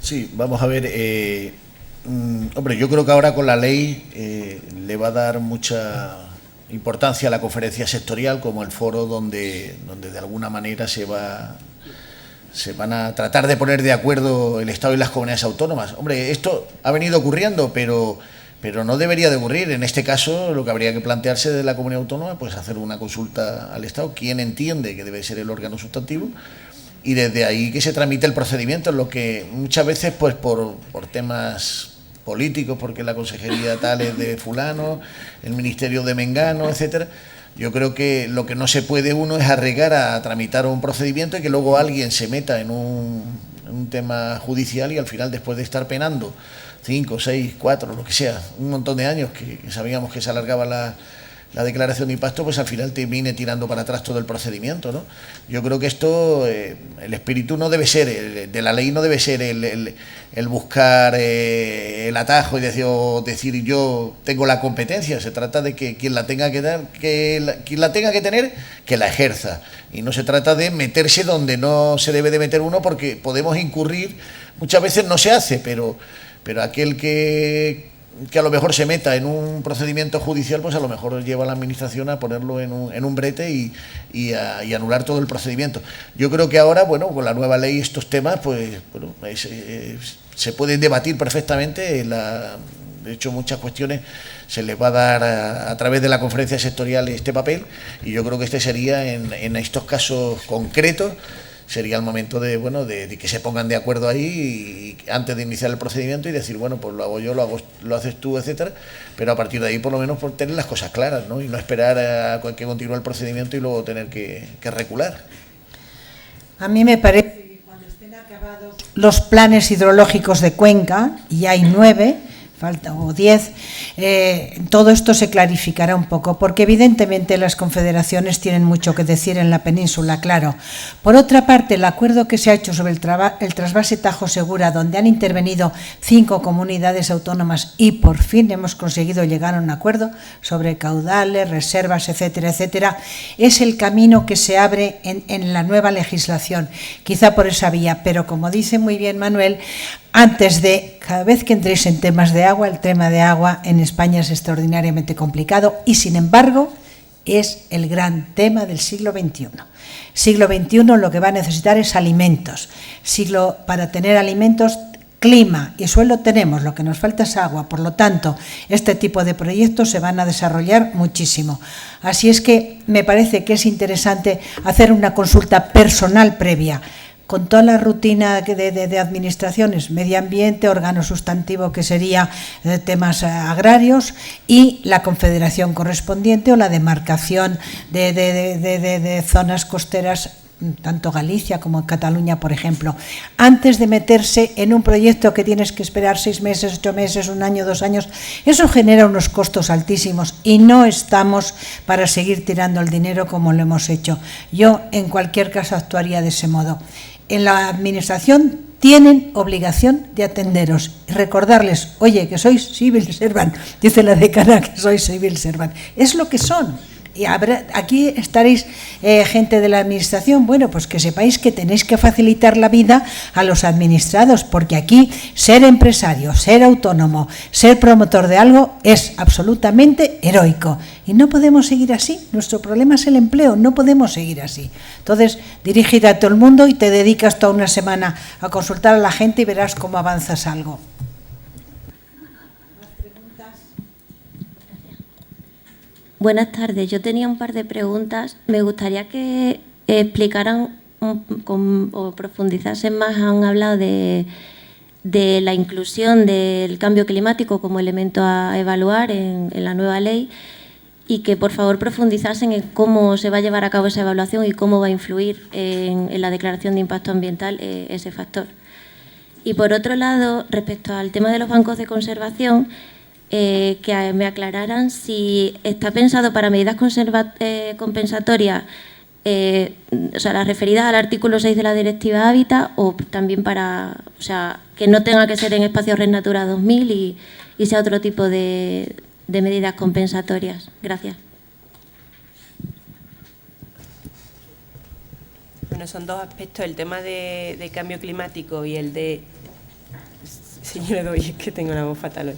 Sí, vamos a ver. Hombre, yo creo que ahora con la ley le va a dar mucha importancia a la conferencia sectorial como el foro donde de alguna manera se van a tratar de poner de acuerdo el Estado y las comunidades autónomas. Hombre, esto ha venido ocurriendo, pero no debería de ocurrir. En este caso, lo que habría que plantearse de la comunidad autónoma, pues hacer una consulta al Estado, quién entiende que debe ser el órgano sustantivo, y desde ahí que se tramite el procedimiento, lo que muchas veces pues por temas políticos, porque la consejería tal es de fulano, el ministerio de mengano, etcétera. Yo creo que lo que no se puede uno es arriesgar a tramitar un procedimiento y que luego alguien se meta en un tema judicial y al final, después de estar penando 5, 6, 4, lo que sea, un montón de años que sabíamos que se alargaba la declaración de impacto, pues al final termine tirando para atrás todo el procedimiento, ¿no? Yo creo que esto, el espíritu no debe ser, de la ley no debe ser el buscar el atajo y decir yo tengo la competencia. Se trata de que quien la tenga que dar, quien la tenga que tener, que la ejerza. Y no se trata de meterse donde no se debe de meter uno, porque podemos incurrir, muchas veces no se hace, pero aquel que a lo mejor se meta en un procedimiento judicial, pues a lo mejor lleva a la administración a ponerlo en un brete y anular todo el procedimiento. Yo creo que ahora, bueno, con la nueva ley estos temas, pues bueno, se pueden debatir perfectamente. De hecho, muchas cuestiones se les va a dar a través de la conferencia sectorial este papel, y yo creo que este sería, en estos casos concretos, sería el momento de que se pongan de acuerdo ahí antes de iniciar el procedimiento y decir, bueno, pues lo hago yo, lo haces tú, etcétera, pero a partir de ahí por lo menos por tener las cosas claras, ¿no? Y no esperar a que continúe el procedimiento y luego tener que recular. A mí me parece que cuando estén acabados los planes hidrológicos de Cuenca, y hay 9, o 10, todo esto se clarificará un poco, porque evidentemente las confederaciones tienen mucho que decir en la península, claro. Por otra parte, el acuerdo que se ha hecho sobre el trasvase Tajo Segura, donde han intervenido 5 comunidades autónomas y por fin hemos conseguido llegar a un acuerdo sobre caudales, reservas, etcétera, etcétera, es el camino que se abre en la nueva legislación, quizá por esa vía, pero como dice muy bien Manuel, cada vez que entréis en temas de agua, el tema de agua en España es extraordinariamente complicado y, sin embargo, es el gran tema del siglo XXI. Siglo XXI lo que va a necesitar es alimentos. Para tener alimentos, clima y suelo tenemos, lo que nos falta es agua. Por lo tanto, este tipo de proyectos se van a desarrollar muchísimo. Así es que me parece que es interesante hacer una consulta personal previa, con toda la rutina de administraciones, medio ambiente, órgano sustantivo que sería temas agrarios y la confederación correspondiente o la demarcación de zonas costeras, tanto Galicia como Cataluña, por ejemplo, antes de meterse en un proyecto que tienes que esperar 6 meses, 8 meses, 1 año, 2 años. Eso genera unos costos altísimos y no estamos para seguir tirando el dinero como lo hemos hecho. Yo, en cualquier caso, actuaría de ese modo. En la administración tienen obligación de atenderos y recordarles, oye, que sois civil servant, dice la decana que sois civil servant. Es lo que son. Y aquí estaréis gente de la administración, bueno, pues que sepáis que tenéis que facilitar la vida a los administrados, porque aquí ser empresario, ser autónomo, ser promotor de algo es absolutamente heroico. Y no podemos seguir así, nuestro problema es el empleo, no podemos seguir así. Entonces, dirígete a todo el mundo y te dedicas toda una semana a consultar a la gente y verás cómo avanzas algo. Buenas tardes, yo tenía un par de preguntas. Me gustaría que explicaran o profundizasen más. Han hablado de la inclusión del cambio climático como elemento a evaluar en la nueva ley y que por favor profundizasen en cómo se va a llevar a cabo esa evaluación y cómo va a influir en la declaración de impacto ambiental ese factor. Y por otro lado, respecto al tema de los bancos de conservación, que me aclararan si está pensado para medidas compensatorias, o sea, las referidas al artículo 6 de la Directiva Hábitat, o también para, o sea, que no tenga que ser en espacios Red Natura 2000 y sea otro tipo de medidas compensatorias. Gracias. Bueno, son dos aspectos, el tema de cambio climático y el de... Señora Doy, es que tengo la voz fatal hoy.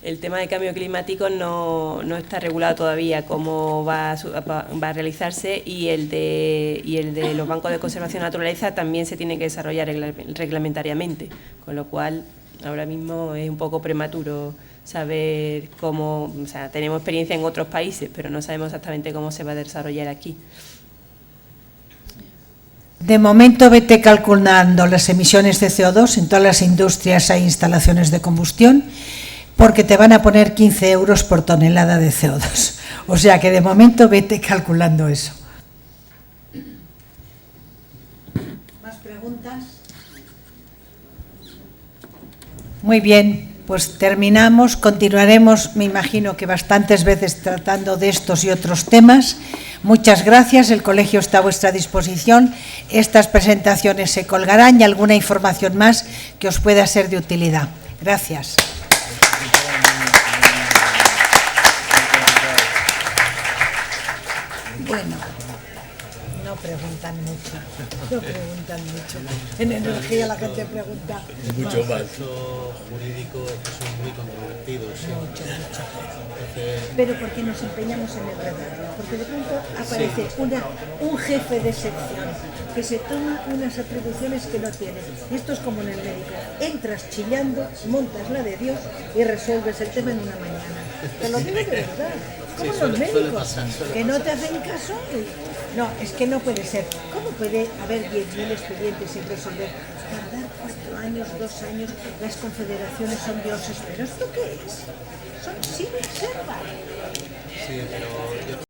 El tema de cambio climático no está regulado todavía cómo va a realizarse y el de los bancos de conservación de naturaleza también se tiene que desarrollar reglamentariamente, con lo cual ahora mismo es un poco prematuro saber cómo, o sea, tenemos experiencia en otros países, pero no sabemos exactamente cómo se va a desarrollar aquí. De momento vete calculando las emisiones de CO2 en todas las industrias e instalaciones de combustión, porque te van a poner 15 euros por tonelada de CO2. O sea que de momento vete calculando eso. ¿Más preguntas? Muy bien, pues terminamos. Continuaremos, me imagino que bastantes veces tratando de estos y otros temas. Muchas gracias, el colegio está a vuestra disposición. Estas presentaciones se colgarán y alguna información más que os pueda ser de utilidad. Gracias. Bueno, no preguntan mucho, no preguntan mucho. En energía la gente pregunta mucho más. Jurídico es que son muy controvertidos. ¿Sí? Mucho. Pero porque nos empeñamos en el redactor, porque de pronto aparece un jefe de sección que se toma unas atribuciones que no tiene. Esto es como en el médico. Entras chillando, montas la de Dios y resuelves el tema en una mañana. Te lo digo de verdad. Como sí, los médicos, que no te hacen caso. No, es que no puede ser. ¿Cómo puede haber 10.000 expedientes sin resolver? Tardar 4 años, 2 años, las confederaciones son dioses. ¿Pero esto qué es? Son civil servant. Sí, pero yo